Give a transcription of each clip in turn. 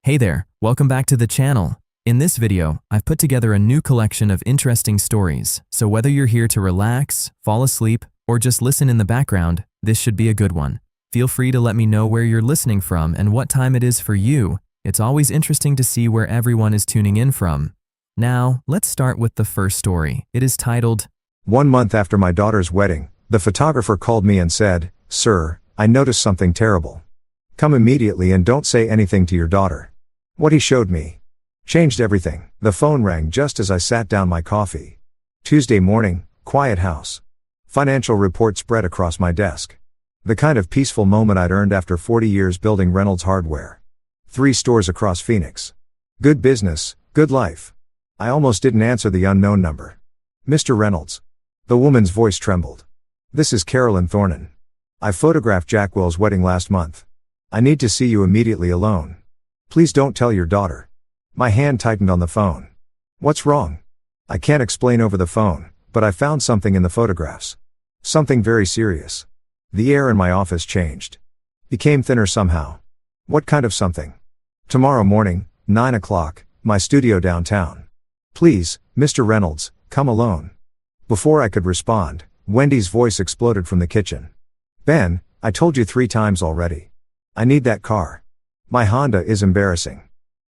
Hey there, welcome back to the channel. In this video, I've put together a new collection of interesting stories, so whether you're here to relax, fall asleep, or just listen in the background, this should be a good one. Feel free to let me know where you're listening from and what time it is for you. It's always interesting to see where everyone is tuning in from. Now, let's start with the first story. It is titled, 1 month after my daughter's wedding, the photographer called me and said, "Sir, I noticed something terrible. Come immediately and don't say anything to your daughter." What he showed me changed everything. The phone rang just as I sat down my coffee. Tuesday morning, quiet house. Financial report spread across my desk. The kind of peaceful moment I'd earned after 40 years building Reynolds Hardware. 3 stores across Phoenix. Good business, good life. I almost didn't answer the unknown number. "Mr. Reynolds." The woman's voice trembled. "This is Carolyn Thornton. I photographed Jack Will's wedding last month. I need to see you immediately alone. Please don't tell your daughter." My hand tightened on the phone. "What's wrong?" "I can't explain over the phone, but I found something in the photographs. Something very serious." The air in my office changed. Became thinner somehow. "What kind of something?" "Tomorrow morning, 9 o'clock, my studio downtown. Please, Mr. Reynolds, come alone." Before I could respond, Wendy's voice exploded from the kitchen. "Ben, I told you 3 times already. I need that car. My Honda is embarrassing.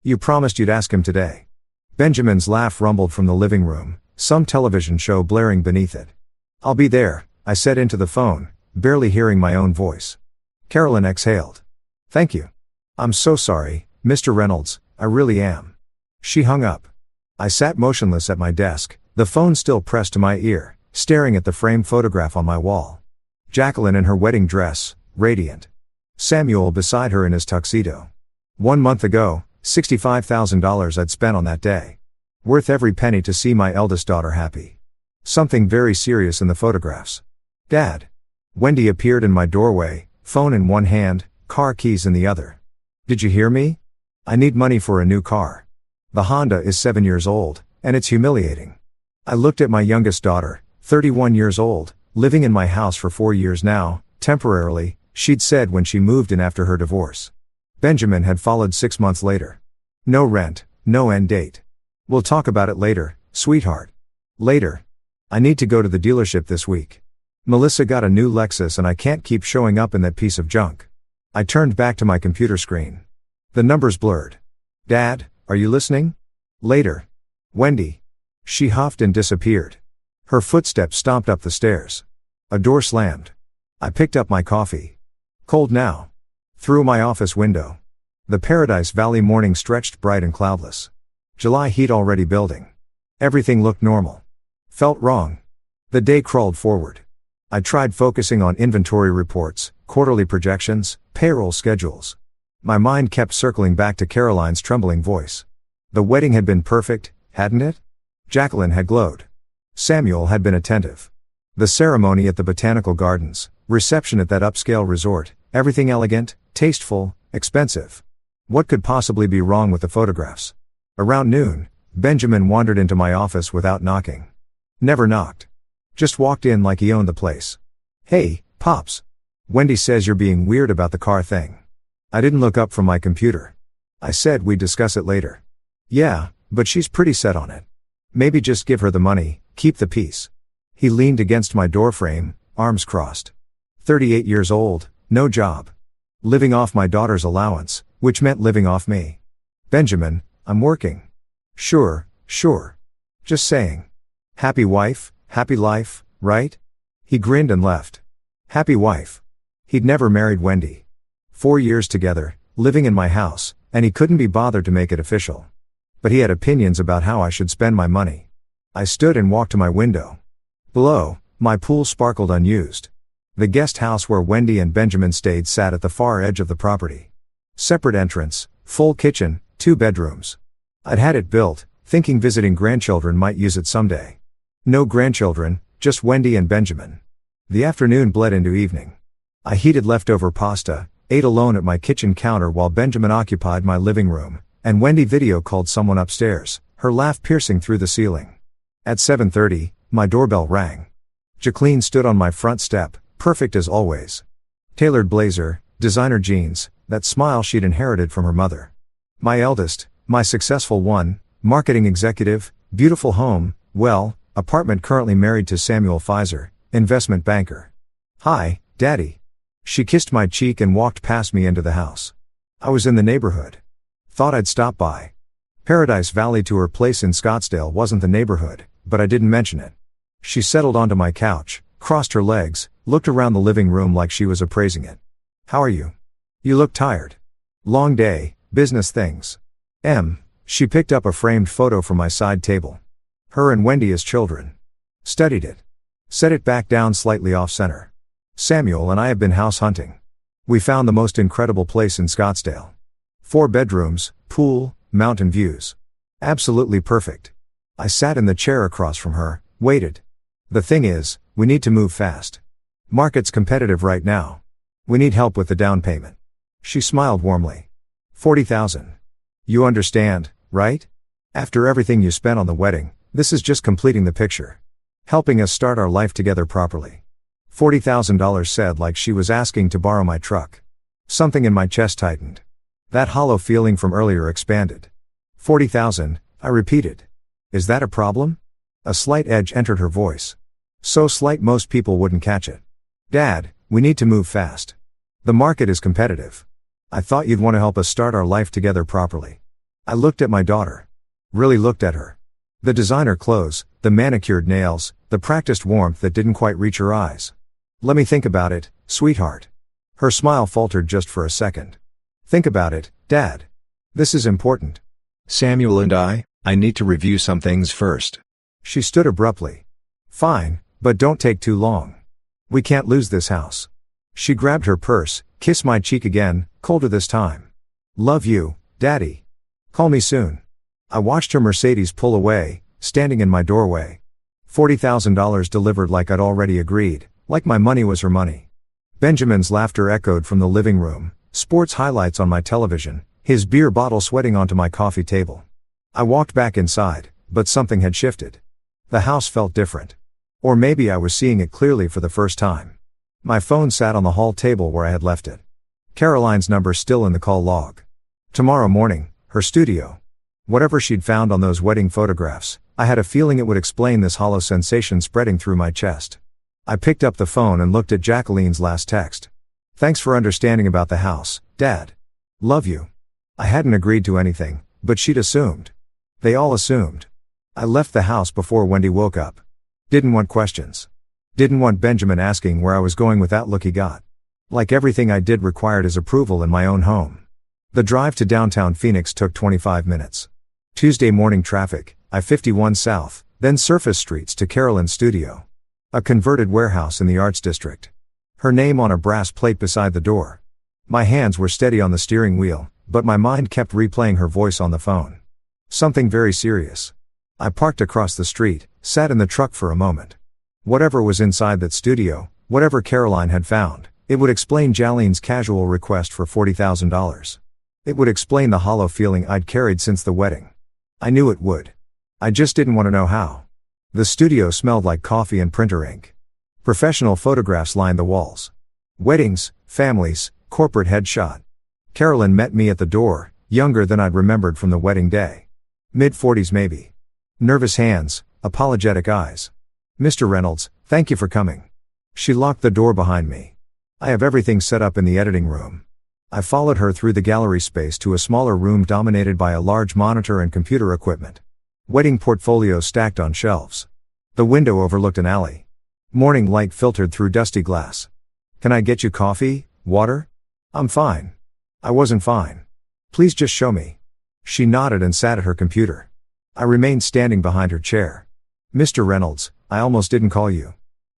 You promised you'd ask him today." Benjamin's laugh rumbled from the living room, some television show blaring beneath it. "I'll be there," I said into the phone, barely hearing my own voice. Carolyn exhaled. "Thank you. I'm so sorry, Mr. Reynolds, I really am." She hung up. I sat motionless at my desk, the phone still pressed to my ear, staring at the framed photograph on my wall. Jacqueline in her wedding dress, radiant. Samuel beside her in his tuxedo. 1 month ago, $65,000 I'd spent on that day. Worth every penny to see my eldest daughter happy. Something very serious in the photographs. "Dad." Wendy appeared in my doorway, phone in one hand, car keys in the other. "Did you hear me? I need money for a new car. The Honda is 7 years old, and it's humiliating." I looked at my youngest daughter, 31 years old, living in my house for 4 years now, temporarily, she'd said when she moved in after her divorce. Benjamin had followed 6 months later. "No rent, no end date. We'll talk about it later, sweetheart." "Later. I need to go to the dealership this week. Melissa got a new Lexus and I can't keep showing up in that piece of junk." I turned back to my computer screen. The numbers blurred. "Dad, are you listening?" "Later." "Wendy." She huffed and disappeared. Her footsteps stomped up the stairs. A door slammed. I picked up my coffee. Cold now. Through my office window. The Paradise Valley morning stretched bright and cloudless. July heat already building. Everything looked normal. Felt wrong. The day crawled forward. I tried focusing on inventory reports, quarterly projections, payroll schedules. My mind kept circling back to Caroline's trembling voice. The wedding had been perfect, hadn't it? Jacqueline had glowed. Samuel had been attentive. The ceremony at the Botanical Gardens, reception at that upscale resort, everything elegant, tasteful, expensive. What could possibly be wrong with the photographs? Around noon, Benjamin wandered into my office without knocking. Never knocked. Just walked in like he owned the place. "Hey, Pops. Wendy says you're being weird about the car thing." I didn't look up from my computer. I said we'd discuss it later. "Yeah, but she's pretty set on it. Maybe just give her the money, keep the peace." He leaned against my doorframe, arms crossed. 38 years old, no job. Living off my daughter's allowance, which meant living off me. "Benjamin, I'm working." Sure. Just saying. Happy wife, happy life, right?" He grinned and left. Happy wife. He'd never married Wendy. 4 years together, living in my house, and he couldn't be bothered to make it official. But he had opinions about how I should spend my money. I stood and walked to my window. Below, my pool sparkled unused. The guest house where Wendy and Benjamin stayed sat at the far edge of the property. Separate entrance, full kitchen, 2 bedrooms. I'd had it built, thinking visiting grandchildren might use it someday. No grandchildren, just Wendy and Benjamin. The afternoon bled into evening. I heated leftover pasta, ate alone at my kitchen counter while Benjamin occupied my living room, and Wendy video called someone upstairs, her laugh piercing through the ceiling. At 7:30, my doorbell rang. Jacqueline stood on my front step, perfect as always. Tailored blazer, designer jeans, that smile she'd inherited from her mother. My eldest, my successful one, marketing executive, beautiful home, well, apartment currently married to Samuel Pfizer, investment banker. Hi, Daddy. She kissed my cheek and walked past me into the house. I was in the neighborhood. Thought I'd stop by. Paradise Valley to her place in Scottsdale wasn't the neighborhood, but I didn't mention it. She settled onto my couch, crossed her legs, looked around the living room like she was appraising it. How are you? You look tired. Long day, business things. She picked up a framed photo from my side table. Her and Wendy as children. Studied it. Set it back down slightly off center. Samuel and I have been house hunting. We found the most incredible place in Scottsdale. 4 bedrooms, pool, mountain views. Absolutely perfect. I sat in the chair across from her, waited. The thing is, we need to move fast. Market's competitive right now. We need help with the down payment. She smiled warmly. $40,000. You understand, right? After everything you spent on the wedding, this is just completing the picture. Helping us start our life together properly. $40,000 said like she was asking to borrow my truck. Something in my chest tightened. That hollow feeling from earlier expanded. 40,000, I repeated. Is that a problem? A slight edge entered her voice. So slight most people wouldn't catch it. Dad, we need to move fast. The market is competitive. I thought you'd want to help us start our life together properly. I looked at my daughter. Really looked at her. The designer clothes, the manicured nails, the practiced warmth that didn't quite reach her eyes. Let me think about it, sweetheart. Her smile faltered just for a second. Think about it, Dad. This is important. Samuel and I need to review some things first. She stood abruptly. Fine, but don't take too long. We can't lose this house. She grabbed her purse, kissed my cheek again, colder this time. Love you, Daddy. Call me soon. I watched her Mercedes pull away, standing in my doorway. $40,000 delivered like I'd already agreed, like my money was her money. Benjamin's laughter echoed from the living room, sports highlights on my television, his beer bottle sweating onto my coffee table. I walked back inside, but something had shifted. The house felt different. Or maybe I was seeing it clearly for the first time. My phone sat on the hall table where I had left it. Caroline's number still in the call log. Tomorrow morning, her studio. Whatever she'd found on those wedding photographs, I had a feeling it would explain this hollow sensation spreading through my chest. I picked up the phone and looked at Jacqueline's last text. Thanks for understanding about the house, Dad. Love you. I hadn't agreed to anything, but she'd assumed. They all assumed. I left the house before Wendy woke up. Didn't want questions. Didn't want Benjamin asking where I was going with that look he got. Like everything I did required his approval in my own home. The drive to downtown Phoenix took 25 minutes. Tuesday morning traffic, I-51 South, then surface streets to Caroline's studio. A converted warehouse in the Arts District. Her name on a brass plate beside the door. My hands were steady on the steering wheel, but my mind kept replaying her voice on the phone. Something very serious. I parked across the street, sat in the truck for a moment. Whatever was inside that studio, whatever Caroline had found, it would explain Jalene's casual request for $40,000. It would explain the hollow feeling I'd carried since the wedding. I knew it would. I just didn't want to know how. The studio smelled like coffee and printer ink. Professional photographs lined the walls. Weddings, families, corporate headshot. Caroline met me at the door, younger than I'd remembered from the wedding day. Mid-40s maybe. Nervous hands, apologetic eyes. Mr. Reynolds, thank you for coming. She locked the door behind me. I have everything set up in the editing room. I followed her through the gallery space to a smaller room dominated by a large monitor and computer equipment. Wedding portfolios stacked on shelves. The window overlooked an alley. Morning light filtered through dusty glass. Can I get you coffee, water? I'm fine. I wasn't fine. Please just show me. She nodded and sat at her computer. I remained standing behind her chair. Mr. Reynolds, I almost didn't call you.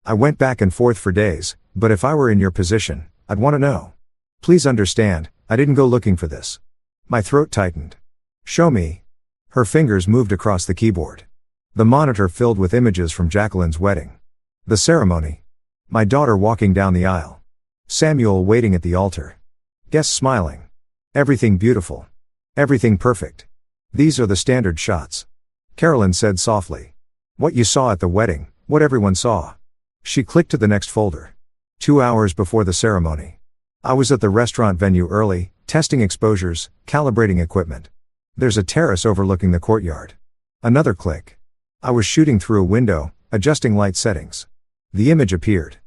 I went back and forth for days, but if I were in your position, I'd want to know. Please understand, I didn't go looking for this. My throat tightened. Show me. Her fingers moved across the keyboard. The monitor filled with images from Jacqueline's wedding. The ceremony. My daughter walking down the aisle. Samuel waiting at the altar. Guests smiling. Everything beautiful. Everything perfect. These are the standard shots. Caroline said softly. What you saw at the wedding, what everyone saw. She clicked to the next folder. 2 hours before the ceremony. I was at the restaurant venue early, testing exposures, calibrating equipment. There's a terrace overlooking the courtyard. Another click. I was shooting through a window, adjusting light settings. The image appeared.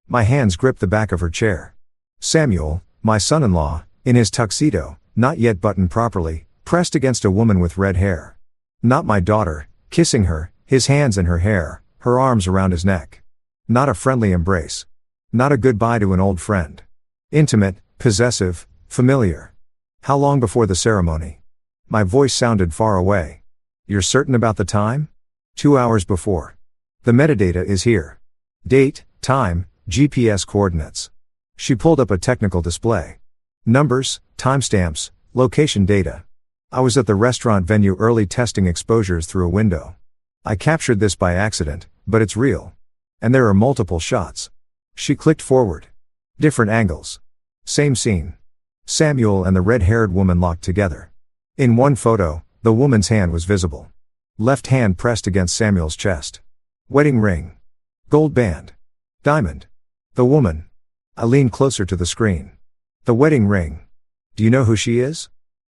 My hands gripped the back of her chair. Samuel, my son-in-law, in his tuxedo, not yet buttoned properly, pressed against a woman with red hair. Not my daughter, kissing her, his hands in her hair, her arms around his neck. Not a friendly embrace. Not a goodbye to an old friend. Intimate, possessive, familiar. How long before the ceremony? My voice sounded far away. You're certain about the time? 2 hours before. The metadata is here. Date, time, GPS coordinates. She pulled up a technical display. Numbers, timestamps, location data. I was at the restaurant venue early testing exposures through a window. I captured this by accident, but it's real. And there are multiple shots. She clicked forward. Different angles. Same scene. Samuel and the red-haired woman locked together. In one photo, the woman's hand was visible. Left hand pressed against Samuel's chest. Wedding ring. Gold band. Diamond. The woman. I leaned closer to the screen. The wedding ring. Do you know who she is?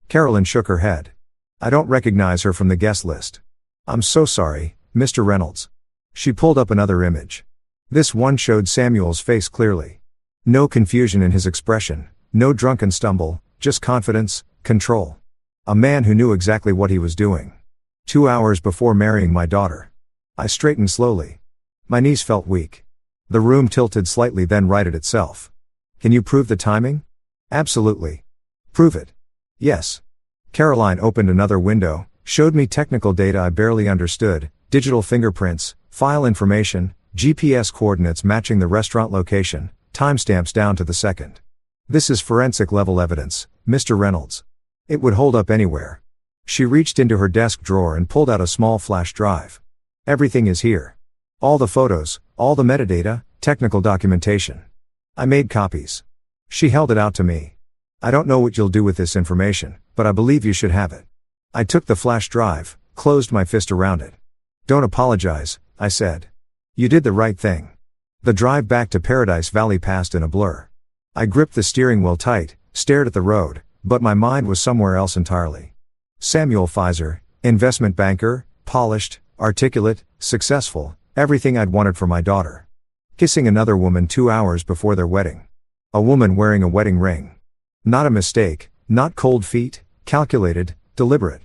Carolyn shook her head. I don't recognize her from the guest list. I'm so sorry, Mr. Reynolds. She pulled up another image. This one showed Samuel's face clearly. No confusion in his expression, no drunken stumble, just confidence, control. A man who knew exactly what he was doing. 2 hours before marrying my daughter. I straightened slowly. My knees felt weak. The room tilted slightly, then righted itself. Can you prove the timing? Absolutely. Prove it. Yes. Caroline opened another window, showed me technical data I barely understood, digital fingerprints, file information, GPS coordinates matching the restaurant location, timestamps down to the second. This is forensic level evidence, Mr. Reynolds. It would hold up anywhere. She reached into her desk drawer and pulled out a small flash drive. Everything is here. All the photos, all the metadata, technical documentation. I made copies. She held it out to me. I don't know what you'll do with this information, but I believe you should have it. I took the flash drive, closed my fist around it. Don't apologize, I said. You did the right thing. The drive back to Paradise Valley passed in a blur. I gripped the steering wheel tight, stared at the road, but my mind was somewhere else entirely. Samuel Pfizer, investment banker, polished, articulate, successful, everything I'd wanted for my daughter. Kissing another woman 2 hours before their wedding. A woman wearing a wedding ring. Not a mistake, not cold feet, calculated, deliberate.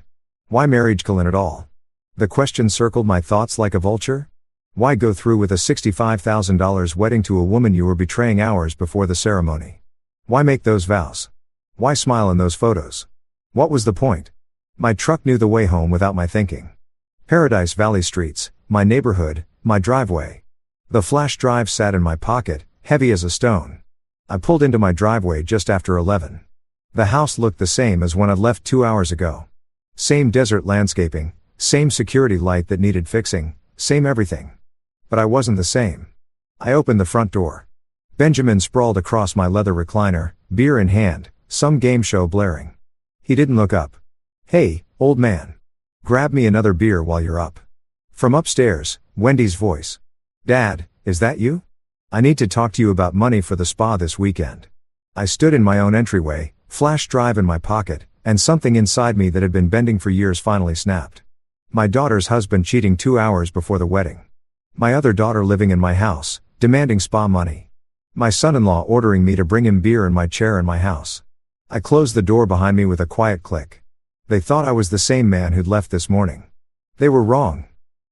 Why marriage Colin at all? The question circled my thoughts like a vulture. Why go through with a $65,000 wedding to a woman you were betraying hours before the ceremony? Why make those vows? Why smile in those photos? What was the point? My truck knew the way home without my thinking. Paradise Valley streets, my neighborhood, my driveway. The flash drive sat in my pocket, heavy as a stone. I pulled into my driveway just after 11. The house looked the same as when I'd left 2 hours ago. Same desert landscaping, same security light that needed fixing, same everything. But I wasn't the same. I opened the front door. Benjamin sprawled across my leather recliner, beer in hand, some game show blaring. He didn't look up. Hey, old man. Grab me another beer while you're up. From upstairs, Wendy's voice. Dad, is that you? I need to talk to you about money for the spa this weekend. I stood in my own entryway, flash drive in my pocket, and something inside me that had been bending for years finally snapped. My daughter's husband cheating 2 hours before the wedding. My other daughter living in my house, demanding spa money. My son-in-law ordering me to bring him beer in my chair in my house. I closed the door behind me with a quiet click. They thought I was the same man who'd left this morning. They were wrong.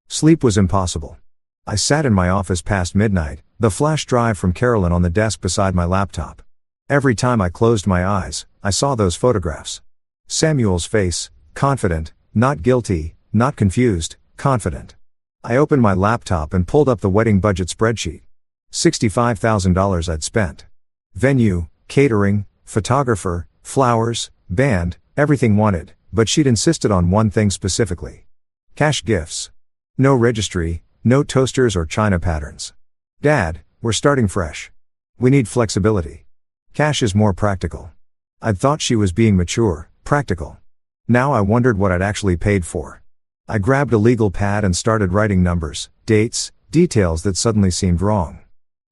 Sleep was impossible. I sat in my office past midnight, the flash drive from Carolyn on the desk beside my laptop. Every time I closed my eyes, I saw those photographs. Samuel's face, confident, not guilty, not confused, confident. I opened my laptop and pulled up the wedding budget spreadsheet. $65,000 I'd spent. Venue, catering, photographer, flowers, band, everything wanted, but she'd insisted on one thing specifically. Cash gifts. No registry, no toasters or china patterns. Dad, we're starting fresh. We need flexibility. Cash is more practical. I'd thought she was being mature, practical. Now I wondered what I'd actually paid for. I grabbed a legal pad and started writing numbers, dates, details that suddenly seemed wrong.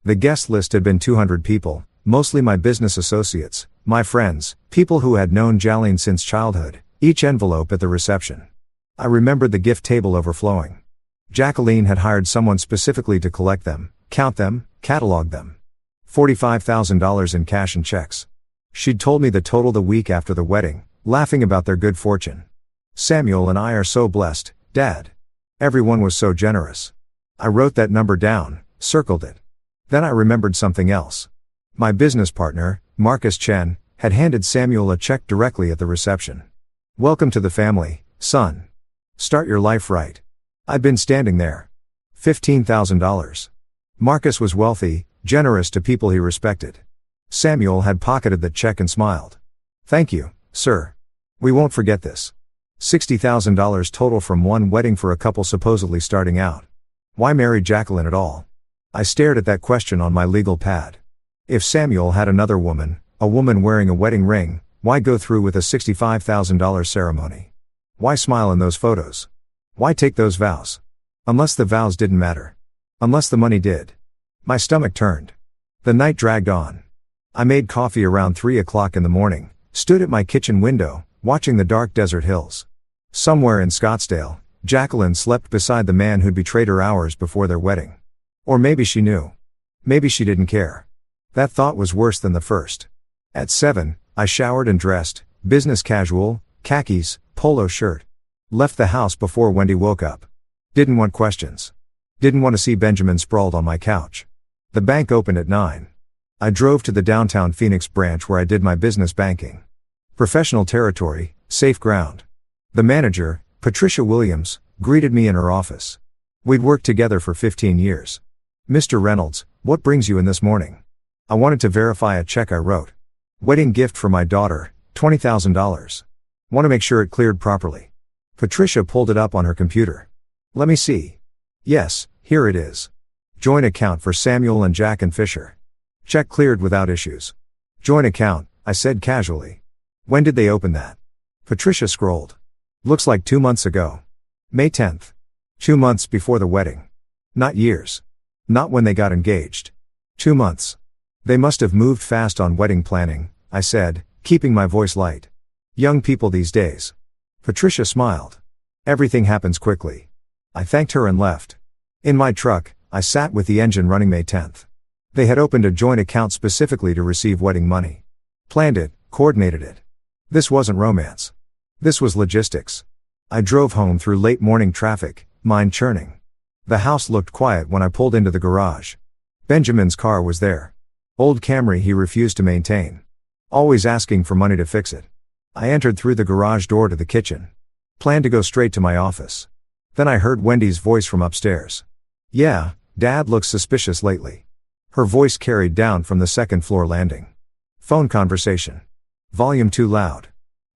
The guest list had been 200 people, Mostly my business associates, my friends, people who had known Jacqueline since childhood, each envelope at the reception. I remembered the gift table overflowing. Jacqueline had hired someone specifically to collect them, count them, catalog them. $45,000 in cash and checks. She'd told me the total the week after the wedding, laughing about their good fortune. Samuel and I are so blessed, Dad. Everyone was so generous. I wrote that number down, circled it. Then I remembered something else. My business partner, Marcus Chen, had handed Samuel a check directly at the reception. Welcome to the family, son. Start your life right. I'd been standing there. $15,000. Marcus was wealthy, generous to people he respected. Samuel had pocketed the check and smiled. Thank you, sir. We won't forget this. $60,000 total from one wedding for a couple supposedly starting out. Why marry Jacqueline at all? I stared at that question on my legal pad. If Samuel had another woman, a woman wearing a wedding ring, why go through with a $65,000 ceremony? Why smile in those photos? Why take those vows? Unless the vows didn't matter. Unless the money did. My stomach turned. The night dragged on. I made coffee around 3 o'clock in the morning, stood at my kitchen window, watching the dark desert hills. Somewhere in Scottsdale, Jacqueline slept beside the man who'd betrayed her hours before their wedding. Or maybe she knew. Maybe she didn't care. That thought was worse than the first. At 7, I showered and dressed, business casual, khakis, polo shirt. Left the house before Wendy woke up. Didn't want questions. Didn't want to see Benjamin sprawled on my couch. The bank opened at 9. I drove to the downtown Phoenix branch where I did my business banking. Professional territory, safe ground. The manager, Patricia Williams, greeted me in her office. We'd worked together for 15 years. Mr. Reynolds, what brings you in this morning? I wanted to verify a check I wrote. Wedding gift for my daughter, $20,000. Want to make sure it cleared properly. Patricia pulled it up on her computer. Let me see. Yes, here it is. Joint account for Samuel and Jack and Fisher. Check cleared without issues. Joint account, I said casually. When did they open that? Patricia scrolled. Looks like 2 months ago. May 10th. 2 months before the wedding. Not years. Not when they got engaged. 2 months. They must have moved fast on wedding planning, I said, keeping my voice light. Young people these days. Patricia smiled. Everything happens quickly. I thanked her and left. In my truck, I sat with the engine running May 10th. They had opened a joint account specifically to receive wedding money. Planned it, coordinated it. This wasn't romance. This was logistics. I drove home through late morning traffic, mind churning. The house looked quiet when I pulled into the garage. Benjamin's car was there. Old Camry he refused to maintain. Always asking for money to fix it. I entered through the garage door to the kitchen. Planned to go straight to my office. Then I heard Wendy's voice from upstairs. Yeah, Dad looks suspicious lately. Her voice carried down from the second floor landing. Phone conversation. Volume too loud.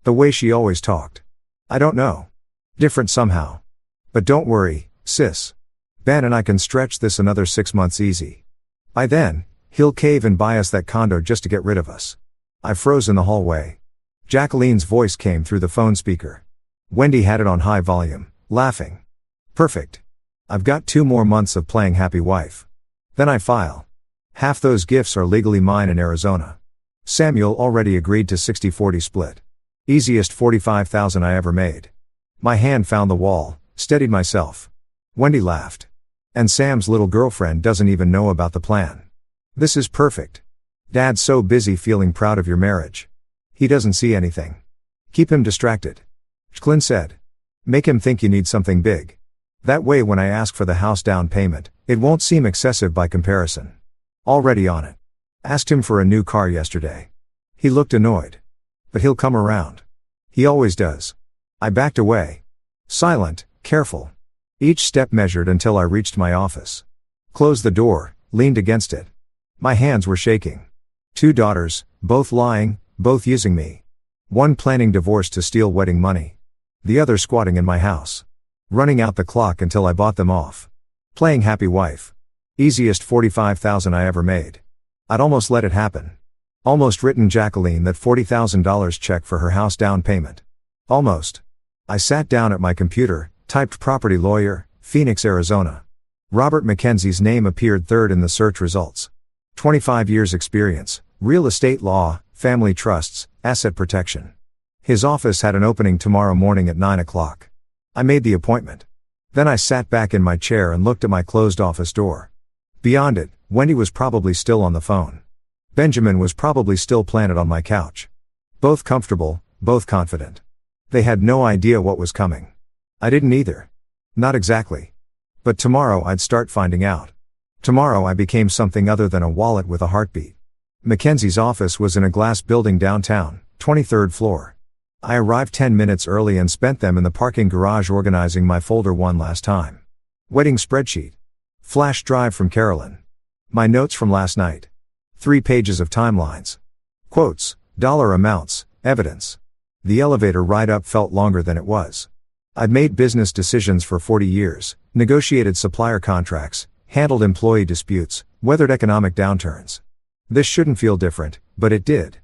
The way she always talked. I don't know. Different somehow. But don't worry, sis. Ben and I can stretch this another 6 months easy. By then, he'll cave and buy us that condo just to get rid of us. I froze in the hallway. Jacqueline's voice came through the phone speaker. Wendy had it on high volume, laughing. Perfect. I've got 2 more months of playing happy wife. Then I file. Half those gifts are legally mine in Arizona. Samuel already agreed to 60-40 split. Easiest $45,000 I ever made. My hand found the wall, steadied myself. Wendy laughed. And Sam's little girlfriend doesn't even know about the plan. This is perfect. Dad's so busy feeling proud of your marriage. He doesn't see anything. Keep him distracted. Jacqueline said. Make him think you need something big. That way when I ask for the house down payment, it won't seem excessive by comparison. Already on it. Asked him for a new car yesterday. He looked annoyed. But he'll come around. He always does. I backed away. Silent, careful. Each step measured until I reached my office. Closed the door, leaned against it. My hands were shaking. 2 daughters, both lying, both using me. One planning divorce to steal wedding money. The other squatting in my house. Running out the clock until I bought them off. Playing happy wife. Easiest $45,000 I ever made. I'd almost let it happen. Almost written Jacqueline that $40,000 check for her house down payment. Almost. I sat down at my computer, typed property lawyer, Phoenix, Arizona. Robert McKenzie's name appeared third in the search results. 25 years experience, real estate law, family trusts, asset protection. His office had an opening tomorrow morning at 9 o'clock. I made the appointment. Then I sat back in my chair and looked at my closed office door. Beyond it, Wendy was probably still on the phone. Benjamin was probably still planted on my couch. Both comfortable, both confident. They had no idea what was coming. I didn't either. Not exactly. But tomorrow I'd start finding out. Tomorrow I became something other than a wallet with a heartbeat. Mackenzie's office was in a glass building downtown, 23rd floor. I arrived 10 minutes early and spent them in the parking garage organizing my folder one last time. Wedding spreadsheet. Flash drive from Carolyn. My notes from last night. 3 pages of timelines. Quotes, dollar amounts, evidence. The elevator ride up felt longer than it was. I'd made business decisions for 40 years, negotiated supplier contracts, handled employee disputes, weathered economic downturns. This shouldn't feel different, but it did.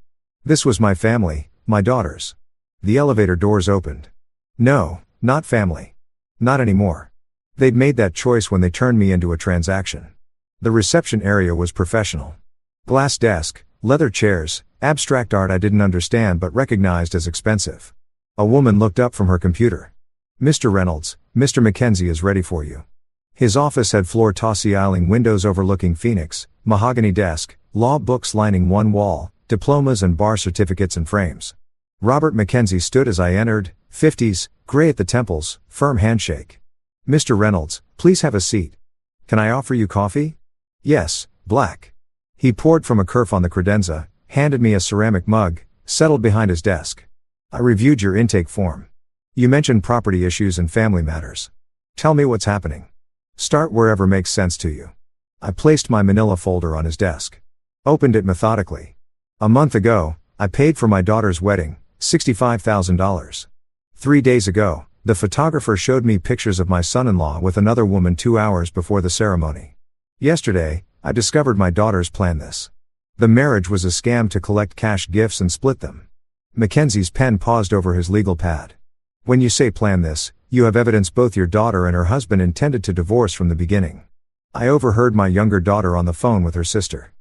This was my family, my daughters. The elevator doors opened. No, not family. Not anymore. They'd made that choice when they turned me into a transaction. The reception area was professional. Glass desk, leather chairs, abstract art I didn't understand but recognized as expensive. A woman looked up from her computer. Mr. Reynolds, Mr. Mackenzie is ready for you. His office had floor-to-ceiling windows overlooking Phoenix, mahogany desk, law books lining one wall, diplomas and bar certificates in frames. Robert Mackenzie stood as I entered, 50s, gray at the temples, firm handshake. Mr. Reynolds, please have a seat. Can I offer you coffee? Yes, black. He poured from a kerf on the credenza, handed me a ceramic mug, settled behind his desk. I reviewed your intake form. You mentioned property issues and family matters. Tell me what's happening. Start wherever makes sense to you. I placed my manila folder on his desk. Opened it methodically. A month ago, I paid for my daughter's wedding, $65,000. 3 days ago, the photographer showed me pictures of my son-in-law with another woman 2 hours before the ceremony. Yesterday, I discovered my daughters planned this. The marriage was a scam to collect cash gifts and split them. Mackenzie's pen paused over his legal pad. When you say plan this, you have evidence both your daughter and her husband intended to divorce from the beginning. I overheard my younger daughter on the phone with her sister.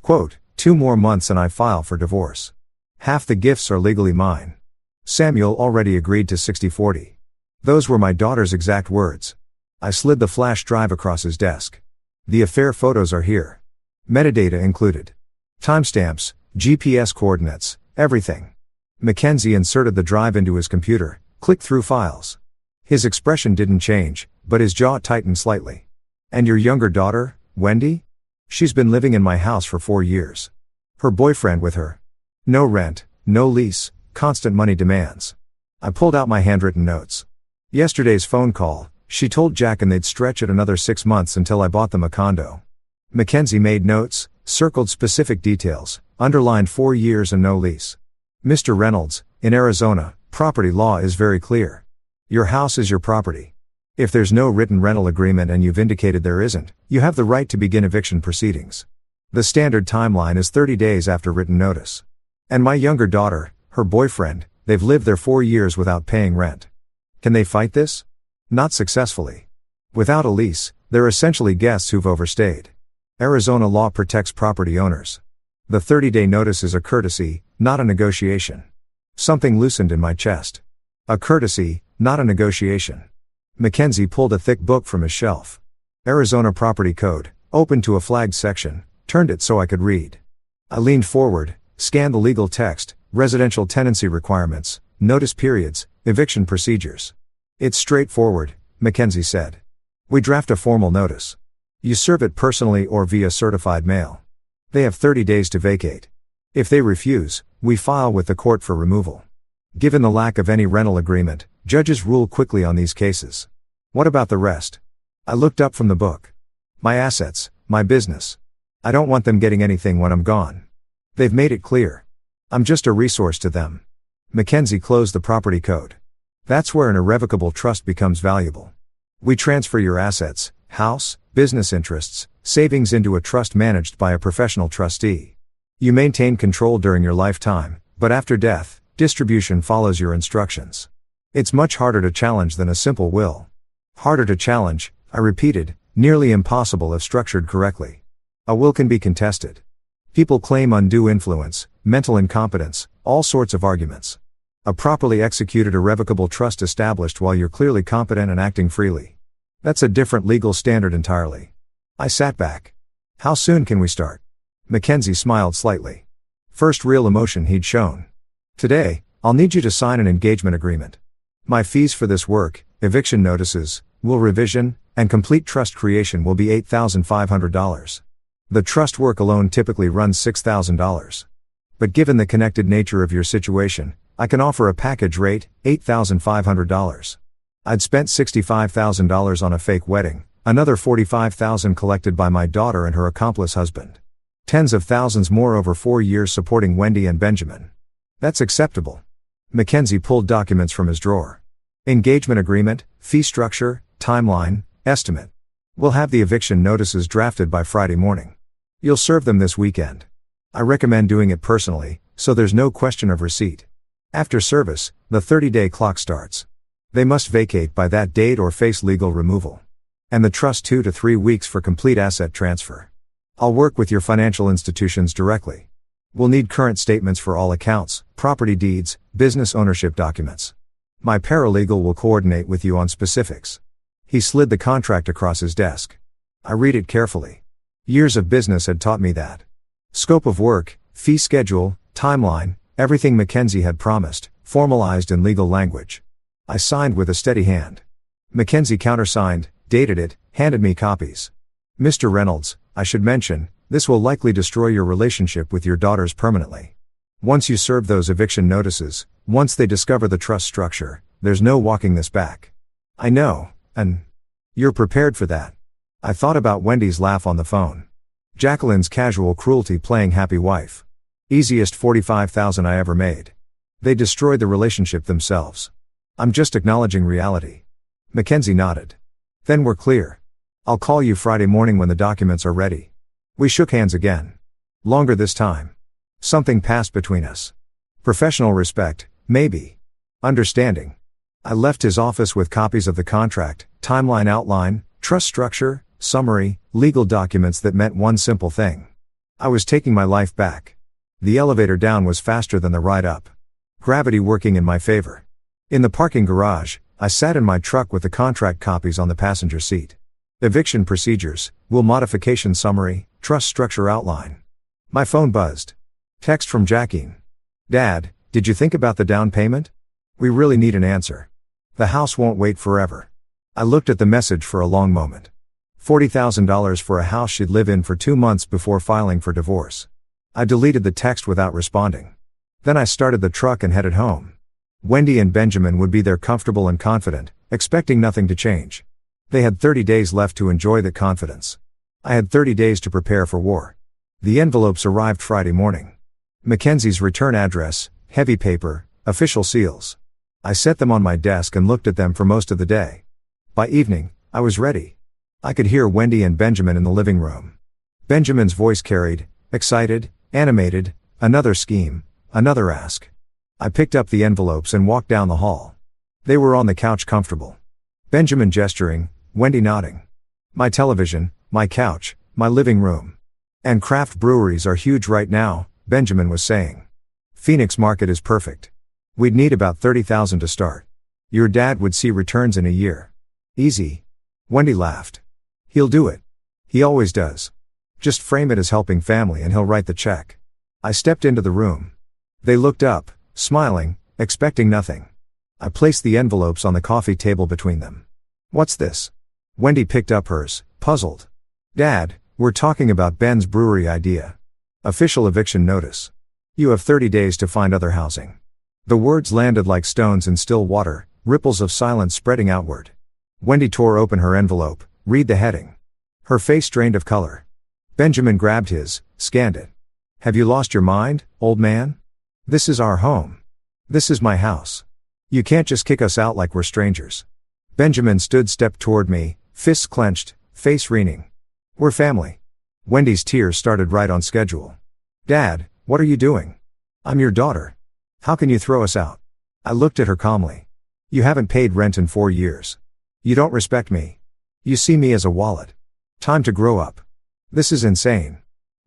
Quote, 2 more months and I file for divorce. Half the gifts are legally mine. Samuel already agreed to 60-40. Those were my daughter's exact words. I slid the flash drive across his desk. The affair photos are here. Metadata included. Timestamps, GPS coordinates, everything. Mackenzie inserted the drive into his computer, clicked through files. His expression didn't change, but his jaw tightened slightly. And your younger daughter, Wendy? She's been living in my house for 4 years. Her boyfriend with her. No rent, no lease, constant money demands. I pulled out my handwritten notes. Yesterday's phone call, she told Jack and they'd stretch it another 6 months until I bought them a condo. Mackenzie made notes, circled specific details, underlined 4 years and no lease. Mr. Reynolds, in Arizona, property law is very clear. Your house is your property. If there's no written rental agreement and you've indicated there isn't, you have the right to begin eviction proceedings. The standard timeline is 30 days after written notice. And my younger daughter, her boyfriend, they've lived there 4 years without paying rent. Can they fight this? Not successfully. Without a lease, they're essentially guests who've overstayed. Arizona law protects property owners. The 30-day notice is a courtesy, not a negotiation. Something loosened in my chest. A courtesy, not a negotiation. Mackenzie pulled a thick book from his shelf. Arizona Property Code, opened to a flagged section, turned it so I could read. I leaned forward, scanned the legal text, residential tenancy requirements, notice periods, eviction procedures. It's straightforward, Mackenzie said. We draft a formal notice. You serve it personally or via certified mail. They have 30 days to vacate. If they refuse, we file with the court for removal. Given the lack of any rental agreement, judges rule quickly on these cases. What about the rest? I looked up from the book. My assets, my business. I don't want them getting anything when I'm gone. They've made it clear. I'm just a resource to them. Mackenzie closed the property code. That's where an irrevocable trust becomes valuable. We transfer your assets, house, business interests, savings into a trust managed by a professional trustee. You maintain control during your lifetime, but after death, distribution follows your instructions. It's much harder to challenge than a simple will. Harder to challenge, I repeated, nearly impossible if structured correctly. A will can be contested. People claim undue influence, mental incompetence, all sorts of arguments. A properly executed irrevocable trust established while you're clearly competent and acting freely. That's a different legal standard entirely. I sat back. How soon can we start? Mackenzie smiled slightly. First real emotion he'd shown. Today, I'll need you to sign an engagement agreement. My fees for this work, eviction notices, will revision, and complete trust creation will be $8,500. The trust work alone typically runs $6,000. But given the connected nature of your situation, I can offer a package rate, $8,500. I'd spent $65,000 on a fake wedding, another $45,000 collected by my daughter and her accomplice husband. Tens of thousands more over 4 years supporting Wendy and Benjamin. That's acceptable. Mackenzie pulled documents from his drawer. Engagement agreement, fee structure, timeline, estimate. We'll have the eviction notices drafted by Friday morning. You'll serve them this weekend. I recommend doing it personally, so there's no question of receipt. After service, the 30-day clock starts. They must vacate by that date or face legal removal. And the trust 2 to 3 weeks for complete asset transfer. I'll work with your financial institutions directly. We'll need current statements for all accounts, property deeds, business ownership documents. My paralegal will coordinate with you on specifics. He slid the contract across his desk. I read it carefully. Years of business had taught me that. Scope of work, fee schedule, timeline, everything Mackenzie had promised, formalized in legal language. I signed with a steady hand. Mackenzie countersigned, dated it, handed me copies. Mr. Reynolds, I should mention, this will likely destroy your relationship with your daughters permanently. Once you serve those eviction notices, once they discover the trust structure, there's no walking this back. I know, and you're prepared for that. I thought about Wendy's laugh on the phone. Jacqueline's casual cruelty playing happy wife. Easiest $45,000 I ever made. They destroyed the relationship themselves. I'm just acknowledging reality. Mackenzie nodded. Then we're clear. I'll call you Friday morning when the documents are ready. We shook hands again. Longer this time. Something passed between us. Professional respect, maybe. Understanding. I left his office with copies of the contract, timeline outline, trust structure, summary, legal documents that meant one simple thing. I was taking my life back. The elevator down was faster than the ride up. Gravity working in my favor. In the parking garage, I sat in my truck with the contract copies on the passenger seat. Eviction procedures, will modification summary, trust structure outline. My phone buzzed. Text from Jacqueline. Dad, did you think about the down payment? We really need an answer. The house won't wait forever. I looked at the message for a long moment. $40,000 for a house she'd live in for 2 months before filing for divorce. I deleted the text without responding. Then I started the truck and headed home. Wendy and Benjamin would be there comfortable and confident, expecting nothing to change. They had 30 days left to enjoy that confidence. I had 30 days to prepare for war. The envelopes arrived Friday morning. Mackenzie's return address, heavy paper, official seals. I set them on my desk and looked at them for most of the day. By evening, I was ready. I could hear Wendy and Benjamin in the living room. Benjamin's voice carried, excited, animated, another scheme, another ask. I picked up the envelopes and walked down the hall. They were on the couch comfortable. Benjamin gesturing, Wendy nodding. My television, my couch, my living room. And craft breweries are huge right now, Benjamin was saying. Phoenix market is perfect. We'd need about $30,000 to start. Your dad would see returns in a year. Easy. Wendy laughed. He'll do it. He always does. Just frame it as helping family and he'll write the check. I stepped into the room. They looked up, smiling, expecting nothing. I placed the envelopes on the coffee table between them. What's this? Wendy picked up hers, puzzled. Dad, we're talking about Ben's brewery idea. Official eviction notice. You have 30 days to find other housing. The words landed like stones in still water, ripples of silence spreading outward. Wendy tore open her envelope, read the heading. Her face drained of color. Benjamin grabbed his, scanned it. Have you lost your mind, old man? This is our home. This is my house. You can't just kick us out like we're strangers. Benjamin stepped toward me, fists clenched, face wringing. We're family. Wendy's tears started right on schedule. Dad, what are you doing? I'm your daughter. How can you throw us out? I looked at her calmly. You haven't paid rent in 4 years. You don't respect me. You see me as a wallet. Time to grow up. This is insane.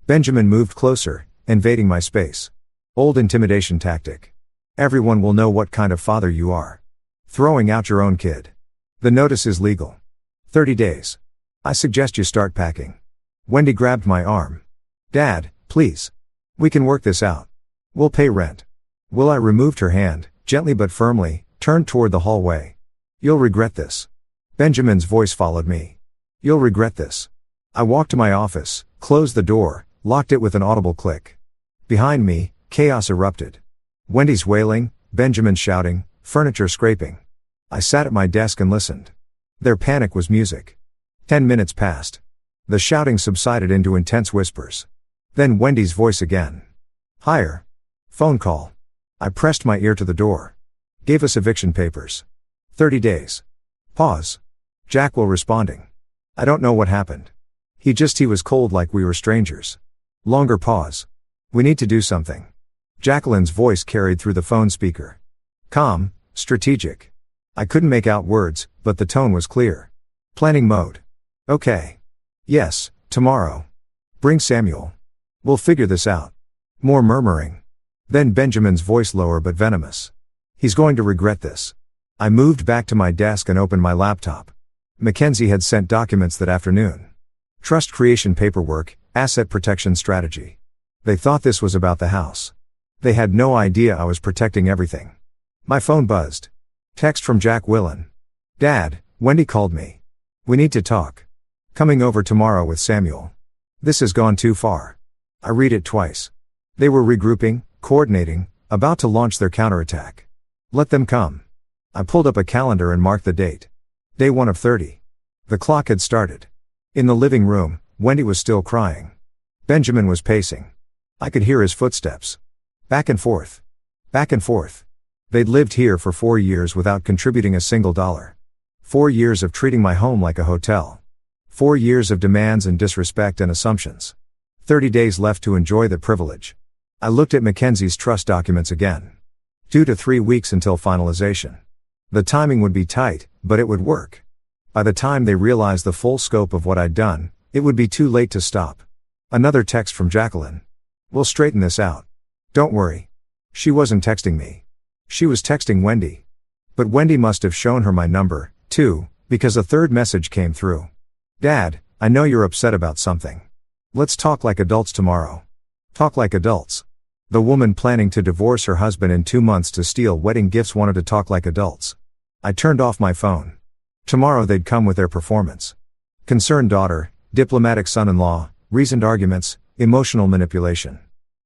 Benjamin moved closer, invading my space. Old intimidation tactic. Everyone will know what kind of father you are. Throwing out your own kid. The notice is legal. 30 days. I suggest you start packing. Wendy grabbed my arm. Dad, please. We can work this out. We'll pay rent. I removed her hand, gently but firmly, turned toward the hallway. You'll regret this. Benjamin's voice followed me. You'll regret this. I walked to my office, closed the door, locked it with an audible click. Behind me, chaos erupted. Wendy's wailing, Benjamin shouting, furniture scraping. I sat at my desk and listened. Their panic was music. 10 minutes passed. The shouting subsided into intense whispers. Then Wendy's voice again. Higher. Phone call. I pressed my ear to the door. Gave us eviction papers. 30 days. Pause. Jack will responding. I don't know what happened. He was cold like we were strangers. Longer pause. We need to do something. Jacqueline's voice carried through the phone speaker. Calm, strategic. I couldn't make out words, but the tone was clear. Planning mode. Okay. Yes, tomorrow. Bring Samuel. We'll figure this out. More murmuring. Then Benjamin's voice lower but venomous. He's going to regret this. I moved back to my desk and opened my laptop. Mackenzie had sent documents that afternoon. Trust creation paperwork, asset protection strategy. They thought this was about the house. They had no idea I was protecting everything. My phone buzzed. Text from Jack Willen. Dad, Wendy called me. We need to talk. Coming over tomorrow with Samuel. This has gone too far. I read it twice. They were regrouping, coordinating, about to launch their counterattack. Let them come. I pulled up a calendar and marked the date. Day 1 of 30. The clock had started. In the living room, Wendy was still crying. Benjamin was pacing. I could hear his footsteps. Back and forth. Back and forth. They'd lived here for 4 years without contributing a single dollar. 4 years of treating my home like a hotel. 4 years of demands and disrespect and assumptions. 30 days left to enjoy the privilege. I looked at Mackenzie's trust documents again. 2 to 3 weeks until finalization. The timing would be tight, but it would work. By the time they realized the full scope of what I'd done, it would be too late to stop. Another text from Jacqueline. We'll straighten this out. Don't worry. She wasn't texting me. She was texting Wendy. But Wendy must have shown her my number, too, because a third message came through. Dad, I know you're upset about something. Let's talk like adults tomorrow. Talk like adults. The woman planning to divorce her husband in 2 months to steal wedding gifts wanted to talk like adults. I turned off my phone. Tomorrow they'd come with their performance. Concerned daughter, diplomatic son-in-law, reasoned arguments, emotional manipulation.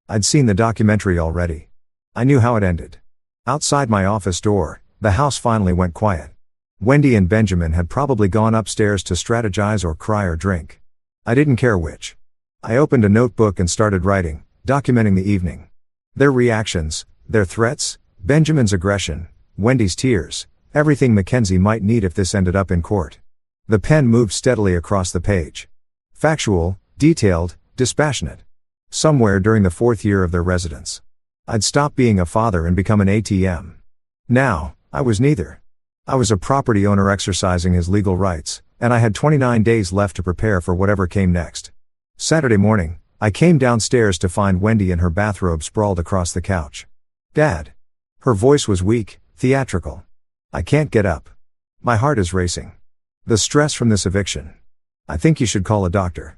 I'd seen the documentary already. I knew how it ended. Outside my office door, the house finally went quiet. Wendy and Benjamin had probably gone upstairs to strategize or cry or drink. I didn't care which. I opened a notebook and started writing, documenting the evening. Their reactions, their threats, Benjamin's aggression, Wendy's tears, everything Mackenzie might need if this ended up in court. The pen moved steadily across the page. Factual, detailed, dispassionate. Somewhere during the 4th year of their residence. I'd stopped being a father and become an ATM. Now, I was neither. I was a property owner exercising his legal rights, and I had 29 days left to prepare for whatever came next. Saturday morning, I came downstairs to find Wendy in her bathrobe sprawled across the couch. Dad. Her voice was weak, theatrical. I can't get up. My heart is racing. The stress from this eviction. I think you should call a doctor.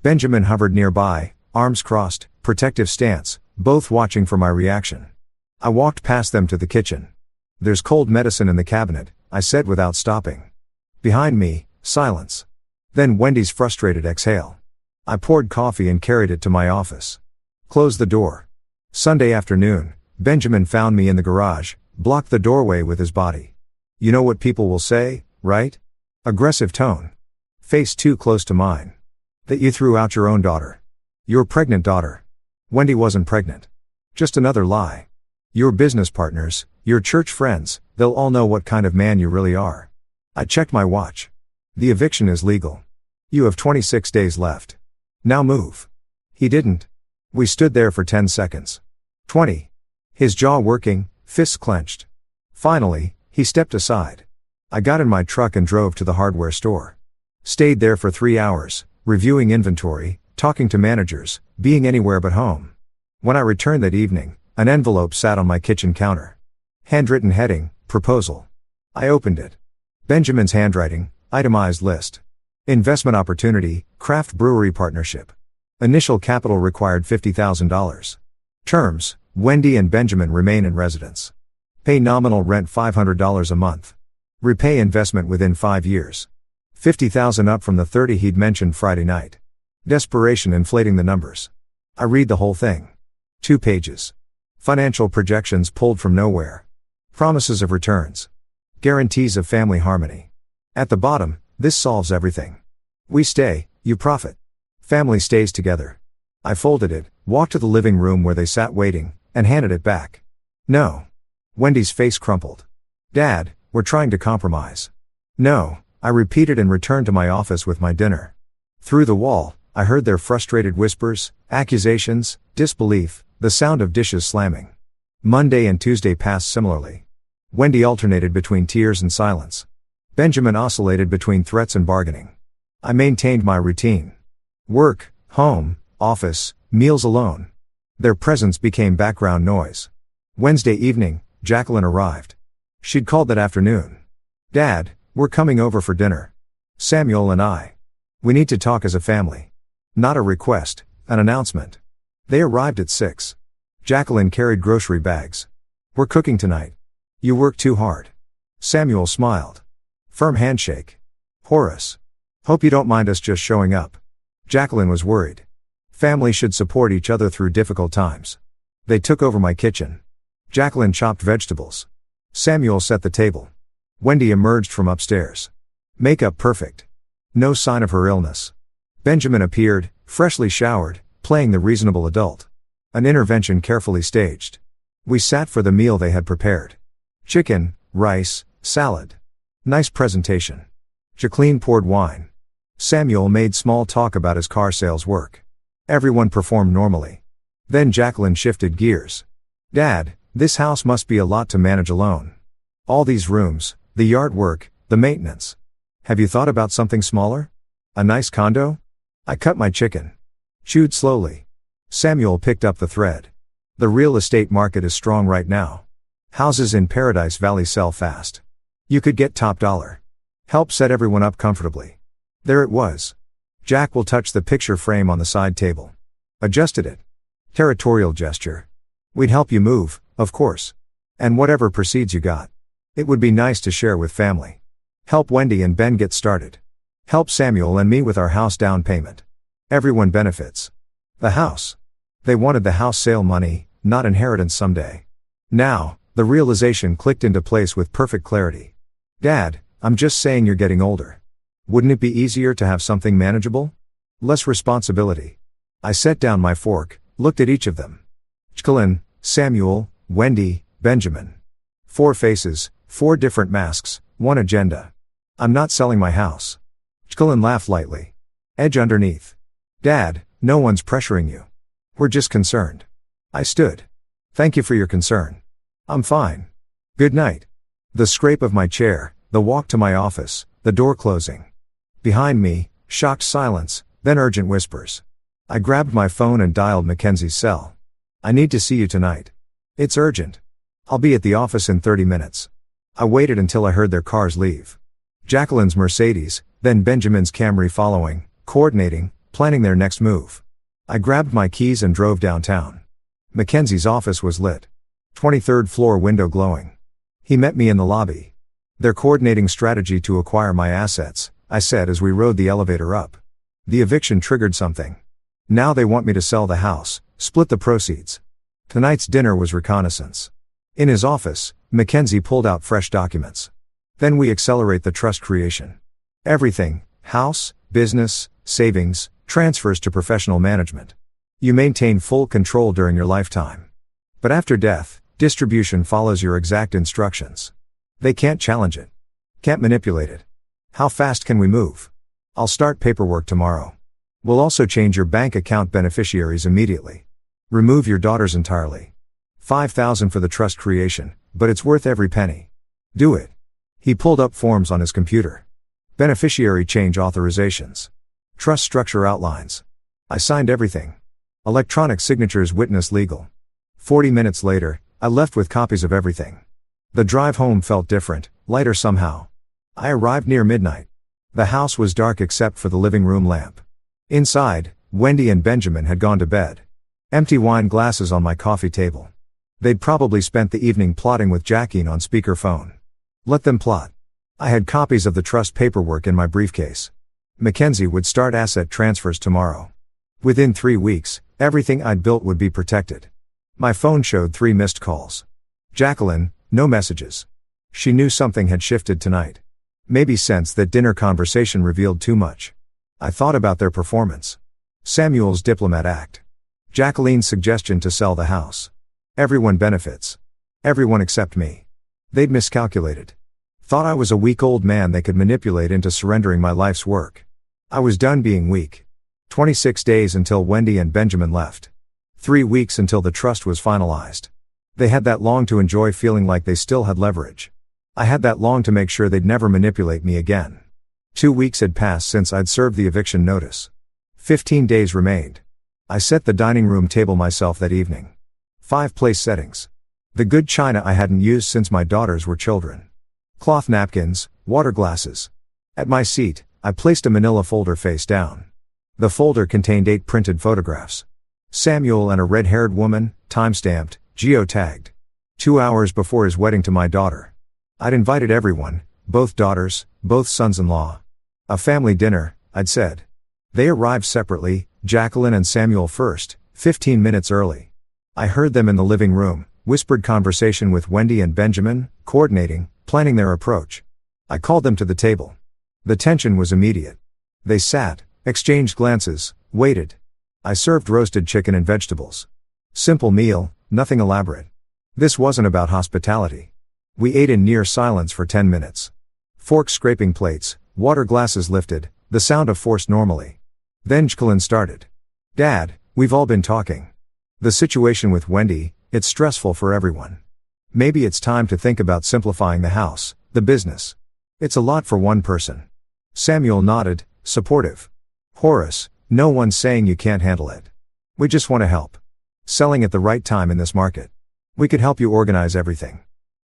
Benjamin hovered nearby, arms crossed, protective stance, both watching for my reaction. I walked past them to the kitchen. There's cold medicine in the cabinet, I said without stopping. Behind me, silence. Then Wendy's frustrated exhale. I poured coffee and carried it to my office. Closed the door. Sunday afternoon, Benjamin found me in the garage, blocked the doorway with his body. You know what people will say, right? Aggressive tone. Face too close to mine. That you threw out your own daughter. Your pregnant daughter. Wendy wasn't pregnant. Just another lie. Your business partners, your church friends, they'll all know what kind of man you really are. I checked my watch. The eviction is legal. You have 26 days left. Now move. He didn't. We stood there for 10 seconds. 20. His jaw working, fists clenched. Finally, he stepped aside. I got in my truck and drove to the hardware store. Stayed there for 3 hours, reviewing inventory, talking to managers, being anywhere but home. When I returned that evening, an envelope sat on my kitchen counter. Handwritten heading, proposal. I opened it. Benjamin's handwriting, itemized list. Investment opportunity, craft brewery partnership. Initial capital required $50,000. Terms, Wendy and Benjamin remain in residence. Pay nominal rent $500 a month. Repay investment within 5 years. $50,000 up from the 30 he'd mentioned Friday night. Desperation inflating the numbers. I read the whole thing. 2 pages. Financial projections pulled from nowhere. Promises of returns. Guarantees of family harmony. At the bottom, this solves everything. We stay, you profit. Family stays together. I folded it, walked to the living room where they sat waiting, and handed it back. No. Wendy's face crumpled. Dad, we're trying to compromise. No, I repeated and returned to my office with my dinner. Through the wall, I heard their frustrated whispers, accusations, disbelief, the sound of dishes slamming. Monday and Tuesday passed similarly. Wendy alternated between tears and silence. Benjamin oscillated between threats and bargaining. I maintained my routine. Work, home, office, meals alone. Their presence became background noise. Wednesday evening, Jacqueline arrived. She'd called that afternoon. Dad, we're coming over for dinner. Samuel and I. We need to talk as a family. Not a request, an announcement. They arrived at 6. Jacqueline carried grocery bags. We're cooking tonight. You work too hard. Samuel smiled. Firm handshake. Horace. Hope you don't mind us just showing up. Jacqueline was worried. Family should support each other through difficult times. They took over my kitchen. Jacqueline chopped vegetables. Samuel set the table. Wendy emerged from upstairs. Makeup perfect. No sign of her illness. Benjamin appeared, freshly showered, playing the reasonable adult. An intervention carefully staged. We sat for the meal they had prepared. Chicken, rice, salad. Nice presentation. Jacqueline poured wine. Samuel made small talk about his car sales work. Everyone performed normally. Then Jacqueline shifted gears. Dad, this house must be a lot to manage alone. All these rooms, the yard work, the maintenance. Have you thought about something smaller? A nice condo? I cut my chicken. Chewed slowly. Samuel picked up the thread. The real estate market is strong right now. Houses in Paradise Valley sell fast. You could get top dollar. Help set everyone up comfortably. There it was. Jack will touch the picture frame on the side table. Adjusted it. Territorial gesture. We'd help you move, of course. And whatever proceeds you got. It would be nice to share with family. Help Wendy and Ben get started. Help Samuel and me with our house down payment. Everyone benefits. The house. They wanted the house sale money, not inheritance someday. Now, the realization clicked into place with perfect clarity. Dad, I'm just saying you're getting older. Wouldn't it be easier to have something manageable? Less responsibility. I set down my fork, looked at each of them. Jacqueline, Samuel, Wendy, Benjamin. 4 faces, 4 different masks, 1 agenda. I'm not selling my house. Jacqueline laughed lightly. Edge underneath. Dad, no one's pressuring you. We're just concerned. I stood. Thank you for your concern. I'm fine. Good night. The scrape of my chair, the walk to my office, the door closing. Behind me, shocked silence, then urgent whispers. I grabbed my phone and dialed Mackenzie's cell. I need to see you tonight. It's urgent. I'll be at the office in 30 minutes. I waited until I heard their cars leave. Jacqueline's Mercedes, then Benjamin's Camry following, coordinating, planning their next move. I grabbed my keys and drove downtown. Mackenzie's office was lit. 23rd floor window glowing. He met me in the lobby. They're coordinating strategy to acquire my assets, I said as we rode the elevator up. The eviction triggered something. Now they want me to sell the house, split the proceeds. Tonight's dinner was reconnaissance. In his office, Mackenzie pulled out fresh documents. Then we accelerate the trust creation. Everything, house, business, savings, transfers to professional management. You maintain full control during your lifetime. But after death, distribution follows your exact instructions. They can't challenge it. Can't manipulate it. How fast can we move? I'll start paperwork tomorrow. We'll also change your bank account beneficiaries immediately. Remove your daughters entirely. $5,000 for the trust creation, but it's worth every penny. Do it. He pulled up forms on his computer. Beneficiary change authorizations. Trust structure outlines. I signed everything. Electronic signatures witness legal. 40 minutes later, I left with copies of everything. The drive home felt different, lighter somehow. I arrived near midnight. The house was dark except for the living room lamp. Inside, Wendy and Benjamin had gone to bed. Empty wine glasses on my coffee table. They'd probably spent the evening plotting with Jacqueline on speakerphone. Let them plot. I had copies of the trust paperwork in my briefcase. Mackenzie would start asset transfers tomorrow. Within 3 weeks, everything I'd built would be protected. My phone showed 3 missed calls. Jacqueline, no messages. She knew something had shifted tonight. Maybe sensed that dinner conversation revealed too much. I thought about their performance. Samuel's diplomat act. Jacqueline's suggestion to sell the house. Everyone benefits. Everyone except me. They'd miscalculated. Thought I was a weak old man they could manipulate into surrendering my life's work. I was done being weak. 26 days until Wendy and Benjamin left. 3 weeks until the trust was finalized. They had that long to enjoy feeling like they still had leverage. I had that long to make sure they'd never manipulate me again. 2 weeks had passed since I'd served the eviction notice. 15 days remained. I set the dining room table myself that evening. 5 place settings. The good china I hadn't used since my daughters were children. Cloth napkins, water glasses. At my seat, I placed a manila folder face down. The folder contained 8 printed photographs. Samuel and a red-haired woman, time-stamped, geotagged. 2 hours before his wedding to my daughter. I'd invited everyone, both daughters, both sons-in-law. A family dinner, I'd said. They arrived separately, Jacqueline and Samuel first, 15 minutes early. I heard them in the living room, whispered conversation with Wendy and Benjamin, coordinating, planning their approach. I called them to the table. The tension was immediate. They sat, exchanged glances, waited. I served roasted chicken and vegetables. Simple meal, nothing elaborate. This wasn't about hospitality. We ate in near silence for 10 minutes. Forks scraping plates, water glasses lifted, the sound of force normally. Then Jacqueline started. Dad, we've all been talking. The situation with Wendy, it's stressful for everyone. Maybe it's time to think about simplifying the house, the business. It's a lot for one person. Samuel nodded, supportive. Horace, no one's saying you can't handle it. We just want to help. Selling at the right time in this market. We could help you organize everything.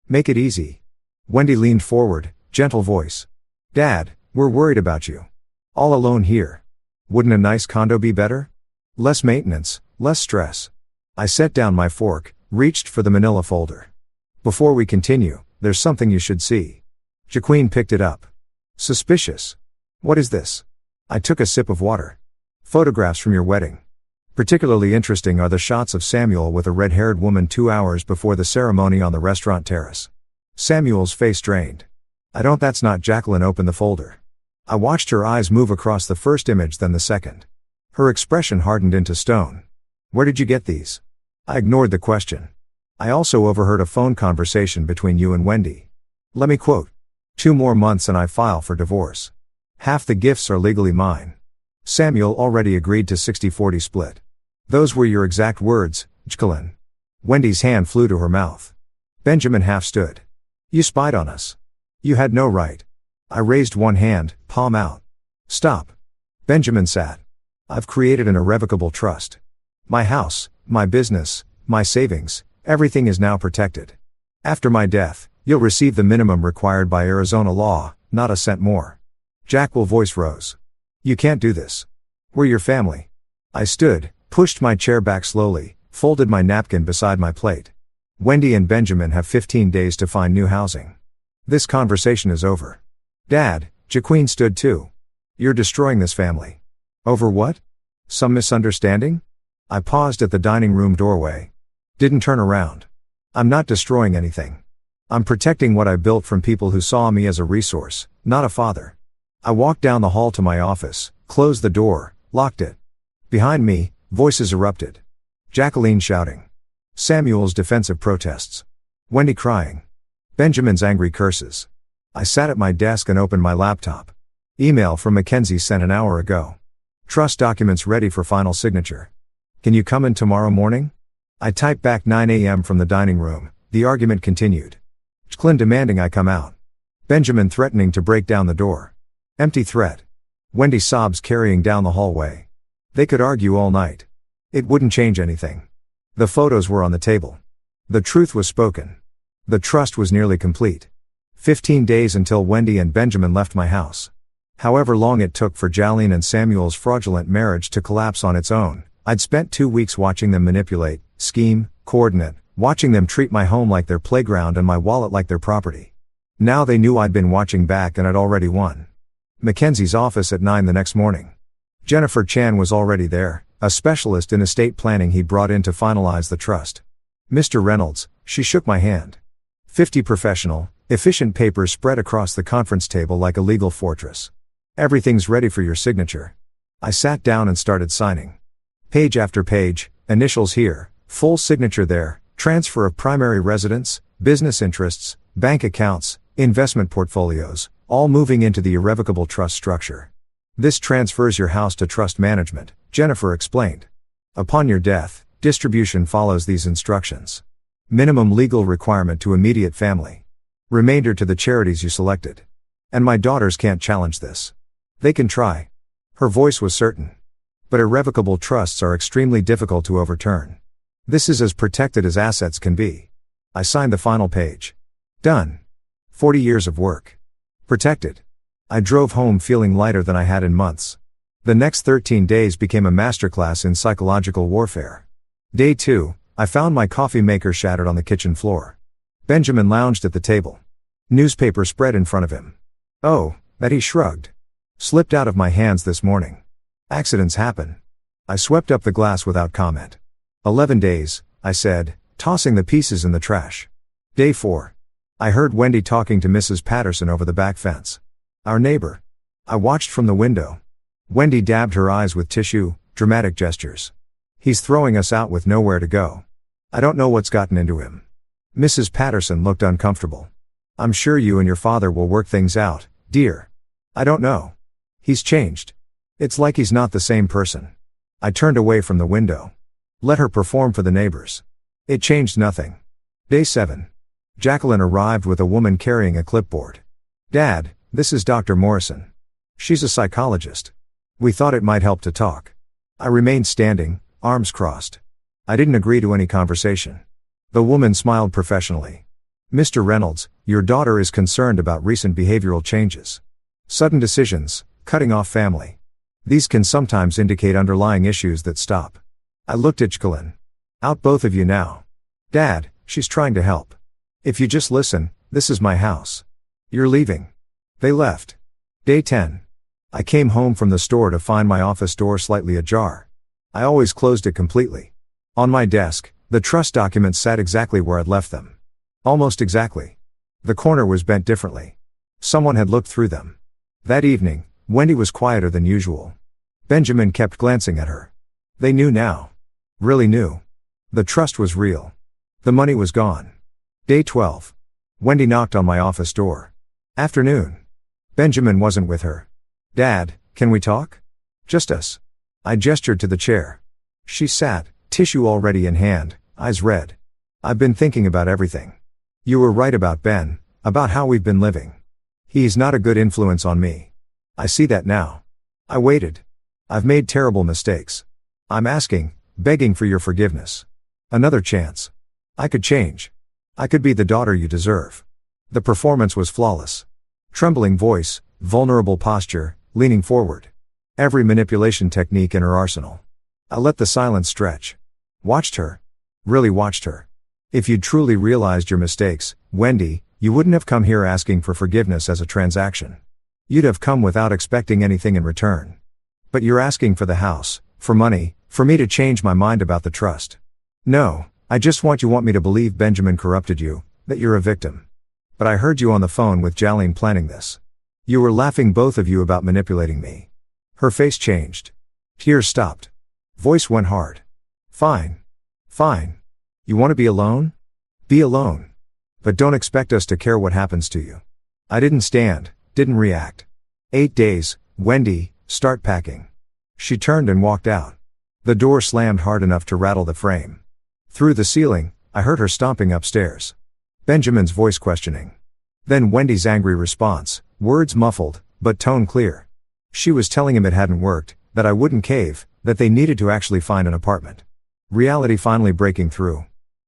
Make it easy. Wendy leaned forward, gentle voice. Dad, we're worried about you. All alone here. Wouldn't a nice condo be better? Less maintenance, less stress. I set down my fork, reached for the manila folder. Before we continue, there's something you should see. Jacqueline picked it up. Suspicious. What is this? I took a sip of water. Photographs from your wedding. Particularly interesting are the shots of Samuel with a red-haired woman 2 hours before the ceremony on the restaurant terrace. Samuel's face drained. That's not Jacqueline opened the folder. I watched her eyes move across the first image then the second. Her expression hardened into stone. Where did you get these? I ignored the question. I also overheard a phone conversation between you and Wendy. Let me quote. 2 more months and I file for divorce. Half the gifts are legally mine. Samuel already agreed to 60-40 split. Those were your exact words, Jacqueline. Wendy's hand flew to her mouth. Benjamin half stood. You spied on us. You had no right. I raised one hand, palm out. Stop. Benjamin sat. I've created an irrevocable trust. My house, my business, my savings, everything is now protected. After my death, you'll receive the minimum required by Arizona law, not a cent more. Jacqueline's voice rose. You can't do this. We're your family. I stood, pushed my chair back slowly, folded my napkin beside my plate. Wendy and Benjamin have 15 days to find new housing. This conversation is over. Dad, Jacqueline stood too. You're destroying this family. Over what? Some misunderstanding? I paused at the dining room doorway. Didn't turn around. I'm not destroying anything. I'm protecting what I built from people who saw me as a resource, not a father. I walked down the hall to my office, closed the door, locked it. Behind me, voices erupted. Jacqueline shouting. Samuel's defensive protests. Wendy crying. Benjamin's angry curses. I sat at my desk and opened my laptop. Email from Mackenzie sent an hour ago. Trust documents ready for final signature. Can you come in tomorrow morning? I typed back 9 a.m. from the dining room. The argument continued. Jacqueline demanding I come out. Benjamin threatening to break down the door. Empty threat. Wendy sobs carrying down the hallway. They could argue all night. It wouldn't change anything. The photos were on the table. The truth was spoken. The trust was nearly complete. 15 days until Wendy and Benjamin left my house. However long it took for Jolene and Samuel's fraudulent marriage to collapse on its own, I'd spent 2 weeks watching them manipulate, scheme, coordinate, watching them treat my home like their playground and my wallet like their property. Now they knew I'd been watching back and I'd already won. Mackenzie's office at 9 the next morning. Jennifer Chan was already there, a specialist in estate planning he'd brought in to finalize the trust. Mr. Reynolds, she shook my hand. 50 professional, efficient papers spread across the conference table like a legal fortress. Everything's ready for your signature. I sat down and started signing. Page after page, initials here, full signature there, transfer of primary residence, business interests, bank accounts, investment portfolios, all moving into the irrevocable trust structure. This transfers your house to trust management, Jennifer explained. Upon your death, distribution follows these instructions. Minimum legal requirement to immediate family. Remainder to the charities you selected. And my daughters can't challenge this. They can try. Her voice was certain. But irrevocable trusts are extremely difficult to overturn. This is as protected as assets can be. I signed the final page. Done. 40 years of work. Protected. I drove home feeling lighter than I had in months. The next 13 days became a masterclass in psychological warfare. Day 2, I found my coffee maker shattered on the kitchen floor. Benjamin lounged at the table. Newspaper spread in front of him. Oh, that he shrugged. Slipped out of my hands this morning. Accidents happen. I swept up the glass without comment. 11 days, I said, tossing the pieces in the trash. Day 4. I heard Wendy talking to Mrs. Patterson over the back fence. Our neighbor. I watched from the window. Wendy dabbed her eyes with tissue, dramatic gestures. He's throwing us out with nowhere to go. I don't know what's gotten into him. Mrs. Patterson looked uncomfortable. I'm sure you and your father will work things out, dear. I don't know. He's changed. It's like he's not the same person. I turned away from the window. Let her perform for the neighbors. It changed nothing. Day 7. Jacqueline arrived with a woman carrying a clipboard. Dad, this is Dr. Morrison. She's a psychologist. We thought it might help to talk. I remained standing, arms crossed. I didn't agree to any conversation. The woman smiled professionally. Mr. Reynolds, your daughter is concerned about recent behavioral changes. Sudden decisions, cutting off family. These can sometimes indicate underlying issues that stop. I looked at Jacqueline. Out both of you now. Dad, she's trying to help. If you just listen, this is my house. You're leaving. They left. Day 10. I came home from the store to find my office door slightly ajar. I always closed it completely. On my desk, the trust documents sat exactly where I'd left them. Almost exactly. The corner was bent differently. Someone had looked through them. That evening, Wendy was quieter than usual. Benjamin kept glancing at her. They knew now. Really knew. The trust was real. The money was gone. Day 12. Wendy knocked on my office door. Afternoon. Benjamin wasn't with her. Dad, can we talk? Just us. I gestured to the chair. She sat, tissue already in hand, eyes red. I've been thinking about everything. You were right about Ben, about how we've been living. He's not a good influence on me. I see that now. I waited. I've made terrible mistakes. I'm asking, begging for your forgiveness. Another chance. I could change. I could be the daughter you deserve. The performance was flawless. Trembling voice, vulnerable posture, leaning forward. Every manipulation technique in her arsenal. I let the silence stretch. Watched her. Really watched her. If you'd truly realized your mistakes, Wendy, you wouldn't have come here asking for forgiveness as a transaction. You'd have come without expecting anything in return. But you're asking for the house, for money, for me to change my mind about the trust. No, I just want me to believe Benjamin corrupted you, that you're a victim. But I heard you on the phone with Jolene planning this. You were laughing both of you about manipulating me. Her face changed. Tears stopped. Voice went hard. Fine. Fine. You want to be alone? Be alone. But don't expect us to care what happens to you. I didn't stand, didn't react. 8 days, Wendy, start packing. She turned and walked out. The door slammed hard enough to rattle the frame. Through the ceiling, I heard her stomping upstairs. Benjamin's voice questioning. Then Wendy's angry response, words muffled, but tone clear. She was telling him it hadn't worked, that I wouldn't cave, that they needed to actually find an apartment. Reality finally breaking through.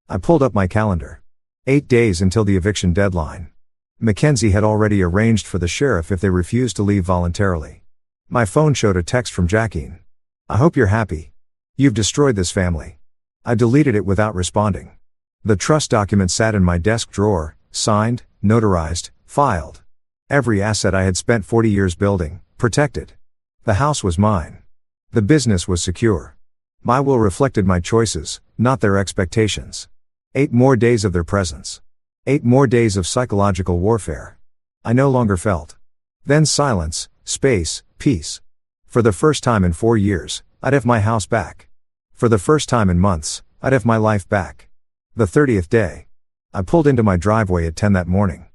I pulled up my calendar. 8 days until the eviction deadline. Mackenzie had already arranged for the sheriff if they refused to leave voluntarily. My phone showed a text from Jacqueline. "I hope you're happy. You've destroyed this family." I deleted it without responding. The trust document sat in my desk drawer, signed, notarized, filed. Every asset I had spent 40 years building, protected. The house was mine. The business was secure. My will reflected my choices, not their expectations. 8 more days of their presence. 8 more days of psychological warfare. I no longer felt. Then silence, space, peace. For the first time in 4 years, I'd have my house back. For the first time in months, I'd have my life back. The 30th day. I pulled into my driveway at 10 that morning.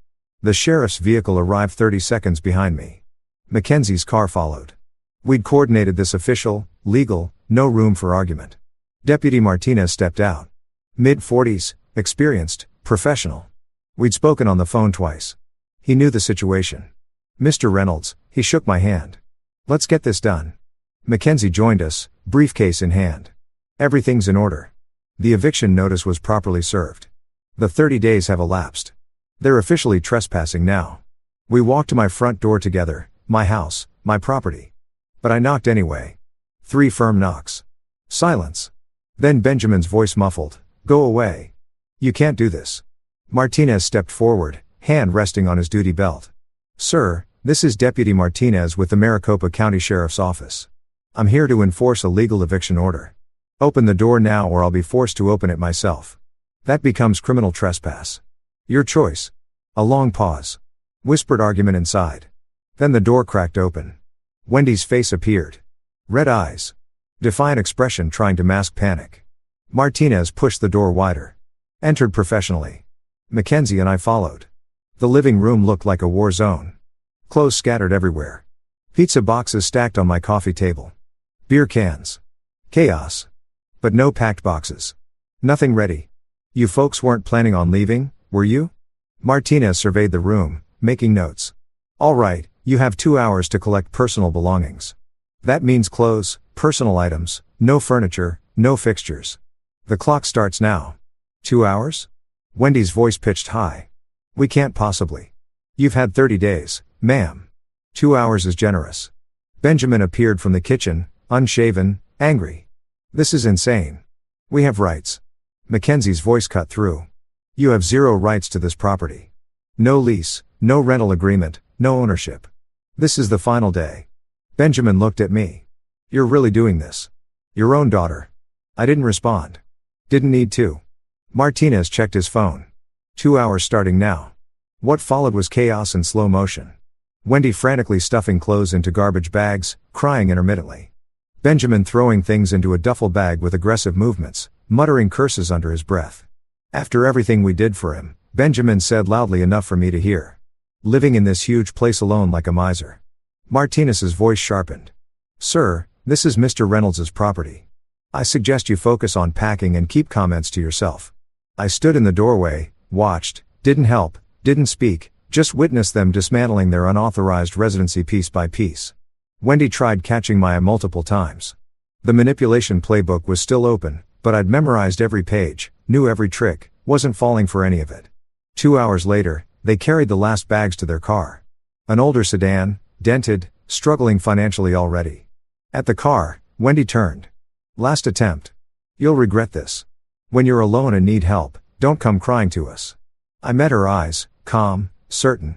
The sheriff's vehicle arrived 30 seconds behind me. Mackenzie's car followed. We'd coordinated this official, legal, no room for argument. Deputy Martinez stepped out. Mid-40s, experienced, professional. We'd spoken on the phone twice. He knew the situation. "Mr. Reynolds," he shook my hand. "Let's get this done." Mackenzie joined us, briefcase in hand. "Everything's in order. The eviction notice was properly served. The 30 days have elapsed. They're officially trespassing now." We walked to my front door together, my house, my property. But I knocked anyway. 3 firm knocks. Silence. Then Benjamin's voice muffled, "Go away. You can't do this." Martinez stepped forward, hand resting on his duty belt. "Sir, this is Deputy Martinez with the Maricopa County Sheriff's Office. I'm here to enforce a legal eviction order. Open the door now or I'll be forced to open it myself. That becomes criminal trespass. Your choice." A long pause. Whispered argument inside. Then the door cracked open. Wendy's face appeared. Red eyes. Defiant expression trying to mask panic. Martinez pushed the door wider. Entered professionally. Mackenzie and I followed. The living room looked like a war zone. Clothes scattered everywhere. Pizza boxes stacked on my coffee table. Beer cans. Chaos. But no packed boxes. Nothing ready. "You folks weren't planning on leaving, were you?" Martinez surveyed the room, making notes. "All right, you have 2 hours to collect personal belongings. That means clothes, personal items, no furniture, no fixtures. The clock starts now." 2 hours? Wendy's voice pitched high. "We can't possibly. You've had 30 days, ma'am. 2 hours is generous." Benjamin appeared from the kitchen, unshaven, angry. "This is insane. We have rights." Mackenzie's voice cut through. "You have 0 rights to this property. No lease, no rental agreement, no ownership. This is the final day." Benjamin looked at me. "You're really doing this? Your own daughter?" I didn't respond. Didn't need to. Martinez checked his phone. 2 hours starting now. What followed was chaos in slow motion. Wendy frantically stuffing clothes into garbage bags, crying intermittently. Benjamin throwing things into a duffel bag with aggressive movements, muttering curses under his breath. After everything we did for him, Benjamin said loudly enough for me to hear. "Living in this huge place alone like a miser." Martinez's voice sharpened. "Sir, this is Mr. Reynolds' property. I suggest you focus on packing and keep comments to yourself." I stood in the doorway, watched, didn't help, didn't speak, just witnessed them dismantling their unauthorized residency piece by piece. Wendy tried catching my eye multiple times. The manipulation playbook was still open, but I'd memorized every page, knew every trick, wasn't falling for any of it. 2 hours later, they carried the last bags to their car. An older sedan, dented, struggling financially already. At the car, Wendy turned. "Last attempt. You'll regret this. When you're alone and need help, don't come crying to us." I met her eyes, calm, certain.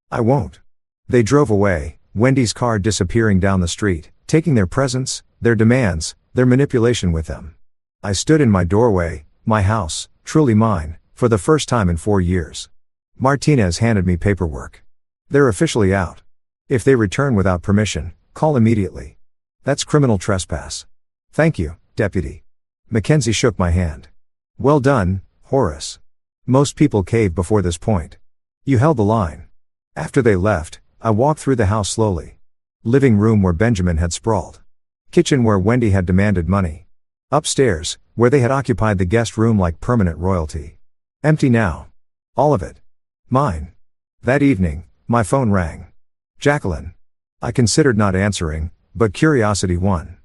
"I won't." They drove away, Wendy's car disappearing down the street, taking their presence, their demands, their manipulation with them. I stood in my doorway, my house, truly mine, for the first time in 4 years. Martinez handed me paperwork. "They're officially out. If they return without permission, call immediately. That's criminal trespass." "Thank you, Deputy." Mackenzie shook my hand. "Well done, Horace. Most people cave before this point. You held the line." After they left, I walked through the house slowly. Living room where Benjamin had sprawled. Kitchen where Wendy had demanded money. Upstairs, where they had occupied the guest room like permanent royalty. Empty now. All of it. Mine. That evening, my phone rang. Jacqueline. I considered not answering, but curiosity won.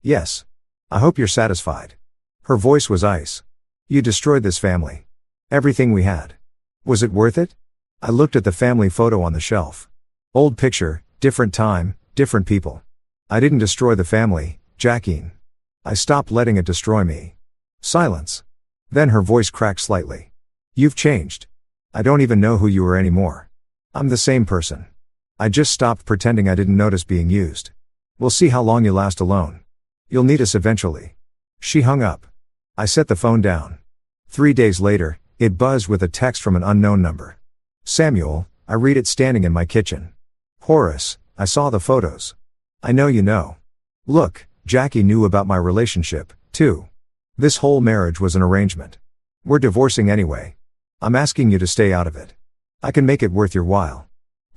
"Yes." I hope you're satisfied. Her voice was ice. You destroyed this family. Everything we had. Was it worth it? I looked at the family photo on the shelf. Old picture, different time, different people. I didn't destroy the family, Jacqueline. I stopped letting it destroy me. Silence. Then her voice cracked slightly. You've changed. I don't even know who you are anymore. I'm the same person. I just stopped pretending I didn't notice being used. We'll see how long you last alone. You'll need us eventually. She hung up. I set the phone down. 3 days later, it buzzed with a text from an unknown number. Samuel, I read it standing in my kitchen. Horace, I saw the photos. I know you know. Look, Jackie knew about my relationship, too. This whole marriage was an arrangement. We're divorcing anyway. I'm asking you to stay out of it. I can make it worth your while.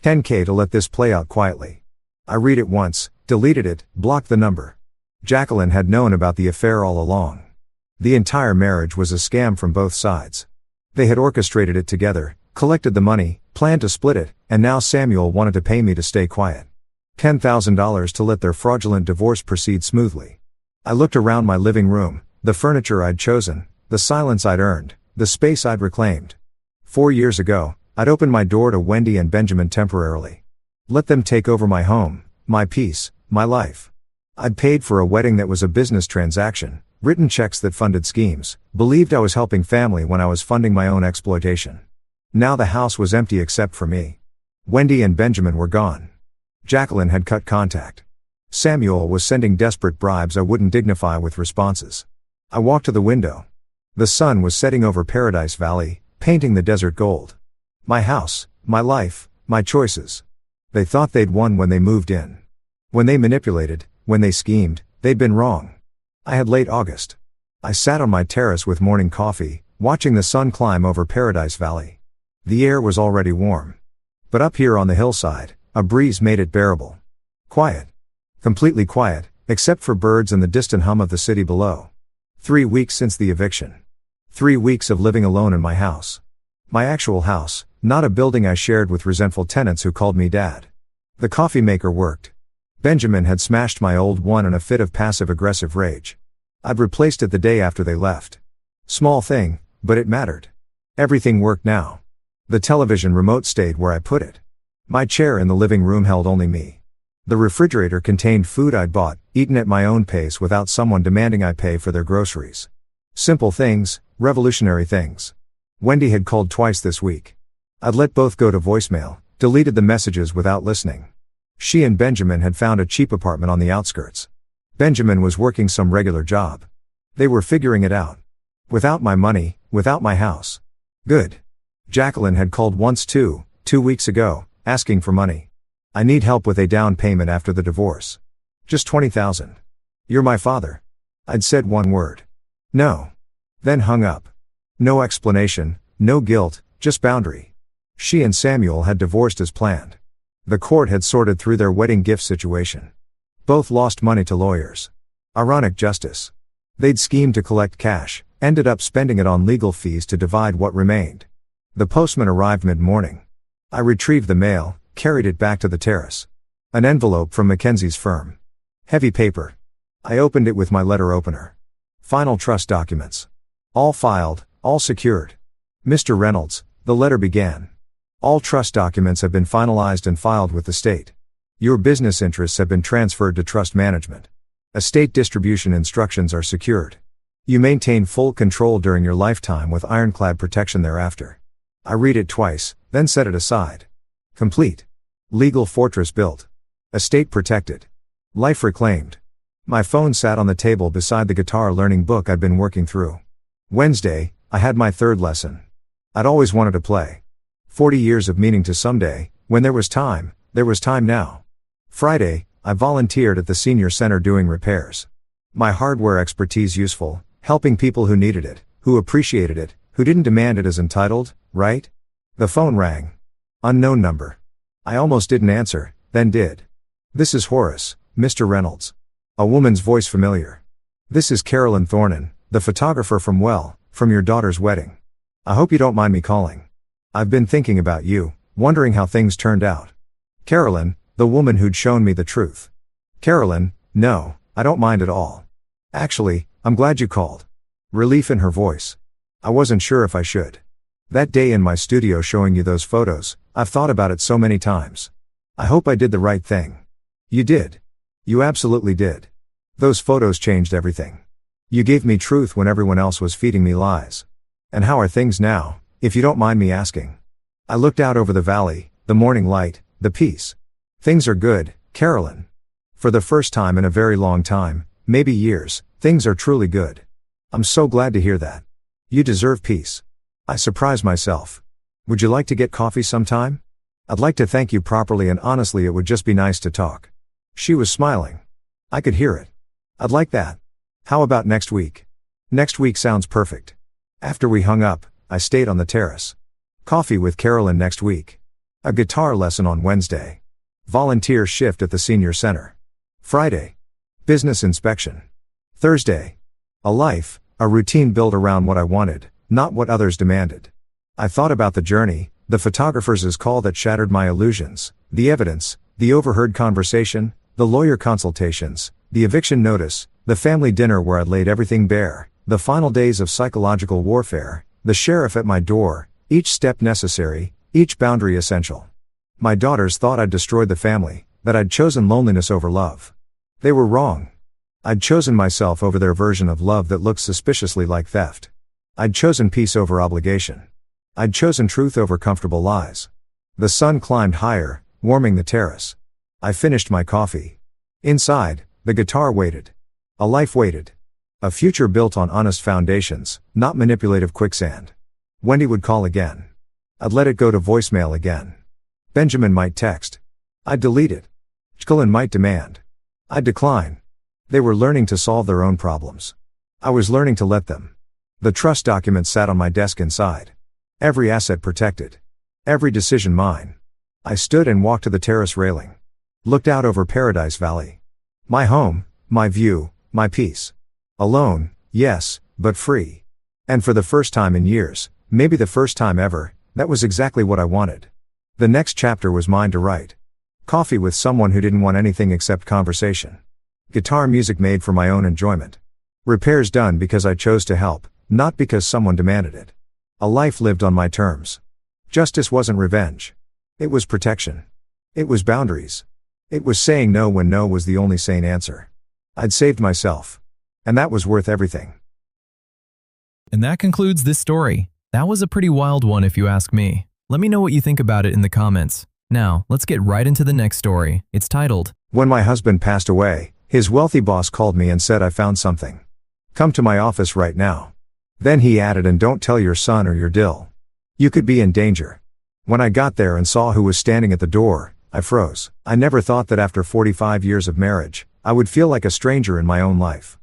10K to let this play out quietly. I read it once, deleted it, blocked the number. Jacqueline had known about the affair all along. The entire marriage was a scam from both sides. They had orchestrated it together, collected the money, planned to split it, and now Samuel wanted to pay me to stay quiet. $10,000 to let their fraudulent divorce proceed smoothly. I looked around my living room, the furniture I'd chosen, the silence I'd earned, the space I'd reclaimed. 4 years ago, I'd opened my door to Wendy and Benjamin temporarily. Let them take over my home, my peace, my life. I'd paid for a wedding that was a business transaction, written checks that funded schemes, believed I was helping family when I was funding my own exploitation. Now the house was empty except for me. Wendy and Benjamin were gone. Jacqueline had cut contact. Samuel was sending desperate bribes I wouldn't dignify with responses. I walked to the window. The sun was setting over Paradise Valley, painting the desert gold. My house, my life, my choices. They thought they'd won when they moved in. When they manipulated, when they schemed, they'd been wrong. I had late August. I sat on my terrace with morning coffee, watching the sun climb over Paradise Valley. The air was already warm. But up here on the hillside, a breeze made it bearable. Quiet. Completely quiet, except for birds and the distant hum of the city below. 3 weeks since the eviction. 3 weeks of living alone in my house. My actual house, not a building I shared with resentful tenants who called me dad. The coffee maker worked. Benjamin had smashed my old one in a fit of passive-aggressive rage. I'd replaced it the day after they left. Small thing, but it mattered. Everything worked now. The television remote stayed where I put it. My chair in the living room held only me. The refrigerator contained food I'd bought, eaten at my own pace without someone demanding I pay for their groceries. Simple things, revolutionary things. Wendy had called twice this week. I'd let both go to voicemail, deleted the messages without listening. She and Benjamin had found a cheap apartment on the outskirts. Benjamin was working some regular job. They were figuring it out. Without my money, without my house. Good. Jacqueline had called once too, 2 weeks ago, asking for money. I need help with a down payment after the divorce. Just $20,000. You're my father. I'd said one word. No. Then hung up. No explanation, no guilt, just boundary. She and Samuel had divorced as planned. The court had sorted through their wedding gift situation. Both lost money to lawyers. Ironic justice. They'd schemed to collect cash, ended up spending it on legal fees to divide what remained. The postman arrived mid-morning. I retrieved the mail, carried it back to the terrace. An envelope from Mackenzie's firm. Heavy paper. I opened it with my letter opener. Final trust documents. All filed, all secured. Mr. Reynolds, the letter began. All trust documents have been finalized and filed with the state. Your business interests have been transferred to trust management. Estate distribution instructions are secured. You maintain full control during your lifetime with ironclad protection thereafter. I read it twice, then set it aside. Complete. Legal fortress built. Estate protected. Life reclaimed. My phone sat on the table beside the guitar learning book I'd been working through. Wednesday, I had my third lesson. I'd always wanted to play. 40 years of meaning to someday, when there was time now. Friday, I volunteered at the senior center doing repairs. My hardware expertise useful, helping people who needed it, who appreciated it, who didn't demand it as entitled, right? The phone rang. Unknown number. I almost didn't answer, then did. This is Horace, Mr. Reynolds. A woman's voice familiar. This is Carolyn Thornan, the photographer from your daughter's wedding. I hope you don't mind me calling. I've been thinking about you, wondering how things turned out. Carolyn, the woman who'd shown me the truth. Carolyn, no, I don't mind at all. Actually, I'm glad you called. Relief in her voice. I wasn't sure if I should. That day in my studio showing you those photos, I've thought about it so many times. I hope I did the right thing. You did. You absolutely did. Those photos changed everything. You gave me truth when everyone else was feeding me lies. And how are things now, if you don't mind me asking? I looked out over the valley, the morning light, the peace. Things are good, Carolyn. For the first time in a very long time, maybe years, things are truly good. I'm so glad to hear that. You deserve peace. I surprise myself. Would you like to get coffee sometime? I'd like to thank you properly, and honestly it would just be nice to talk. She was smiling. I could hear it. I'd like that. How about next week? Next week sounds perfect. After we hung up, I stayed on the terrace. Coffee with Carolyn next week. A guitar lesson on Wednesday. Volunteer shift at the senior center. Friday. Business inspection. Thursday. A life, a routine built around what I wanted, not what others demanded. I thought about the journey, the photographer's call that shattered my illusions, the evidence, the overheard conversation, the lawyer consultations, the eviction notice, the family dinner where I'd laid everything bare, the final days of psychological warfare, the sheriff at my door, each step necessary, each boundary essential. My daughters thought I'd destroyed the family, that I'd chosen loneliness over love. They were wrong. I'd chosen myself over their version of love that looked suspiciously like theft. I'd chosen peace over obligation. I'd chosen truth over comfortable lies. The sun climbed higher, warming the terrace. I finished my coffee. Inside, the guitar waited. A life waited. A future built on honest foundations, not manipulative quicksand. Wendy would call again. I'd let it go to voicemail again. Benjamin might text. I'd delete it. Jacqueline might demand. I'd decline. They were learning to solve their own problems. I was learning to let them. The trust document sat on my desk inside. Every asset protected. Every decision mine. I stood and walked to the terrace railing. Looked out over Paradise Valley. My home, my view, my peace. Alone, yes, but free. And for the first time in years, maybe the first time ever, that was exactly what I wanted. The next chapter was mine to write. Coffee with someone who didn't want anything except conversation. Guitar music made for my own enjoyment. Repairs done because I chose to help, not because someone demanded it. A life lived on my terms. Justice wasn't revenge. It was protection. It was boundaries. It was saying no when no was the only sane answer. I'd saved myself. And that was worth everything. And that concludes this story. That was a pretty wild one if you ask me. Let me know what you think about it in the comments. Now, let's get right into the next story. It's titled, When my husband passed away, his wealthy boss called me and said I found something. Come to my office right now. Then he added, and don't tell your son or your dill. You could be in danger. When I got there and saw who was standing at the door, I froze. I never thought that after 45 years of marriage, I would feel like a stranger in my own life.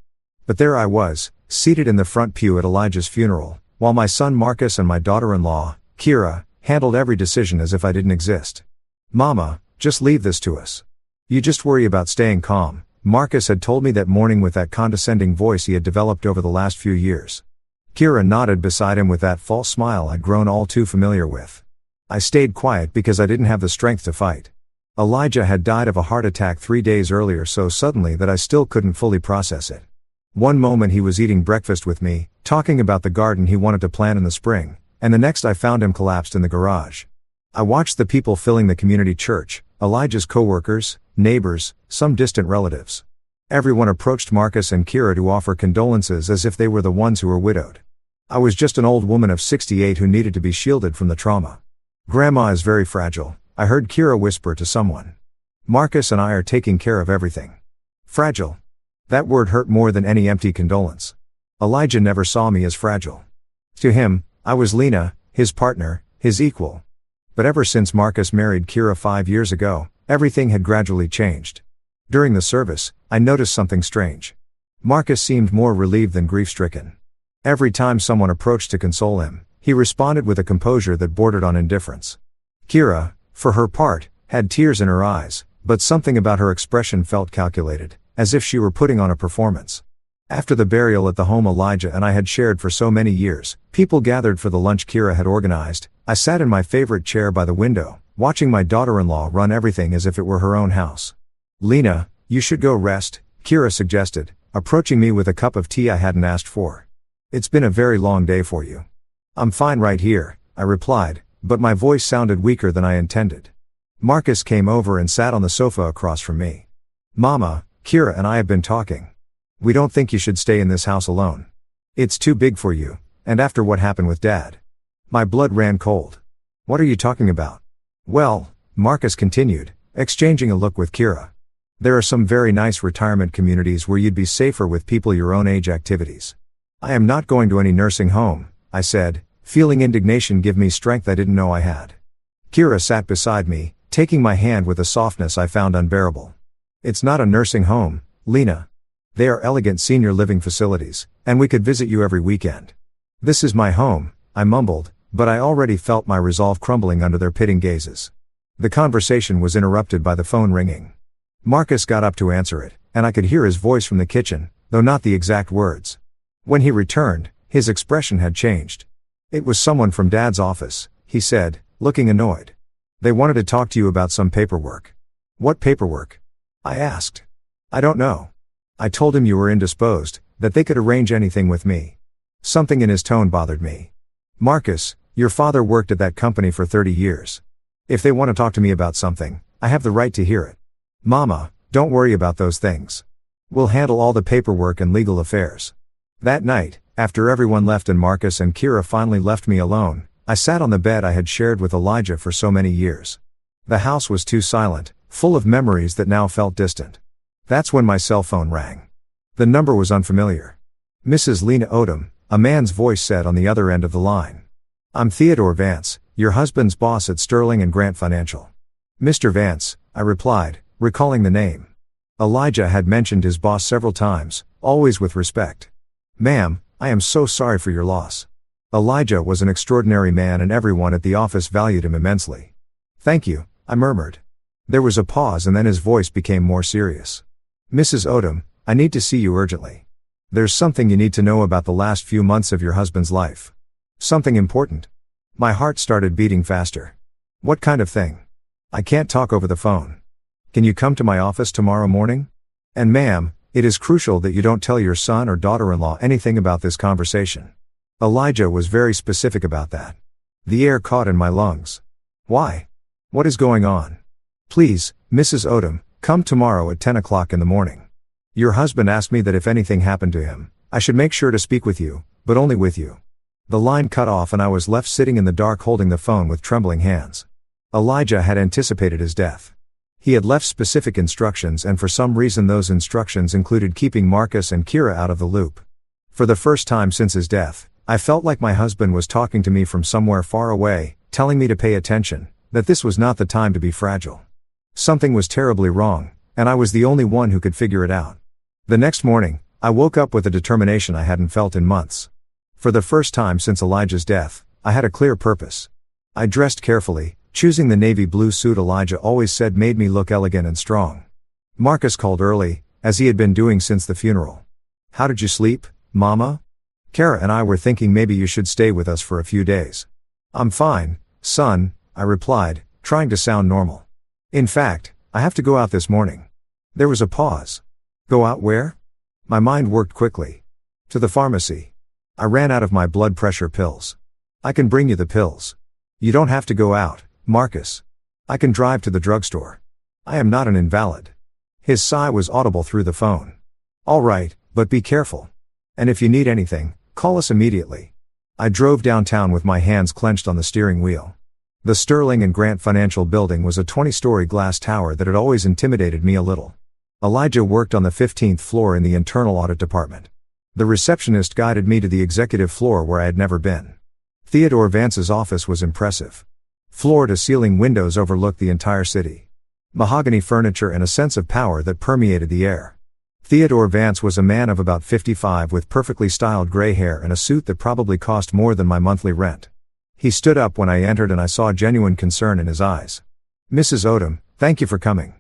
But there I was, seated in the front pew at Elijah's funeral, while my son Marcus and my daughter-in-law, Kira, handled every decision as if I didn't exist. Mama, just leave this to us. You just worry about staying calm, Marcus had told me that morning with that condescending voice he had developed over the last few years. Kira nodded beside him with that false smile I'd grown all too familiar with. I stayed quiet because I didn't have the strength to fight. Elijah had died of a heart attack 3 days earlier so suddenly that I still couldn't fully process it. One moment he was eating breakfast with me, talking about the garden he wanted to plant in the spring, and the next I found him collapsed in the garage. I watched the people filling the community church, Elijah's co-workers, neighbors, some distant relatives. Everyone approached Marcus and Kira to offer condolences as if they were the ones who were widowed. I was just an old woman of 68 who needed to be shielded from the trauma. Grandma is very fragile, I heard Kira whisper to someone. Marcus and I are taking care of everything. Fragile. That word hurt more than any empty condolence. Elijah never saw me as fragile. To him, I was Lena, his partner, his equal. But ever since Marcus married Kira 5 years ago, everything had gradually changed. During the service, I noticed something strange. Marcus seemed more relieved than grief-stricken. Every time someone approached to console him, he responded with a composure that bordered on indifference. Kira, for her part, had tears in her eyes, but something about her expression felt calculated, as if she were putting on a performance. After the burial at the home Elijah and I had shared for so many years, people gathered for the lunch Kira had organized. I sat in my favorite chair by the window, watching my daughter-in-law run everything as if it were her own house. Lena, you should go rest, Kira suggested, approaching me with a cup of tea I hadn't asked for. "It's been a very long day for you." "I'm fine right here," I replied, but my voice sounded weaker than I intended. Marcus came over and sat on the sofa across from me. "Mama, Kira and I have been talking. We don't think you should stay in this house alone. It's too big for you, and after what happened with Dad." My blood ran cold. "What are you talking about?" "Well," Marcus continued, exchanging a look with Kira, "there are some very nice retirement communities where you'd be safer with people your own age activities." "I am not going to any nursing home," I said, feeling indignation give me strength I didn't know I had. Kira sat beside me, taking my hand with a softness I found unbearable. "It's not a nursing home, Lena. They are elegant senior living facilities, and we could visit you every weekend." "This is my home," I mumbled, but I already felt my resolve crumbling under their pitting gazes. The conversation was interrupted by the phone ringing. Marcus got up to answer it, and I could hear his voice from the kitchen, though not the exact words. When he returned, his expression had changed. "It was someone from Dad's office," he said, looking annoyed. "They wanted to talk to you about some paperwork." "What paperwork?" I asked. "I don't know. I told him you were indisposed, that they could arrange anything with me." Something in his tone bothered me. "Marcus, your father worked at that company for 30 years. If they want to talk to me about something, I have the right to hear it." "Mama, don't worry about those things. We'll handle all the paperwork and legal affairs." That night, after everyone left and Marcus and Kira finally left me alone, I sat on the bed I had shared with Elijah for so many years. The house was too silent, full of memories that now felt distant. That's when my cell phone rang. The number was unfamiliar. "Mrs. Lena Odom," a man's voice said on the other end of the line. "I'm Theodore Vance, your husband's boss at Sterling and Grant Financial." "Mr. Vance," I replied, recalling the name. Elijah had mentioned his boss several times, always with respect. "Ma'am, I am so sorry for your loss." Elijah was an extraordinary man and everyone at the office valued him immensely. "Thank you," I murmured. There was a pause and then his voice became more serious. "Mrs. Odom, I need to see you urgently. There's something you need to know about the last few months of your husband's life." "Something important?" My heart started beating faster. "What kind of thing?" "I can't talk over the phone. Can you come to my office tomorrow morning? And ma'am, it is crucial that you don't tell your son or daughter-in-law anything about this conversation." Elijah was very specific about that. The air caught in my lungs. "Why? What is going on?" "Please, Mrs. Odom, come tomorrow at 10 o'clock in the morning. Your husband asked me that if anything happened to him, I should make sure to speak with you, but only with you." The line cut off and I was left sitting in the dark holding the phone with trembling hands. Elijah had anticipated his death. He had left specific instructions and for some reason those instructions included keeping Marcus and Kira out of the loop. For the first time since his death, I felt like my husband was talking to me from somewhere far away, telling me to pay attention, that this was not the time to be fragile. Something was terribly wrong, and I was the only one who could figure it out. The next morning, I woke up with a determination I hadn't felt in months. For the first time since Elijah's death, I had a clear purpose. I dressed carefully, choosing the navy blue suit Elijah always said made me look elegant and strong. Marcus called early, as he had been doing since the funeral. "How did you sleep, Mama? Kara and I were thinking maybe you should stay with us for a few days." "I'm fine, son," I replied, trying to sound normal. "In fact, I have to go out this morning." There was a pause. "Go out where?" My mind worked quickly. "To the pharmacy. I ran out of my blood pressure pills." "I can bring you the pills. You don't have to go out, Marcus. I can drive to the drugstore. I am not an invalid." His sigh was audible through the phone. "All right, but be careful. And if you need anything, call us immediately." I drove downtown with my hands clenched on the steering wheel. The Sterling and Grant Financial building was a 20-story glass tower that had always intimidated me a little. Elijah worked on the 15th floor in the internal audit department. The receptionist guided me to the executive floor where I had never been. Theodore Vance's office was impressive. Floor-to-ceiling windows overlooked the entire city. Mahogany furniture and a sense of power that permeated the air. Theodore Vance was a man of about 55 with perfectly styled gray hair and a suit that probably cost more than my monthly rent. He stood up when I entered and I saw genuine concern in his eyes. "Mrs. Odom, thank you for coming.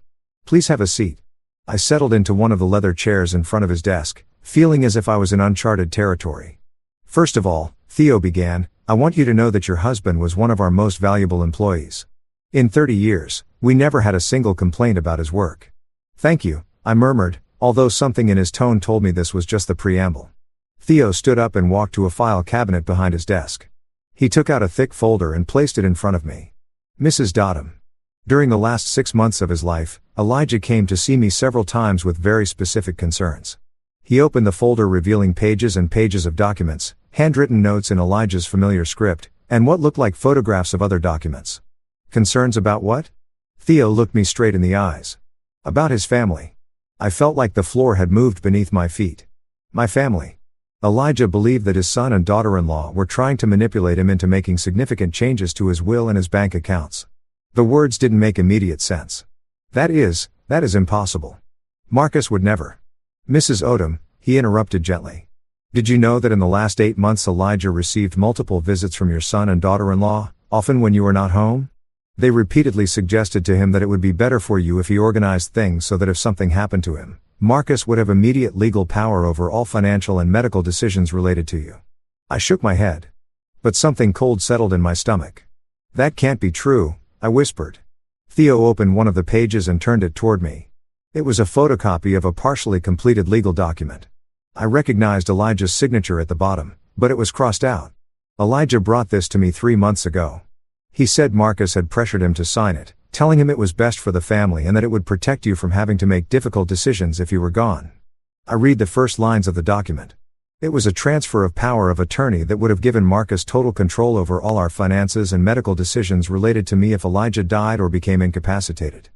Please have a seat." I settled into one of the leather chairs in front of his desk, feeling as if I was in uncharted territory. "First of all," Theo began, "I want you to know that your husband was one of our most valuable employees. In 30 years, we never had a single complaint about his work." "Thank you," I murmured, although something in his tone told me this was just the preamble. Theo stood up and walked to a file cabinet behind his desk. He took out a thick folder and placed it in front of me. Mrs. Dodham. During the last 6 months of his life, Elijah came to see me several times with very specific concerns. He opened the folder revealing pages and pages of documents, handwritten notes in Elijah's familiar script, and what looked like photographs of other documents. Concerns about what? Theo looked me straight in the eyes. About his family. I felt like the floor had moved beneath my feet. My family. Elijah believed that his son and daughter-in-law were trying to manipulate him into making significant changes to his will and his bank accounts. The words didn't make immediate sense. That is impossible. Marcus would never. Mrs. Odom, he interrupted gently. Did you know that in the last 8 months Elijah received multiple visits from your son and daughter-in-law, often when you were not home? They repeatedly suggested to him that it would be better for you if he organized things so that if something happened to him, Marcus would have immediate legal power over all financial and medical decisions related to you. I shook my head. But something cold settled in my stomach. That can't be true, I whispered. Theo opened one of the pages and turned it toward me. It was a photocopy of a partially completed legal document. I recognized Elijah's signature at the bottom, but it was crossed out. Elijah brought this to me 3 months ago. He said Marcus had pressured him to sign it, telling him it was best for the family and that it would protect you from having to make difficult decisions if you were gone. I read the first lines of the document. It was a transfer of power of attorney that would have given Marcus total control over all our finances and medical decisions related to me if Elijah died or became incapacitated.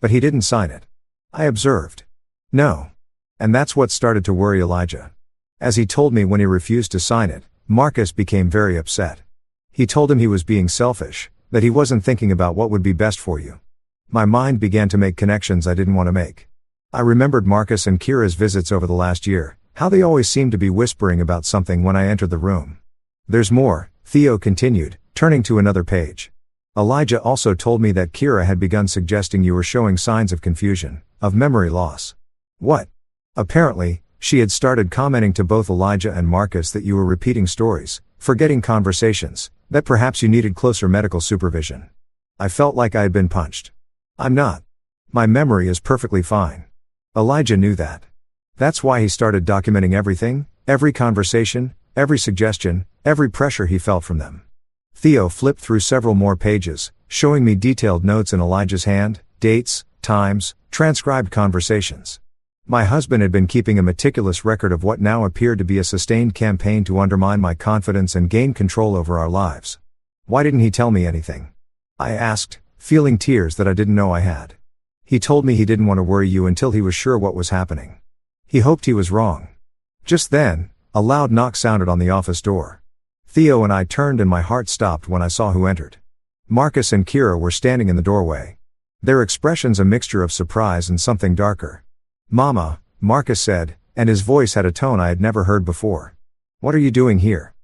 But he didn't sign it. I observed. No. And that's what started to worry Elijah. As he told me when he refused to sign it, Marcus became very upset. He told him he was being selfish, that he wasn't thinking about what would be best for you. My mind began to make connections I didn't want to make. I remembered Marcus and Kira's visits over the last year, how they always seemed to be whispering about something when I entered the room. There's more, Theo continued, turning to another page. Elijah also told me that Kira had begun suggesting you were showing signs of confusion, of memory loss. What? Apparently, she had started commenting to both Elijah and Marcus that you were repeating stories, forgetting conversations, that perhaps you needed closer medical supervision. I felt like I had been punched. I'm not. My memory is perfectly fine. Elijah knew that. That's why he started documenting everything, every conversation, every suggestion, every pressure he felt from them. Theo flipped through several more pages, showing me detailed notes in Elijah's hand, dates, times, transcribed conversations. My husband had been keeping a meticulous record of what now appeared to be a sustained campaign to undermine my confidence and gain control over our lives. Why didn't he tell me anything? I asked, feeling tears that I didn't know I had. He told me he didn't want to worry you until he was sure what was happening. He hoped he was wrong. Just then, a loud knock sounded on the office door. Theo and I turned and my heart stopped when I saw who entered. Marcus and Kira were standing in the doorway. Their expressions a mixture of surprise and something darker. Mama, Marcus said, and his voice had a tone I had never heard before. What are you doing here?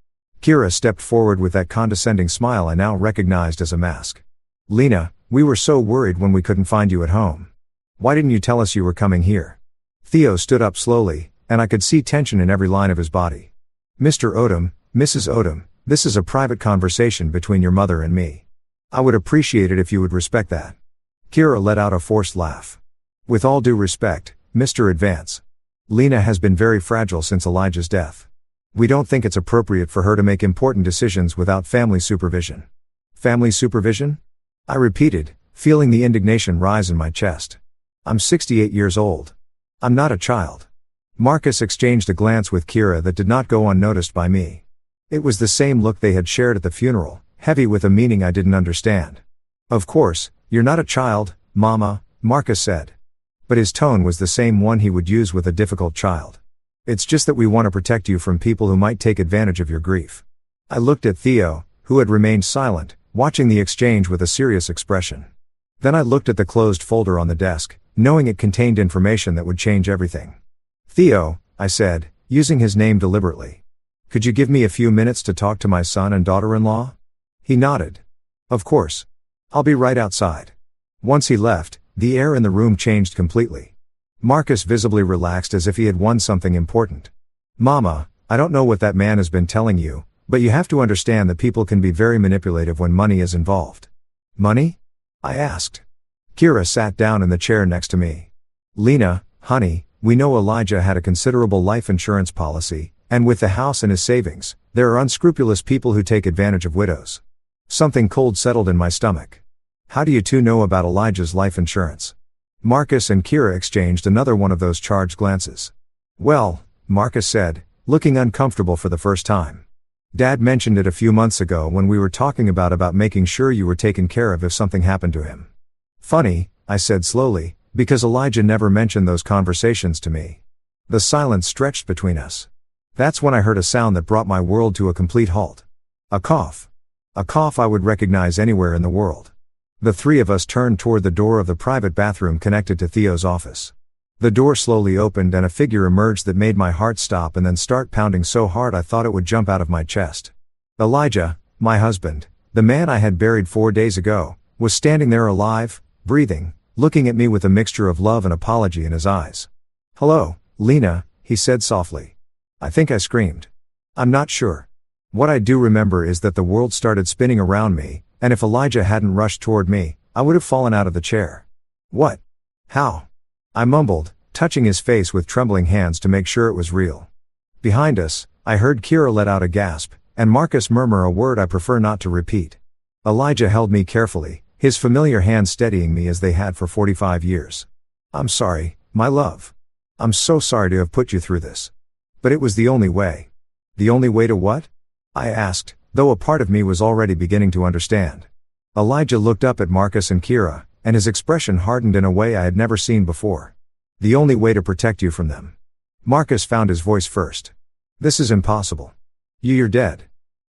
Kira stepped forward with that condescending smile I now recognized as a mask. Lena, we were so worried when we couldn't find you at home. Why didn't you tell us you were coming here? Theo stood up slowly, and I could see tension in every line of his body. Mr. Odom, Mrs. Odom, this is a private conversation between your mother and me. I would appreciate it if you would respect that. Kira let out a forced laugh. With all due respect, Mr. Advance. Lena has been very fragile since Elijah's death. We don't think it's appropriate for her to make important decisions without family supervision. Family supervision? I repeated, feeling the indignation rise in my chest. I'm 68 years old. I'm not a child. Marcus exchanged a glance with Kira that did not go unnoticed by me. It was the same look they had shared at the funeral, heavy with a meaning I didn't understand. Of course, you're not a child, Mama, Marcus said. But his tone was the same one he would use with a difficult child. It's just that we want to protect you from people who might take advantage of your grief. I looked at Theo, who had remained silent, watching the exchange with a serious expression. Then I looked at the closed folder on the desk, knowing it contained information that would change everything. Theo, I said, using his name deliberately. Could you give me a few minutes to talk to my son and daughter-in-law? He nodded. Of course. I'll be right outside. Once he left, the air in the room changed completely. Marcus visibly relaxed as if he had won something important. Mama, I don't know what that man has been telling you, but you have to understand that people can be very manipulative when money is involved. Money? I asked. Kira sat down in the chair next to me. Lena, honey, We know Elijah had a considerable life insurance policy, and with the house and his savings, there are unscrupulous people who take advantage of widows. Something cold settled in my stomach. How do you two know about Elijah's life insurance? Marcus and Kira exchanged another one of those charged glances. Well, Marcus said, looking uncomfortable for the first time. Dad mentioned it a few months ago when we were talking about making sure you were taken care of if something happened to him. Funny, I said slowly, because Elijah never mentioned those conversations to me. The silence stretched between us. That's when I heard a sound that brought my world to a complete halt. A cough. A cough I would recognize anywhere in the world. The three of us turned toward the door of the private bathroom connected to Theo's office. The door slowly opened and a figure emerged that made my heart stop and then start pounding so hard I thought it would jump out of my chest. Elijah, my husband, the man I had buried 4 days ago, was standing there alive, breathing, looking at me with a mixture of love and apology in his eyes. "Hello, Lena," he said softly. I think I screamed. I'm not sure. What I do remember is that the world started spinning around me, and if Elijah hadn't rushed toward me, I would have fallen out of the chair. "What? How?" I mumbled, touching his face with trembling hands to make sure it was real. Behind us, I heard Kira let out a gasp, and Marcus murmur a word I prefer not to repeat. Elijah held me carefully, his familiar hands steadying me as they had for 45 years. "I'm sorry, my love. I'm so sorry to have put you through this. But it was the only way." "The only way to what?" I asked, though a part of me was already beginning to understand. Elijah looked up at Marcus and Kira, and his expression hardened in a way I had never seen before. "The only way to protect you from them." Marcus found his voice first. "This is impossible. You're dead.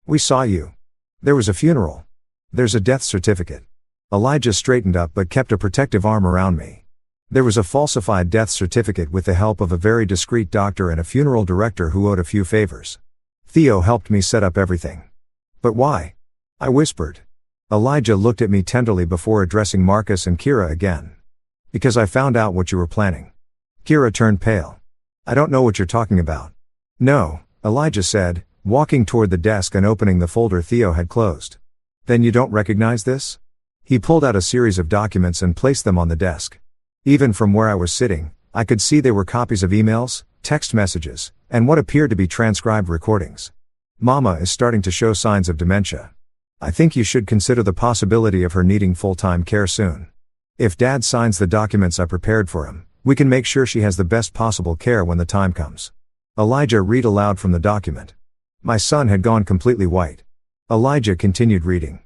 We saw you. There was a funeral. There's a death certificate." Elijah straightened up but kept a protective arm around me. "There was a falsified death certificate with the help of a very discreet doctor and a funeral director who owed a few favors. Theo helped me set up everything." "But why?" I whispered. Elijah looked at me tenderly before addressing Marcus and Kira again. "Because I found out what you were planning." Kira turned pale. "I don't know what you're talking about." "No," Elijah said, walking toward the desk and opening the folder Theo had closed. "Then you don't recognize this?" He pulled out a series of documents and placed them on the desk. Even from where I was sitting, I could see they were copies of emails, text messages, and what appeared to be transcribed recordings. "Mama is starting to show signs of dementia. I think you should consider the possibility of her needing full-time care soon. If Dad signs the documents I prepared for him, we can make sure she has the best possible care when the time comes." Elijah read aloud from the document. My son had gone completely white. Elijah continued reading.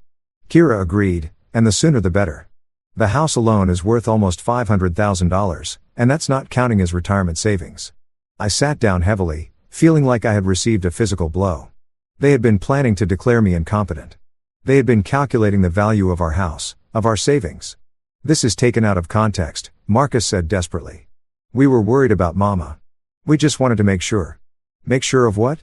"Kira agreed, and the sooner the better. The house alone is worth almost $500,000, and that's not counting his retirement savings." I sat down heavily, feeling like I had received a physical blow. They had been planning to declare me incompetent. They had been calculating the value of our house, of our savings. "This is taken out of context," Marcus said desperately. "We were worried about Mama. We just wanted to make sure." "Make sure of what?"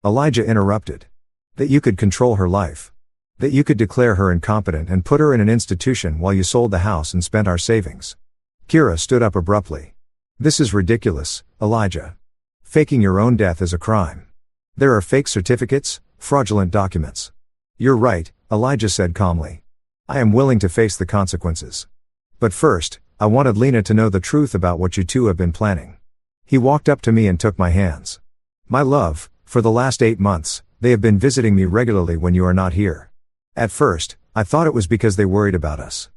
Elijah interrupted. "That you could control her life. That you could declare her incompetent and put her in an institution while you sold the house and spent our savings." Kira stood up abruptly. "This is ridiculous, Elijah. Faking your own death is a crime. There are fake certificates, fraudulent documents." "You're right," Elijah said calmly. "I am willing to face the consequences. But first, I wanted Lena to know the truth about what you two have been planning." He walked up to me and took my hands. "My love, for the last 8 months, they have been visiting me regularly when you are not here. At first, I thought it was because they worried about us.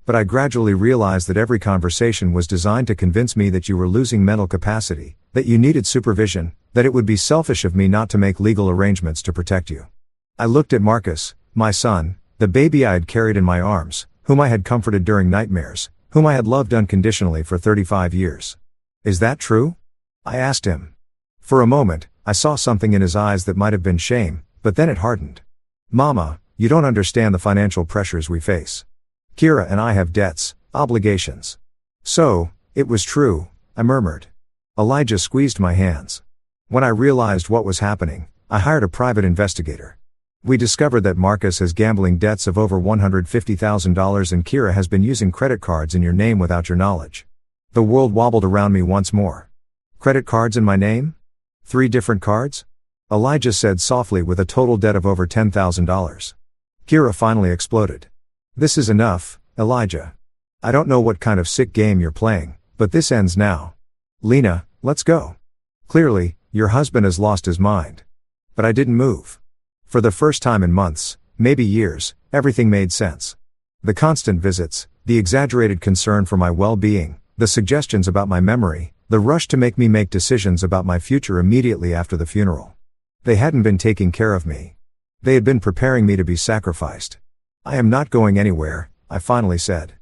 But I gradually realized that every conversation was designed to convince me that you were losing mental capacity, that you needed supervision, that it would be selfish of me not to make legal arrangements to protect you." I looked at Marcus, my son, the baby I had carried in my arms, whom I had comforted during nightmares, whom I had loved unconditionally for 35 years. "Is that true?" I asked him. For a moment, I saw something in his eyes that might have been shame, but then it hardened. "Mama, you don't understand the financial pressures we face. Kira and I have debts, obligations." "So, it was true," I murmured. Elijah squeezed my hands. "When I realized what was happening, I hired a private investigator. We discovered that Marcus has gambling debts of over $150,000 and Kira has been using credit cards in your name without your knowledge." The world wobbled around me once more. "Credit cards in my name? 3 different cards?" Elijah said softly, "with a total debt of over $10,000. Kira finally exploded. "This is enough, Elijah. I don't know what kind of sick game you're playing, but this ends now. Lena, Let's go. Clearly, your husband has lost his mind. But I didn't move. For the first time in months, maybe years, everything made sense. The constant visits, the exaggerated concern for my well-being, the suggestions about my memory, the rush to make me make decisions about my future immediately after the funeral. They hadn't been taking care of me. They had been preparing me to be sacrificed. I am not going anywhere, I finally said.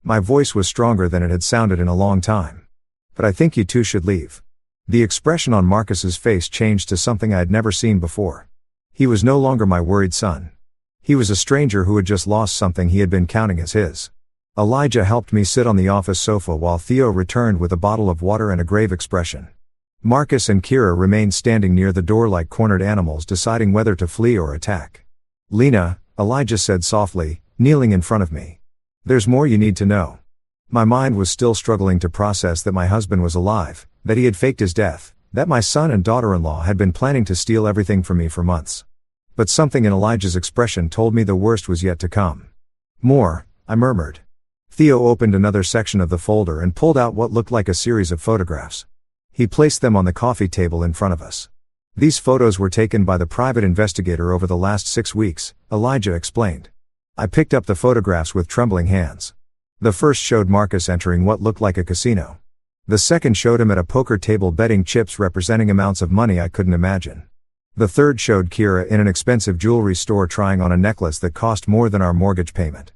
My voice was stronger than it had sounded in a long time. But I think you two should leave. The expression on Marcus's face changed to something I had never seen before. He was no longer my worried son. He was a stranger who had just lost something he had been counting as his. Elijah helped me sit on the office sofa while Theo returned with a bottle of water and a grave expression. Marcus and Kira remained standing near the door like cornered animals deciding whether to flee or attack. Lena, Elijah said softly, kneeling in front of me. There's more you need to know. My mind was still struggling to process that my husband was alive, that he had faked his death, that my son and daughter-in-law had been planning to steal everything from me for months. But something in Elijah's expression told me the worst was yet to come. More, I murmured. Theo opened another section of the folder and pulled out what looked like a series of photographs. He placed them on the coffee table in front of us. These photos were taken by the private investigator over the last 6 weeks, Elijah explained. I picked up the photographs with trembling hands. The first showed Marcus entering what looked like a casino. The second showed him at a poker table betting chips representing amounts of money I couldn't imagine. The third showed Kira in an expensive jewelry store trying on a necklace that cost more than our mortgage payment.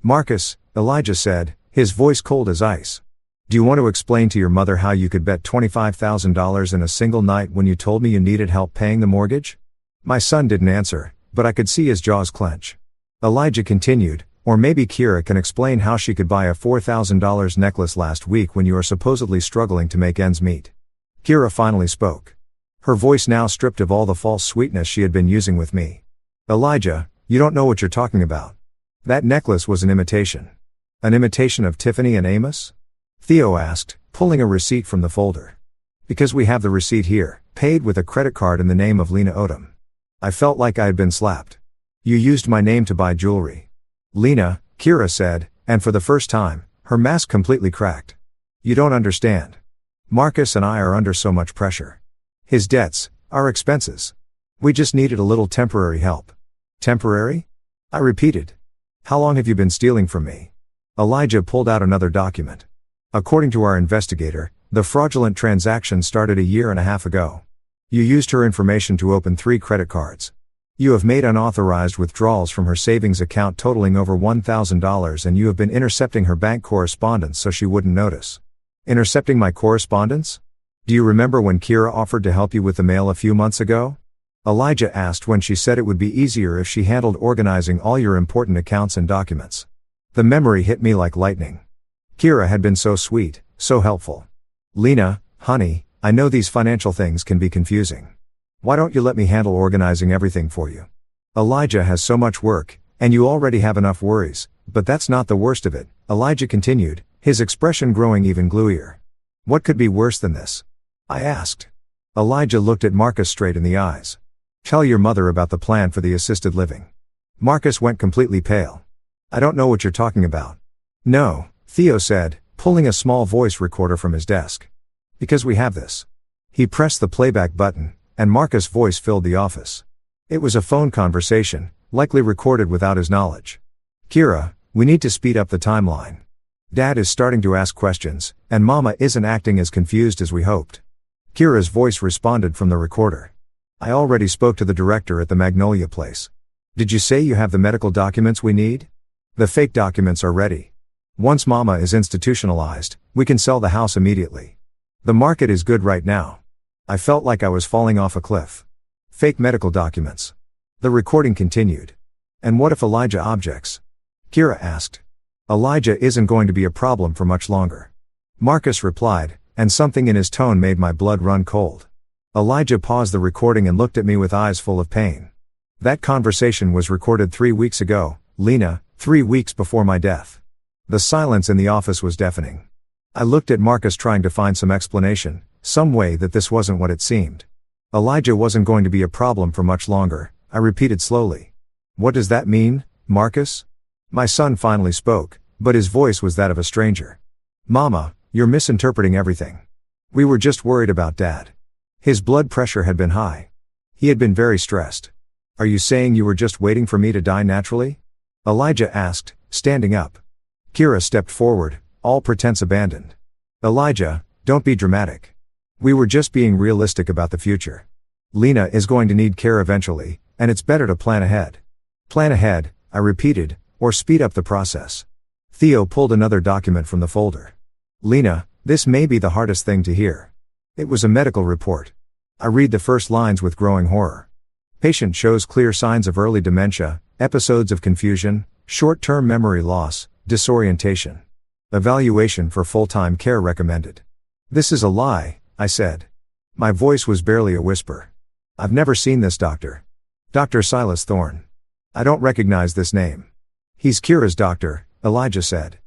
Marcus, Elijah said, his voice cold as ice. Do you want to explain to your mother how you could bet $25,000 in a single night when you told me you needed help paying the mortgage? My son didn't answer, but I could see his jaws clench. Elijah continued, or maybe Kira can explain how she could buy a $4,000 necklace last week when you are supposedly struggling to make ends meet. Kira finally spoke. Her voice now stripped of all the false sweetness she had been using with me. Elijah, you don't know what you're talking about. That necklace was an imitation. An imitation of Tiffany and Amos? Theo asked, pulling a receipt from the folder. Because we have the receipt here, paid with a credit card in the name of Lena Odom. I felt like I had been slapped. You used my name to buy jewelry. Lena, Kira said, and for the first time, her mask completely cracked. You don't understand. Marcus and I are under so much pressure. His debts, our expenses. We just needed a little temporary help. Temporary? I repeated. How long have you been stealing from me? Elijah pulled out another document. According to our investigator, the fraudulent transaction started 1.5 years ago. You used her information to open 3 credit cards. You have made unauthorized withdrawals from her savings account totaling over $1,000 and you have been intercepting her bank correspondence so she wouldn't notice. Intercepting my correspondence? Do you remember when Kira offered to help you with the mail a few months ago? Elijah asked when she said it would be easier if she handled organizing all your important accounts and documents. The memory hit me like lightning. Kira had been so sweet, so helpful. Lena, honey, I know these financial things can be confusing. Why don't you let me handle organizing everything for you? Elijah has so much work, and you already have enough worries, but that's not the worst of it, Elijah continued, his expression growing even gluier. What could be worse than this? I asked. Elijah looked at Marcus straight in the eyes. Tell your mother about the plan for the assisted living. Marcus went completely pale. I don't know what you're talking about. No, Theo said, pulling a small voice recorder from his desk. Because we have this. He pressed the playback button, and Marcus' voice filled the office. It was a phone conversation, likely recorded without his knowledge. Kira, we need to speed up the timeline. Dad is starting to ask questions, and Mama isn't acting as confused as we hoped. Kira's voice responded from the recorder. I already spoke to the director at the Magnolia place. Did you say you have the medical documents we need? The fake documents are ready. Once Mama is institutionalized, we can sell the house immediately. The market is good right now. I felt like I was falling off a cliff. Fake medical documents. The recording continued. And what if Elijah objects? Kira asked. Elijah isn't going to be a problem for much longer. Marcus replied, and something in his tone made my blood run cold. Elijah paused the recording and looked at me with eyes full of pain. That conversation was recorded 3 weeks ago, Lena, 3 weeks before my death. The silence in the office was deafening. I looked at Marcus trying to find some explanation, some way that this wasn't what it seemed. Elijah wasn't going to be a problem for much longer, I repeated slowly. What does that mean, Marcus? My son finally spoke, but his voice was that of a stranger. Mama, you're misinterpreting everything. We were just worried about Dad. His blood pressure had been high. He had been very stressed. Are you saying you were just waiting for me to die naturally? Elijah asked, standing up. Kira stepped forward, all pretense abandoned. Elijah, don't be dramatic. We were just being realistic about the future. Lena is going to need care eventually, and it's better to plan ahead. Plan ahead, I repeated, or speed up the process. Theo pulled another document from the folder. Lena, this may be the hardest thing to hear. It was a medical report. I read the first lines with growing horror. Patient shows clear signs of early dementia, episodes of confusion, short-term memory loss, disorientation. Evaluation for full-time care recommended. This is a lie, I said. My voice was barely a whisper. I've never seen this doctor. Dr. Silas Thorne. I don't recognize this name. He's Kira's doctor, Elijah said.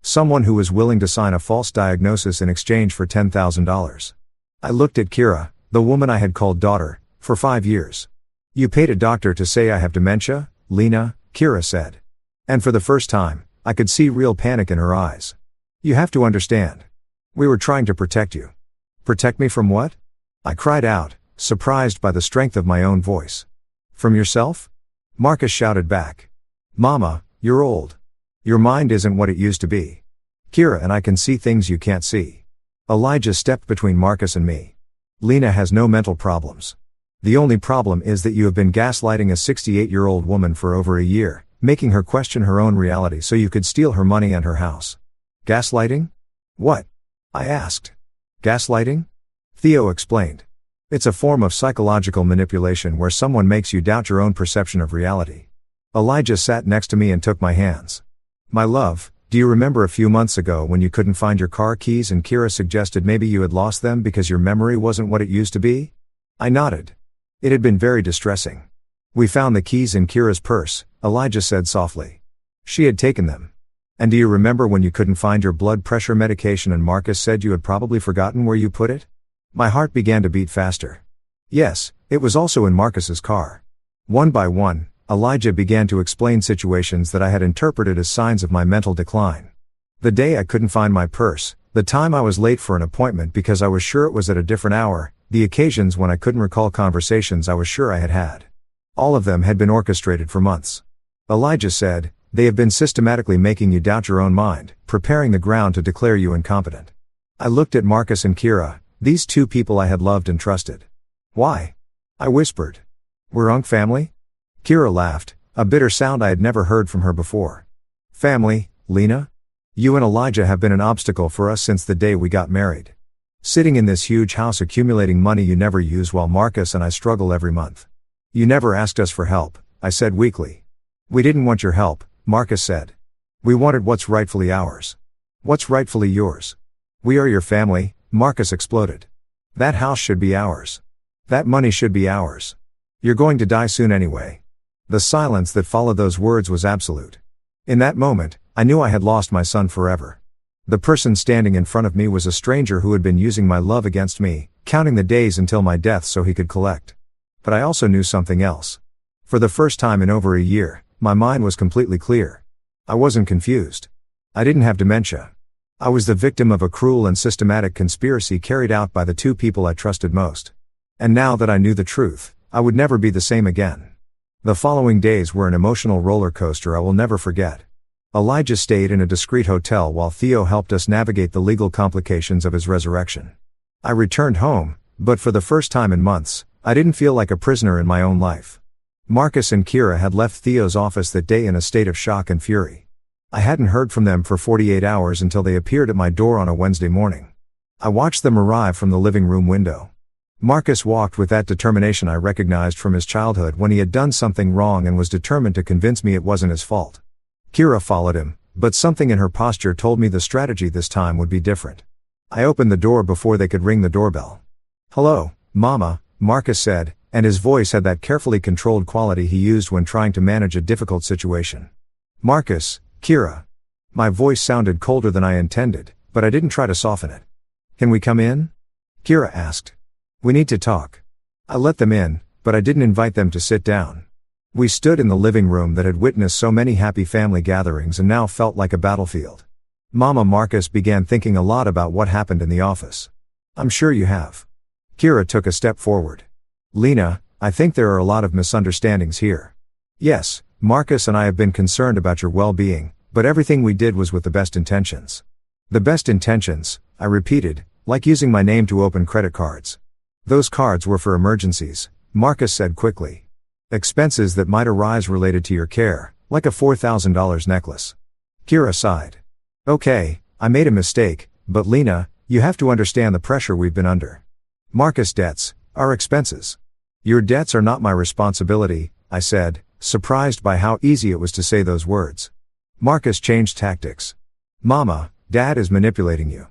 Someone who was willing to sign a false diagnosis in exchange for $10,000. I looked at Kira, the woman I had called daughter, for 5 years. You paid a doctor to say I have dementia, Lena, Kira said. And for the first time, I could see real panic in her eyes. You have to understand. We were trying to protect you. Protect me from what? I cried out, surprised by the strength of my own voice. From yourself? Marcus shouted back. Mama, you're old. Your mind isn't what it used to be. Kira and I can see things you can't see. Elijah stepped between Marcus and me. Lena has no mental problems. The only problem is that you have been gaslighting a 68-year-old woman for over a year, making her question her own reality so you could steal her money and her house. Gaslighting? What? I asked. Gaslighting? Theo explained. It's a form of psychological manipulation where someone makes you doubt your own perception of reality. Elijah sat next to me and took my hands. My love, do you remember a few months ago when you couldn't find your car keys and Kira suggested maybe you had lost them because your memory wasn't what it used to be? I nodded. It had been very distressing. We found the keys in Kira's purse, Elijah said softly. She had taken them. And do you remember when you couldn't find your blood pressure medication and Marcus said you had probably forgotten where you put it? My heart began to beat faster. Yes, it was also in Marcus's car. One by one, Elijah began to explain situations that I had interpreted as signs of my mental decline. The day I couldn't find my purse, the time I was late for an appointment because I was sure it was at a different hour, the occasions when I couldn't recall conversations I was sure I had had. All of them had been orchestrated for months. Elijah said, they have been systematically making you doubt your own mind, preparing the ground to declare you incompetent. I looked at Marcus and Kira, these two people I had loved and trusted. Why? I whispered. We're Unk family? Kira laughed, a bitter sound I had never heard from her before. Family, Lena? You and Elijah have been an obstacle for us since the day we got married. Sitting in this huge house accumulating money you never use while Marcus and I struggle every month. You never asked us for help, I said weakly. We didn't want your help, Marcus said. We wanted what's rightfully ours. What's rightfully yours? We are your family, Marcus exploded. That house should be ours. That money should be ours. You're going to die soon anyway. The silence that followed those words was absolute. In that moment, I knew I had lost my son forever. The person standing in front of me was a stranger who had been using my love against me, counting the days until my death so he could collect. But I also knew something else. For the first time in over a year, my mind was completely clear. I wasn't confused. I didn't have dementia. I was the victim of a cruel and systematic conspiracy carried out by the two people I trusted most. And now that I knew the truth, I would never be the same again. The following days were an emotional roller coaster I will never forget. Elijah stayed in a discreet hotel while Theo helped us navigate the legal complications of his resurrection. I returned home, but for the first time in months, I didn't feel like a prisoner in my own life. Marcus and Kira had left Theo's office that day in a state of shock and fury. I hadn't heard from them for 48 hours until they appeared at my door on a Wednesday morning. I watched them arrive from the living room window. Marcus walked with that determination I recognized from his childhood when he had done something wrong and was determined to convince me it wasn't his fault. Kira followed him, but something in her posture told me the strategy this time would be different. I opened the door before they could ring the doorbell. Hello, Mama, Marcus said, and his voice had that carefully controlled quality he used when trying to manage a difficult situation. Marcus, Kira. My voice sounded colder than I intended, but I didn't try to soften it. Can we come in? Kira asked. We need to talk. I let them in, but I didn't invite them to sit down. We stood in the living room that had witnessed so many happy family gatherings and now felt like a battlefield. Mama Marcus began thinking a lot about what happened in the office. I'm sure you have. Kira took a step forward. Lena, I think there are a lot of misunderstandings here. Yes, Marcus and I have been concerned about your well-being, but everything we did was with the best intentions. The best intentions, I repeated, like using my name to open credit cards. Those cards were for emergencies, Marcus said quickly. Expenses that might arise related to your care, like a $4,000 necklace. Kira sighed. Okay, I made a mistake, but Lena, you have to understand the pressure we've been under. Marcus, debts are expenses. Your debts are not my responsibility, I said, surprised by how easy it was to say those words. Marcus changed tactics. Mama, Dad is manipulating you.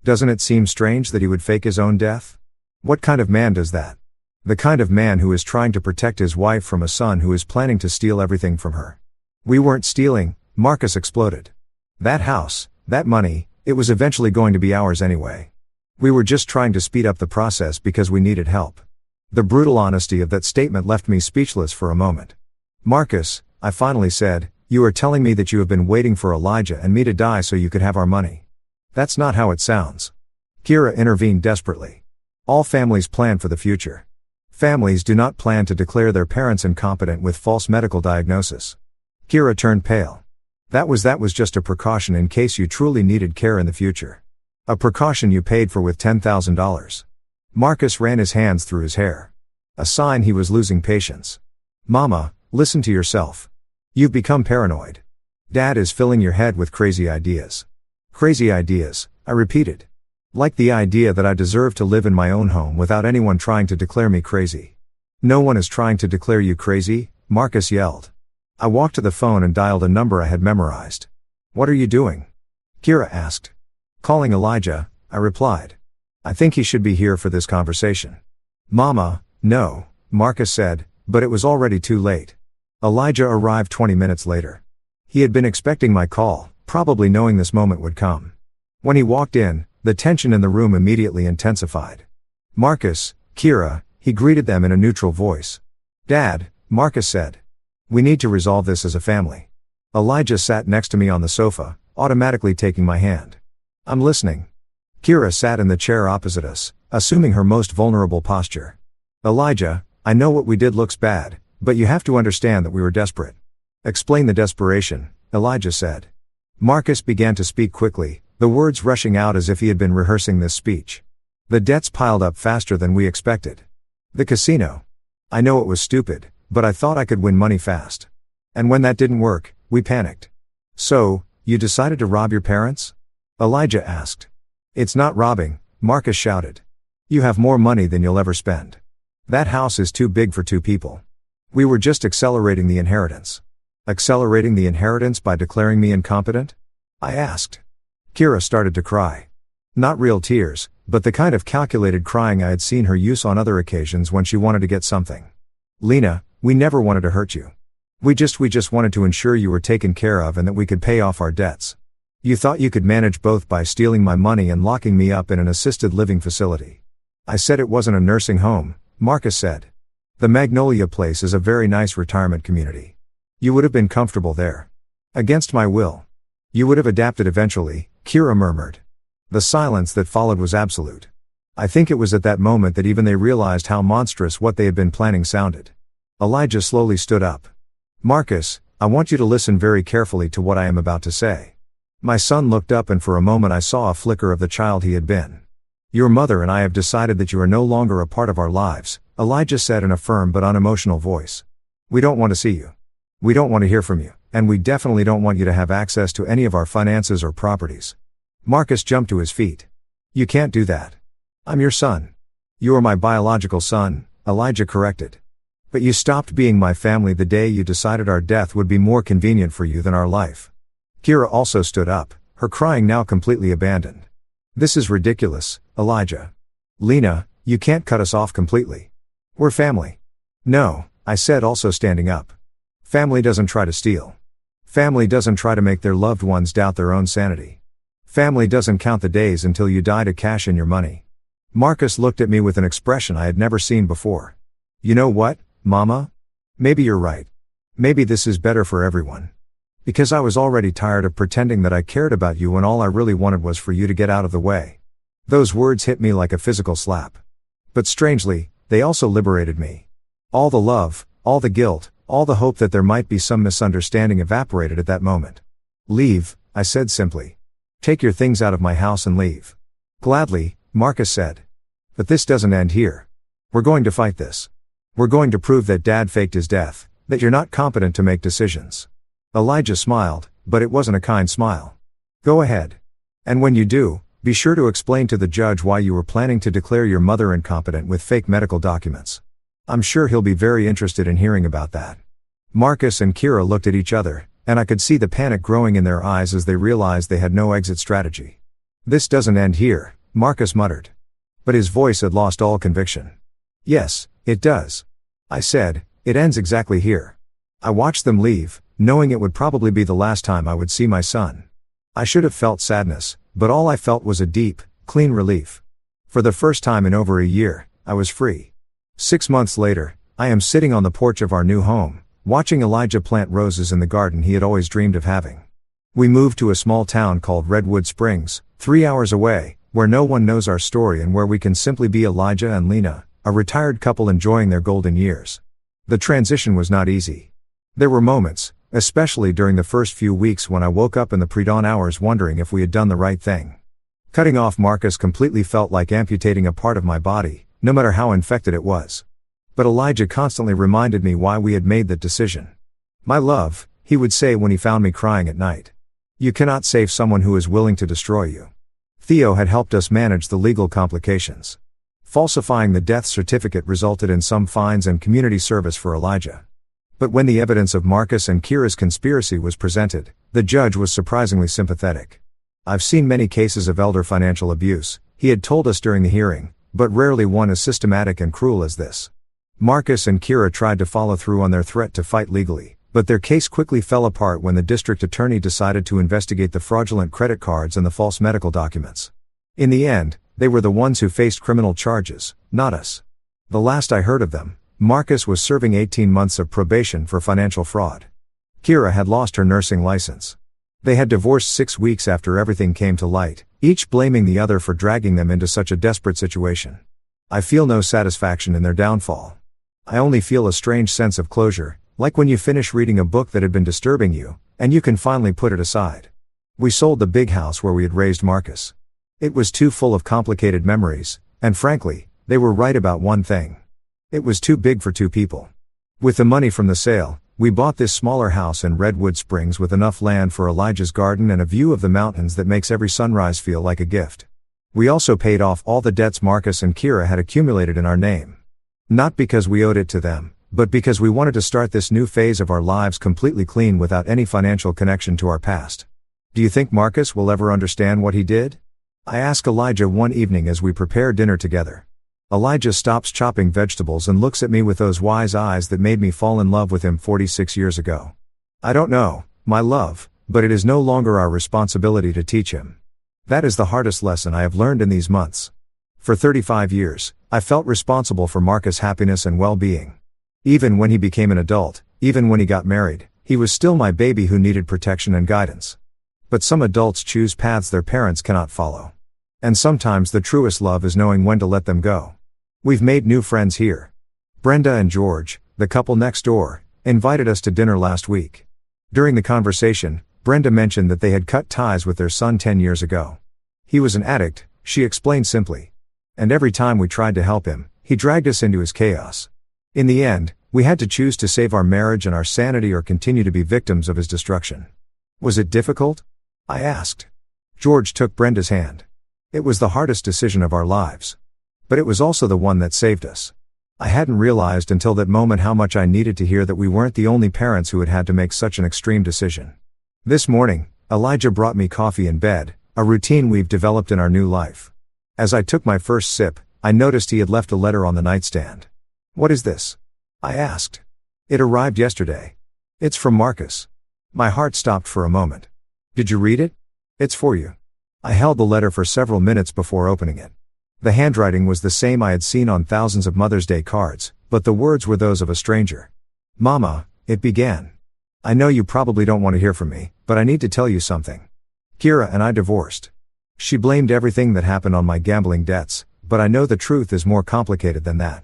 Doesn't it seem strange that he would fake his own death? What kind of man does that? The kind of man who is trying to protect his wife from a son who is planning to steal everything from her. We weren't stealing, Marcus exploded. That house, that money, it was eventually going to be ours anyway. We were just trying to speed up the process because we needed help. The brutal honesty of that statement left me speechless for a moment. Marcus, I finally said, you are telling me that you have been waiting for Elijah and me to die so you could have our money. That's not how it sounds. Kira intervened desperately. All families plan for the future. Families do not plan to declare their parents incompetent with false medical diagnosis. Kira turned pale. That was just a precaution in case you truly needed care in the future. A precaution you paid for with $10,000. Marcus ran his hands through his hair. A sign he was losing patience. Mama, listen to yourself. You've become paranoid. Dad is filling your head with crazy ideas. Crazy ideas, I repeated. Like the idea that I deserve to live in my own home without anyone trying to declare me crazy. No one is trying to declare you crazy, Marcus yelled. I walked to the phone and dialed a number I had memorized. What are you doing? Kira asked. Calling Elijah, I replied. I think he should be here for this conversation. Mama, no, Marcus said, but it was already too late. Elijah arrived 20 minutes later. He had been expecting my call, probably knowing this moment would come. When he walked in, the tension in the room immediately intensified. Marcus, Kira, he greeted them in a neutral voice. Dad, Marcus said. We need to resolve this as a family. Elijah sat next to me on the sofa, automatically taking my hand. I'm listening. Kira sat in the chair opposite us, assuming her most vulnerable posture. Elijah, I know what we did looks bad, but you have to understand that we were desperate. Explain the desperation, Elijah said. Marcus began to speak quickly, the words rushing out as if he had been rehearsing this speech. The debts piled up faster than we expected. The casino. I know it was stupid, but I thought I could win money fast. And when that didn't work, we panicked. So, you decided to rob your parents? Elijah asked. It's not robbing, Marcus shouted. You have more money than you'll ever spend. That house is too big for two people. We were just accelerating the inheritance. Accelerating the inheritance by declaring me incompetent? I asked. Kira started to cry. Not real tears, but the kind of calculated crying I had seen her use on other occasions when she wanted to get something. Lena, we never wanted to hurt you. We just wanted to ensure you were taken care of and that we could pay off our debts. You thought you could manage both by stealing my money and locking me up in an assisted living facility. I said it wasn't a nursing home, Marcus said. The Magnolia Place is a very nice retirement community. You would have been comfortable there. Against my will. You would have adapted eventually, Kira murmured. The silence that followed was absolute. I think it was at that moment that even they realized how monstrous what they had been planning sounded. Elijah slowly stood up. Marcus, I want you to listen very carefully to what I am about to say. My son looked up and for a moment I saw a flicker of the child he had been. Your mother and I have decided that you are no longer a part of our lives, Elijah said in a firm but unemotional voice. We don't want to see you. We don't want to hear from you, and we definitely don't want you to have access to any of our finances or properties. Marcus jumped to his feet. You can't do that. I'm your son. You are my biological son, Elijah corrected. But you stopped being my family the day you decided our death would be more convenient for you than our life. Kira also stood up, her crying now completely abandoned. This is ridiculous, Elijah. Lena, you can't cut us off completely. We're family. No, I said, also standing up. Family doesn't try to steal. Family doesn't try to make their loved ones doubt their own sanity. Family doesn't count the days until you die to cash in your money. Marcus looked at me with an expression I had never seen before. You know what, Mama? Maybe you're right. Maybe this is better for everyone. Because I was already tired of pretending that I cared about you when all I really wanted was for you to get out of the way. Those words hit me like a physical slap. But strangely, they also liberated me. All the love, all the guilt, all the hope that there might be some misunderstanding evaporated at that moment. Leave, I said simply. Take your things out of my house and leave. Gladly, Marcus said. But this doesn't end here. We're going to fight this. We're going to prove that Dad faked his death, that you're not competent to make decisions. Elijah smiled, but it wasn't a kind smile. Go ahead. And when you do, be sure to explain to the judge why you were planning to declare your mother incompetent with fake medical documents. I'm sure he'll be very interested in hearing about that. Marcus and Kira looked at each other, and I could see the panic growing in their eyes as they realized they had no exit strategy. This doesn't end here, Marcus muttered. But his voice had lost all conviction. Yes, it does. I said, it ends exactly here. I watched them leave, knowing it would probably be the last time I would see my son. I should have felt sadness, but all I felt was a deep, clean relief. For the first time in over a year, I was free. 6 months later, I am sitting on the porch of our new home, watching Elijah plant roses in the garden he had always dreamed of having. We moved to a small town called Redwood Springs, 3 hours away, where no one knows our story and where we can simply be Elijah and Lena, a retired couple enjoying their golden years. The transition was not easy. There were moments, especially during the first few weeks, when I woke up in the pre-dawn hours wondering if we had done the right thing. Cutting off Marcus completely felt like amputating a part of my body, no matter how infected it was. But Elijah constantly reminded me why we had made that decision. My love, he would say when he found me crying at night. You cannot save someone who is willing to destroy you. Theo had helped us manage the legal complications. Falsifying the death certificate resulted in some fines and community service for Elijah. But when the evidence of Marcus and Kira's conspiracy was presented, the judge was surprisingly sympathetic. I've seen many cases of elder financial abuse, he had told us during the hearing, but rarely one as systematic and cruel as this. Marcus and Kira tried to follow through on their threat to fight legally, but their case quickly fell apart when the district attorney decided to investigate the fraudulent credit cards and the false medical documents. In the end, they were the ones who faced criminal charges, not us. The last I heard of them, Marcus was serving 18 months of probation for financial fraud. Kira had lost her nursing license. They had divorced 6 weeks after everything came to light, each blaming the other for dragging them into such a desperate situation. I feel no satisfaction in their downfall. I only feel a strange sense of closure, like when you finish reading a book that had been disturbing you, and you can finally put it aside. We sold the big house where we had raised Marcus. It was too full of complicated memories, and frankly, they were right about one thing. It was too big for 2 people. With the money from the sale, we bought this smaller house in Redwood Springs with enough land for Elijah's garden and a view of the mountains that makes every sunrise feel like a gift. We also paid off all the debts Marcus and Kira had accumulated in our name. Not because we owed it to them, but because we wanted to start this new phase of our lives completely clean without any financial connection to our past. Do you think Marcus will ever understand what he did? I ask Elijah one evening as we prepare dinner together. Elijah stops chopping vegetables and looks at me with those wise eyes that made me fall in love with him 46 years ago. I don't know, my love, but it is no longer our responsibility to teach him. That is the hardest lesson I have learned in these months. For 35 years, I felt responsible for Marcus' happiness and well-being. Even when he became an adult, even when he got married, he was still my baby who needed protection and guidance. But some adults choose paths their parents cannot follow. And sometimes the truest love is knowing when to let them go. We've made new friends here. Brenda and George, the couple next door, invited us to dinner last week. During the conversation, Brenda mentioned that they had cut ties with their son 10 years ago. He was an addict, she explained simply. And every time we tried to help him, he dragged us into his chaos. In the end, we had to choose to save our marriage and our sanity or continue to be victims of his destruction. Was it difficult? I asked. George took Brenda's hand. It was the hardest decision of our lives. But it was also the one that saved us. I hadn't realized until that moment how much I needed to hear that we weren't the only parents who had had to make such an extreme decision. This morning, Elijah brought me coffee in bed, a routine we've developed in our new life. As I took my first sip, I noticed he had left a letter on the nightstand. What is this? I asked. It arrived yesterday. It's from Marcus. My heart stopped for a moment. Did you read it? It's for you. I held the letter for several minutes before opening it. The handwriting was the same I had seen on thousands of Mother's Day cards, but the words were those of a stranger. Mama, it began. I know you probably don't want to hear from me, but I need to tell you something. Kira and I divorced. She blamed everything that happened on my gambling debts, but I know the truth is more complicated than that.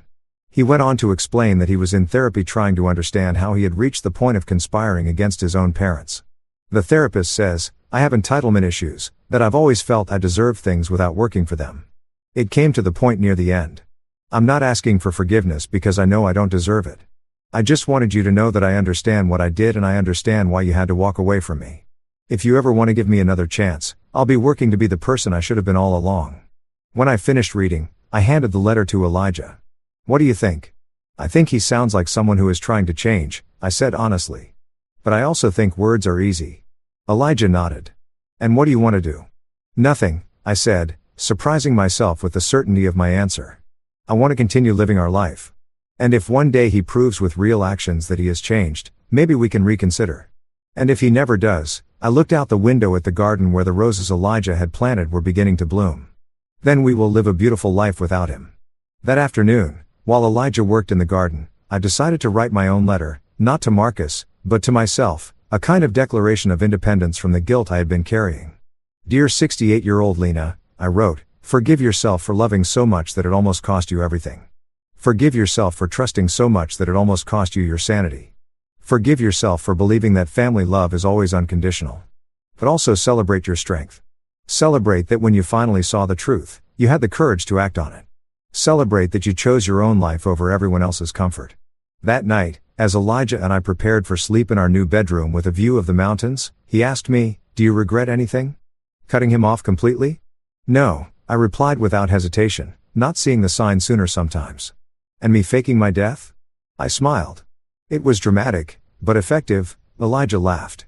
He went on to explain that he was in therapy trying to understand how he had reached the point of conspiring against his own parents. The therapist says, I have entitlement issues, that I've always felt I deserve things without working for them. It came to the point near the end. I'm not asking for forgiveness because I know I don't deserve it. I just wanted you to know that I understand what I did and I understand why you had to walk away from me. If you ever want to give me another chance, I'll be working to be the person I should have been all along. When I finished reading, I handed the letter to Elijah. What do you think? I think he sounds like someone who is trying to change, I said honestly. But I also think words are easy. Elijah nodded. And what do you want to do? Nothing, I said, surprising myself with the certainty of my answer. I want to continue living our life. And if one day he proves with real actions that he has changed, maybe we can reconsider. And if he never does, I looked out the window at the garden where the roses Elijah had planted were beginning to bloom. Then we will live a beautiful life without him. That afternoon, while Elijah worked in the garden, I decided to write my own letter, not to Marcus, but to myself, a kind of declaration of independence from the guilt I had been carrying. Dear 68-year-old Lena, I wrote, forgive yourself for loving so much that it almost cost you everything. Forgive yourself for trusting so much that it almost cost you your sanity. Forgive yourself for believing that family love is always unconditional. But also celebrate your strength. Celebrate that when you finally saw the truth, you had the courage to act on it. Celebrate that you chose your own life over everyone else's comfort. That night, as Elijah and I prepared for sleep in our new bedroom with a view of the mountains, he asked me, do you regret anything? Cutting him off completely? No, I replied without hesitation, not seeing the sign sooner sometimes. And me faking my death? I smiled. It was dramatic, but effective, Elijah laughed.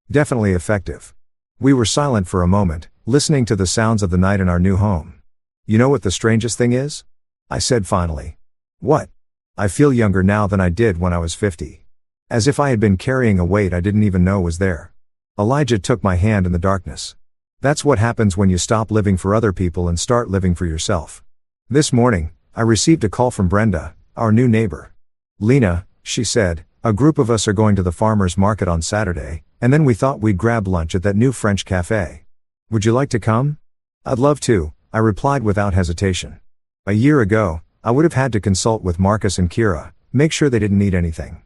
Definitely effective. We were silent for a moment, listening to the sounds of the night in our new home. You know what the strangest thing is? I said finally. What? I feel younger now than I did when I was 50. As if I had been carrying a weight I didn't even know was there. Elijah took my hand in the darkness. That's what happens when you stop living for other people and start living for yourself. This morning, I received a call from Brenda, our new neighbor. Lena, she said, a group of us are going to the farmer's market on Saturday, and then we thought we'd grab lunch at that new French cafe. Would you like to come? I'd love to, I replied without hesitation. A year ago, I would have had to consult with Marcus and Kira, make sure they didn't need anything.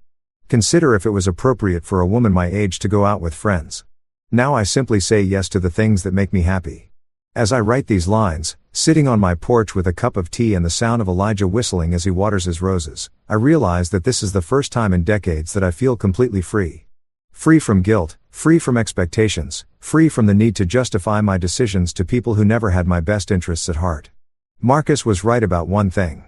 Consider if it was appropriate for a woman my age to go out with friends. Now I simply say yes to the things that make me happy. As I write these lines, sitting on my porch with a cup of tea and the sound of Elijah whistling as he waters his roses, I realize that this is the first time in decades that I feel completely free. Free from guilt, free from expectations, free from the need to justify my decisions to people who never had my best interests at heart. Marcus was right about one thing.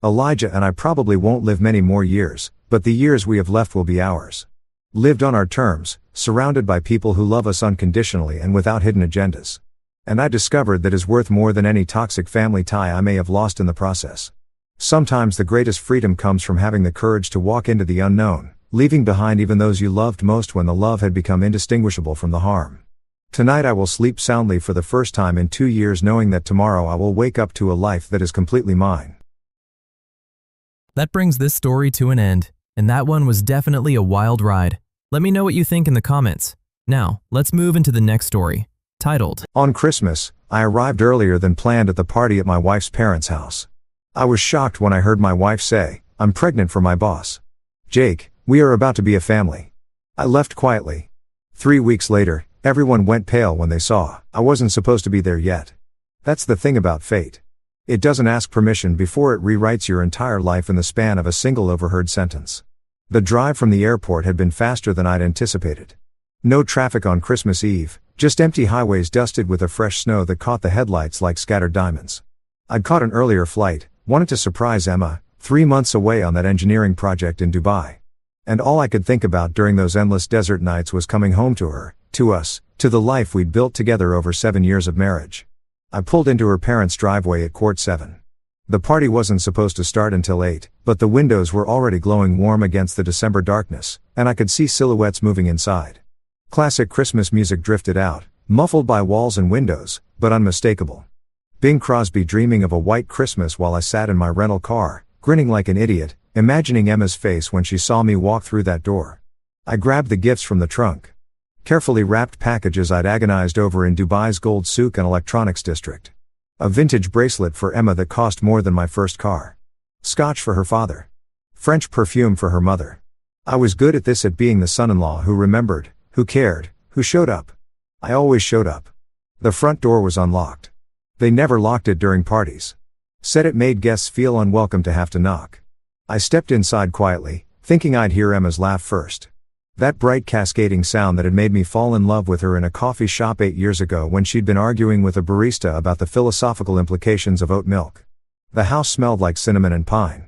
Elijah and I probably won't live many more years, but the years we have left will be ours. Lived on our terms, surrounded by people who love us unconditionally and without hidden agendas. And I discovered that is worth more than any toxic family tie I may have lost in the process. Sometimes the greatest freedom comes from having the courage to walk into the unknown, leaving behind even those you loved most when the love had become indistinguishable from the harm. Tonight I will sleep soundly for the first time in 2 years, knowing that tomorrow I will wake up to a life that is completely mine. That brings this story to an end, and that one was definitely a wild ride. Let me know what you think in the comments. Now, let's move into the next story, titled, On Christmas, I arrived earlier than planned at the party at my wife's parents' house. I was shocked when I heard my wife say, I'm pregnant for my boss. Jake, we are about to be a family. I left quietly. 3 weeks later, everyone went pale when they saw I wasn't supposed to be there yet. That's the thing about fate. It doesn't ask permission before it rewrites your entire life in the span of a single overheard sentence. The drive from the airport had been faster than I'd anticipated. No traffic on Christmas Eve, just empty highways dusted with a fresh snow that caught the headlights like scattered diamonds. I'd caught an earlier flight, wanted to surprise Emma, 3 months away on that engineering project in Dubai. And all I could think about during those endless desert nights was coming home to her, to us, to the life we'd built together over 7 years of marriage. I pulled into her parents' driveway at 7:15. The party wasn't supposed to start until 8, but the windows were already glowing warm against the December darkness, and I could see silhouettes moving inside. Classic Christmas music drifted out, muffled by walls and windows, but unmistakable. Bing Crosby dreaming of a white Christmas while I sat in my rental car, grinning like an idiot, imagining Emma's face when she saw me walk through that door. I grabbed the gifts from the trunk. Carefully wrapped packages I'd agonized over in Dubai's gold souk and electronics district. A vintage bracelet for Emma that cost more than my first car. Scotch for her father. French perfume for her mother. I was good at this, at being the son-in-law who remembered, who cared, who showed up. I always showed up. The front door was unlocked. They never locked it during parties. Said it made guests feel unwelcome to have to knock. I stepped inside quietly, thinking I'd hear Emma's laugh first. That bright cascading sound that had made me fall in love with her in a coffee shop 8 years ago when she'd been arguing with a barista about the philosophical implications of oat milk. The house smelled like cinnamon and pine.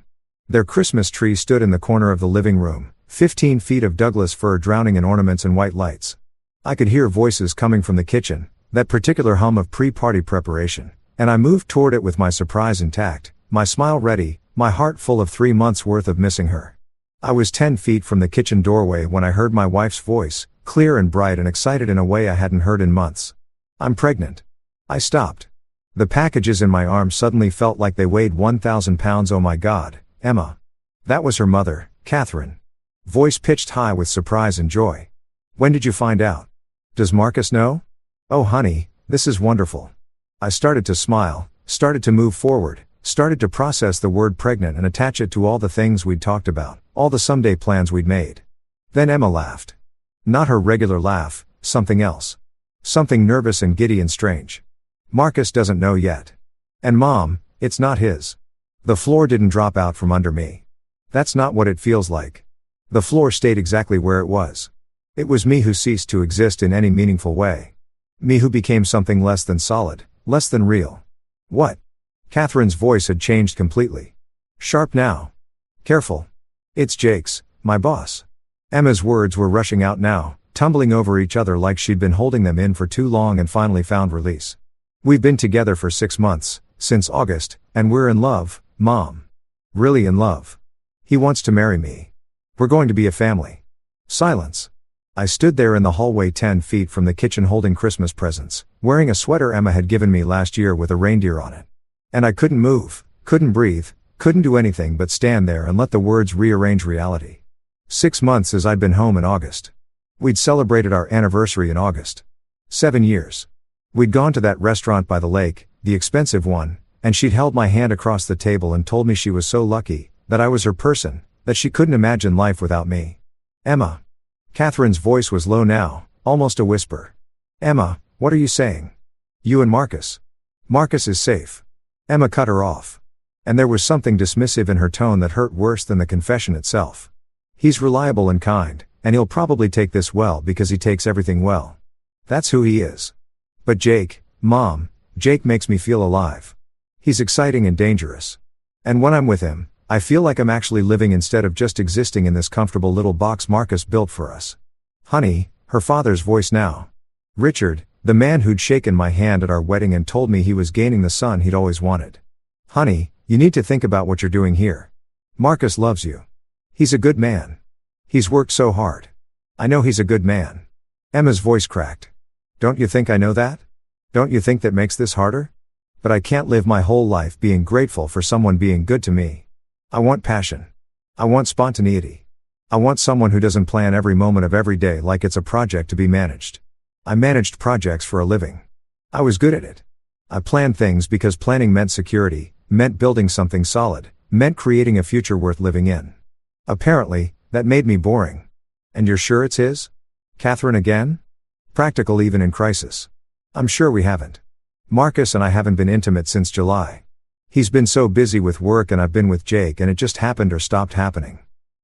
Their Christmas tree stood in the corner of the living room, 15 feet of Douglas fir drowning in ornaments and white lights. I could hear voices coming from the kitchen, that particular hum of pre-party preparation, and I moved toward it with my surprise intact, my smile ready, my heart full of 3 months' worth of missing her. I was 10 feet from the kitchen doorway when I heard my wife's voice, clear and bright and excited in a way I hadn't heard in months. "I'm pregnant." I stopped. The packages in my arms suddenly felt like they weighed 1,000 pounds. "Oh my God, Emma." That was her mother, Catherine. Voice pitched high with surprise and joy. "When did you find out? Does Marcus know?" "Oh honey, this is wonderful." I started to smile, started to move forward, started to process the word pregnant and attach it to all the things we'd talked about, all the someday plans we'd made. Then Emma laughed. Not her regular laugh, something else. Something nervous and giddy and strange. "Marcus doesn't know yet. And Mom, it's not his." The floor didn't drop out from under me. That's not what it feels like. The floor stayed exactly where it was. It was me who ceased to exist in any meaningful way. Me who became something less than solid, less than real. "What?" Catherine's voice had changed completely. Sharp now. "Careful. It's Jake's, my boss." Emma's words were rushing out now, tumbling over each other like she'd been holding them in for too long and finally found release. "We've been together for 6 months, since August, and we're in love, Mom. Really in love. He wants to marry me. We're going to be a family." Silence. I stood there in the hallway 10 feet from the kitchen holding Christmas presents, wearing a sweater Emma had given me last year with a reindeer on it. And I couldn't move, couldn't breathe, couldn't do anything but stand there and let the words rearrange reality. 6 months as I'd been home in August. We'd celebrated our anniversary in August. 7 years. We'd gone to that restaurant by the lake, the expensive one, and she'd held my hand across the table and told me she was so lucky, that I was her person, that she couldn't imagine life without me. "Emma." Catherine's voice was low now, almost a whisper. "Emma, what are you saying? You and Marcus. Marcus is safe." Emma cut her off. And there was something dismissive in her tone that hurt worse than the confession itself. "He's reliable and kind, and he'll probably take this well because he takes everything well. That's who he is. But Jake, Mom, Jake makes me feel alive. He's exciting and dangerous. And when I'm with him, I feel like I'm actually living instead of just existing in this comfortable little box Marcus built for us." "Honey," her father's voice now. Richard, the man who'd shaken my hand at our wedding and told me he was gaining the son he'd always wanted. "Honey, you need to think about what you're doing here. Marcus loves you. He's a good man. He's worked so hard. I know he's a good man." Emma's voice cracked. "Don't you think I know that? Don't you think that makes this harder? But I can't live my whole life being grateful for someone being good to me. I want passion. I want spontaneity. I want someone who doesn't plan every moment of every day like it's a project to be managed. I managed projects for a living. I was good at it. I planned things because planning meant security, meant building something solid, meant creating a future worth living in. Apparently, that made me boring. And you're sure it's his? Catherine again? Practical even in crisis. I'm sure we haven't. Marcus and I haven't been intimate since July. He's been so busy with work and I've been with Jake and it just happened or stopped happening.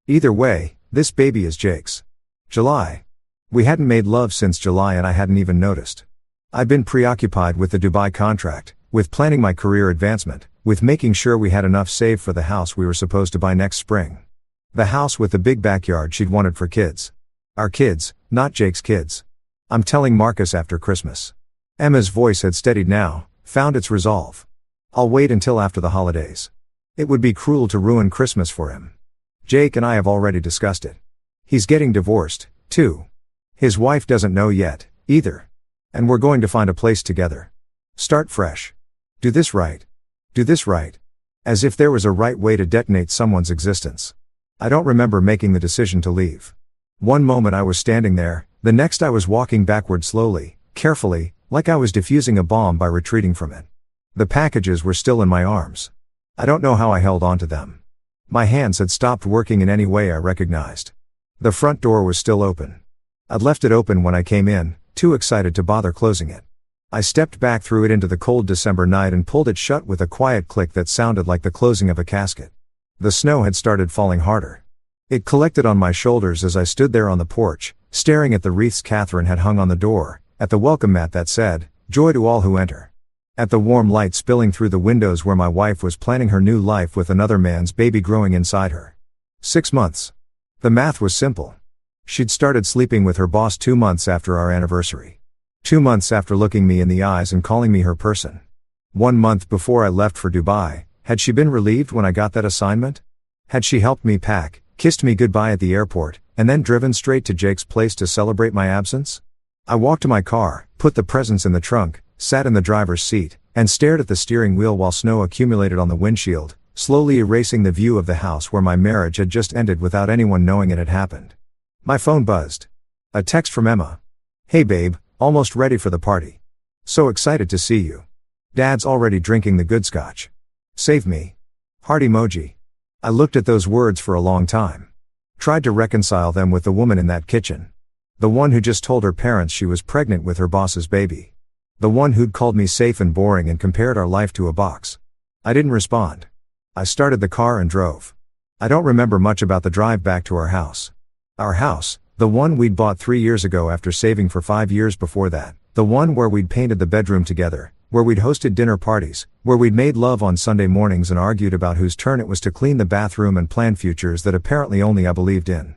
Either way, this baby is Jake's. July. We hadn't made love since July and I hadn't even noticed. I'd been preoccupied with the Dubai contract, with planning my career advancement, with making sure we had enough saved for the house we were supposed to buy next spring. The house with the big backyard she'd wanted for kids. Our kids, not Jake's kids. I'm telling Marcus after Christmas. Emma's voice had steadied now, found its resolve. I'll wait until after the holidays. It would be cruel to ruin Christmas for him. Jake and I have already discussed it. He's getting divorced, too. His wife doesn't know yet, either. And we're going to find a place together. Start fresh. Do this right. Do this right. As if there was a right way to detonate someone's existence. I don't remember making the decision to leave. One moment I was standing there, The next I was walking backward slowly, carefully, like I was defusing a bomb by retreating from it. The packages were still in my arms. I don't know how I held on to them. My hands had stopped working in any way I recognized. The front door was still open. I'd left it open when I came in, too excited to bother closing it. I stepped back through it into the cold December night and pulled it shut with a quiet click that sounded like the closing of a casket. The snow had started falling harder. It collected on my shoulders as I stood there on the porch, staring at the wreaths Catherine had hung on the door, at the welcome mat that said, "Joy to all who enter." At the warm light spilling through the windows where my wife was planning her new life with another man's baby growing inside her. 6 months. The math was simple. She'd started sleeping with her boss 2 months after our anniversary. 2 months after looking me in the eyes and calling me her person. 1 month before I left for Dubai, had she been relieved when I got that assignment? Had she helped me pack, kissed me goodbye at the airport, and then driven straight to Jake's place to celebrate my absence? I walked to my car, put the presents in the trunk, sat in the driver's seat, and stared at the steering wheel while snow accumulated on the windshield, slowly erasing the view of the house where my marriage had just ended without anyone knowing it had happened. My phone buzzed. A text from Emma. "Hey babe, almost ready for the party. So excited to see you. Dad's already drinking the good scotch. Save me." Heart emoji. I looked at those words for a long time. Tried to reconcile them with the woman in that kitchen. The one who just told her parents she was pregnant with her boss's baby. The one who'd called me safe and boring and compared our life to a box. I didn't respond. I started the car and drove. I don't remember much about the drive back to our house. Our house, the one we'd bought 3 years ago after saving for 5 years before that, the one where we'd painted the bedroom together, where we'd hosted dinner parties, where we'd made love on Sunday mornings and argued about whose turn it was to clean the bathroom and plan futures that apparently only I believed in.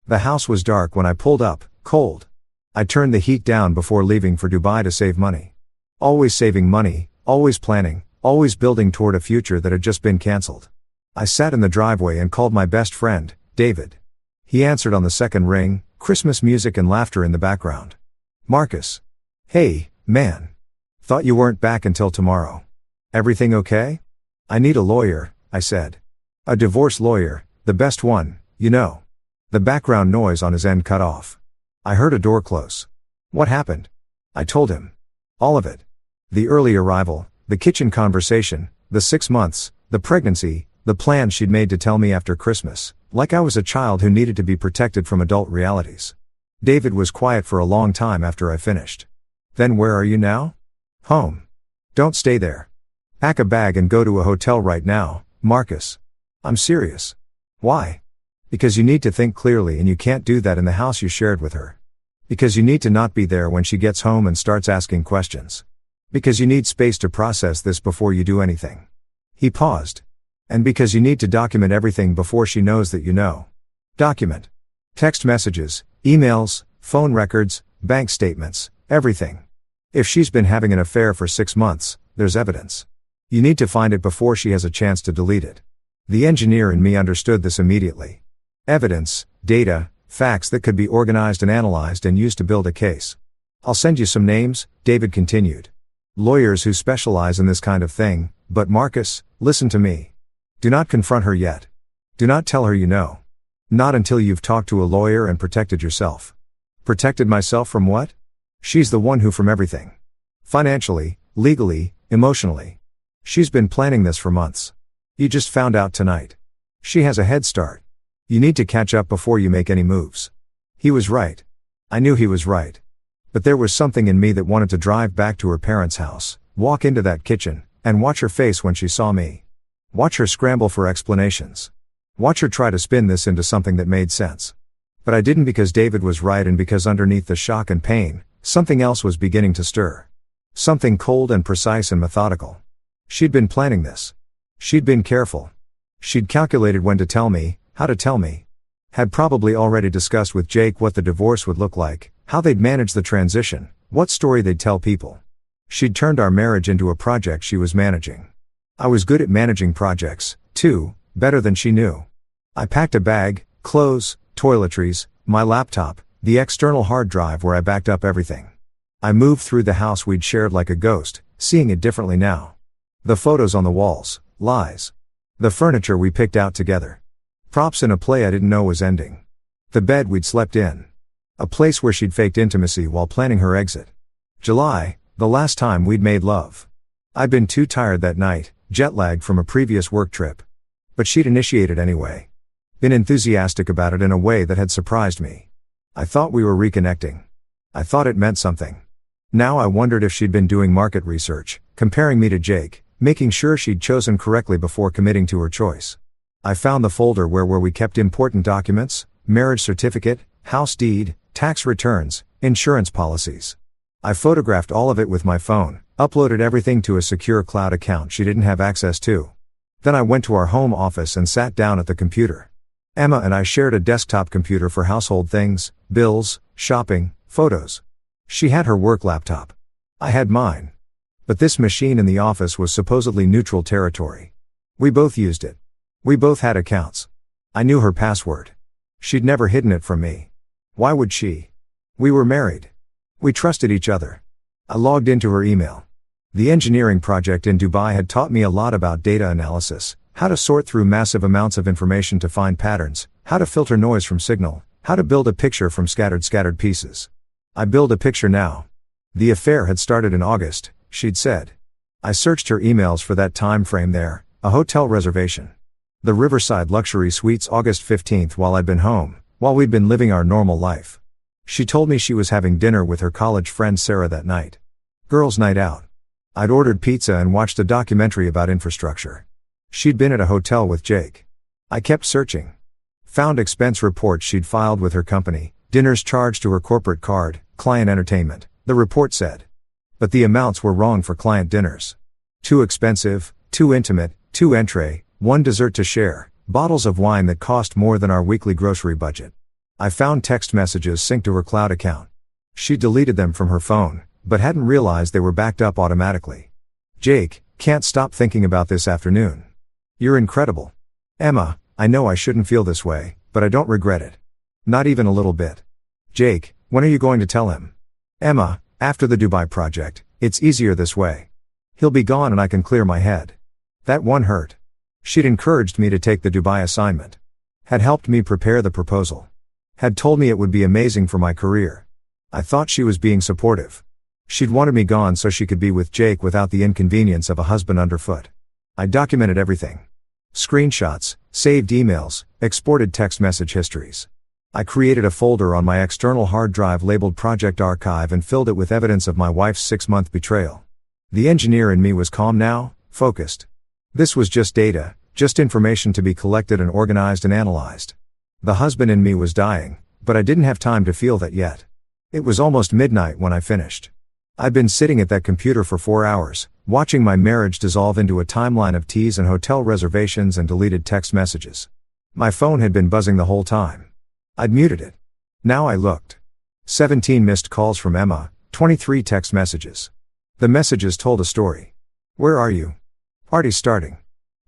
The house was dark when I pulled up, cold. I turned the heat down before leaving for Dubai to save money. Always saving money, always planning, always building toward a future that had just been cancelled. I sat in the driveway and called my best friend, David. He answered on the second ring, Christmas music and laughter in the background. "Marcus. Hey, man. Thought you weren't back until tomorrow. Everything okay?" "I need a lawyer," I said. "A divorce lawyer, the best one, you know." The background noise on his end cut off. I heard a door close. "What happened?" I told him. All of it. The early arrival, the kitchen conversation, the 6 months, the pregnancy, the plans she'd made to tell me after Christmas, like I was a child who needed to be protected from adult realities. David was quiet for a long time after I finished. "Then where are you now?" "Home." "Don't stay there. Pack a bag and go to a hotel right now, Marcus." "I'm serious." "Why?" "Because you need to think clearly and you can't do that in the house you shared with her. Because you need to not be there when she gets home and starts asking questions. Because you need space to process this before you do anything." He paused. "And because you need to document everything before she knows that you know." "Document." "Text messages, emails, phone records, bank statements, everything. If she's been having an affair for 6 months, there's evidence. You need to find it before she has a chance to delete it." The engineer in me understood this immediately. Evidence, data, facts that could be organized and analyzed and used to build a case. "I'll send you some names," David continued. "Lawyers who specialize in this kind of thing, but Marcus, listen to me. Do not confront her yet. Do not tell her you know. Not until you've talked to a lawyer and protected yourself." "Protected myself from what?" "She's the one who from everything. Financially, legally, emotionally. She's been planning this for months. You just found out tonight. She has a head start. You need to catch up before you make any moves." He was right. I knew he was right. But there was something in me that wanted to drive back to her parents' house, walk into that kitchen, and watch her face when she saw me. Watch her scramble for explanations. Watch her try to spin this into something that made sense. But I didn't, because David was right and because underneath the shock and pain, something else was beginning to stir. Something cold and precise and methodical. She'd been planning this. She'd been careful. She'd calculated when to tell me, how to tell me. Had probably already discussed with Jake what the divorce would look like, how they'd manage the transition, what story they'd tell people. She'd turned our marriage into a project she was managing. I was good at managing projects, too, better than she knew. I packed a bag, clothes, toiletries, my laptop, the external hard drive where I backed up everything. I moved through the house we'd shared like a ghost, seeing it differently now. The photos on the walls, lies. The furniture we picked out together. Props in a play I didn't know was ending. The bed we'd slept in. A place where she'd faked intimacy while planning her exit. July, the last time we'd made love. I'd been too tired that night, jet-lagged from a previous work trip. But she'd initiated anyway. Been enthusiastic about it in a way that had surprised me. I thought we were reconnecting. I thought it meant something. Now I wondered if she'd been doing market research, comparing me to Jake, making sure she'd chosen correctly before committing to her choice. I found the folder where we kept important documents, marriage certificate, house deed, tax returns, insurance policies. I photographed all of it with my phone, uploaded everything to a secure cloud account she didn't have access to. Then I went to our home office and sat down at the computer. Emma and I shared a desktop computer for household things, bills, shopping, photos. She had her work laptop. I had mine. But this machine in the office was supposedly neutral territory. We both used it. We both had accounts. I knew her password. She'd never hidden it from me. Why would she? We were married. We trusted each other. I logged into her email. The engineering project in Dubai had taught me a lot about data analysis, how to sort through massive amounts of information to find patterns, how to filter noise from signal, how to build a picture from scattered pieces. I build a picture now. The affair had started in August, she'd said. I searched her emails for that time frame there, a hotel reservation. The Riverside Luxury Suites August 15th while I'd been home, while we'd been living our normal life. She told me she was having dinner with her college friend Sarah that night. Girls' night out. I'd ordered pizza and watched a documentary about infrastructure. She'd been at a hotel with Jake. I kept searching. Found expense reports she'd filed with her company, dinners charged to her corporate card, client entertainment, the report said. But the amounts were wrong for client dinners. Too expensive, too intimate, too entree, one dessert to share, bottles of wine that cost more than our weekly grocery budget. I found text messages synced to her cloud account. She deleted them from her phone, but hadn't realized they were backed up automatically. Jake, can't stop thinking about this afternoon. You're incredible. Emma, I know I shouldn't feel this way, but I don't regret it. Not even a little bit. Jake, when are you going to tell him? Emma, after the Dubai project, it's easier this way. He'll be gone and I can clear my head. That one hurt. She'd encouraged me to take the Dubai assignment. Had helped me prepare the proposal. Had told me it would be amazing for my career. I thought she was being supportive. She'd wanted me gone so she could be with Jake without the inconvenience of a husband underfoot. I documented everything. Screenshots, saved emails, exported text message histories. I created a folder on my external hard drive labeled Project Archive and filled it with evidence of my wife's 6-month betrayal. The engineer in me was calm now, focused. This was just data, just information to be collected and organized and analyzed. The husband in me was dying, but I didn't have time to feel that yet. It was almost midnight when I finished. I'd been sitting at that computer for 4 hours, watching my marriage dissolve into a timeline of teas and hotel reservations and deleted text messages. My phone had been buzzing the whole time. I'd muted it. Now I looked. 17 missed calls from Emma, 23 text messages. The messages told a story. Where are you? Party's starting.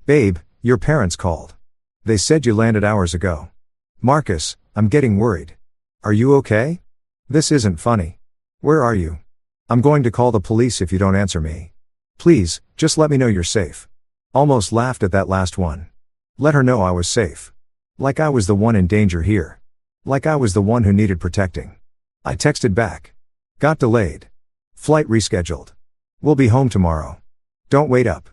Babe, your parents called. They said you landed hours ago. Marcus, I'm getting worried. Are you okay? This isn't funny. Where are you? I'm going to call the police if you don't answer me. Please, just let me know you're safe. Almost laughed at that last one. Let her know I was safe. Like I was the one in danger here. Like I was the one who needed protecting. I texted back. Got delayed. Flight rescheduled. We'll be home tomorrow. Don't wait up.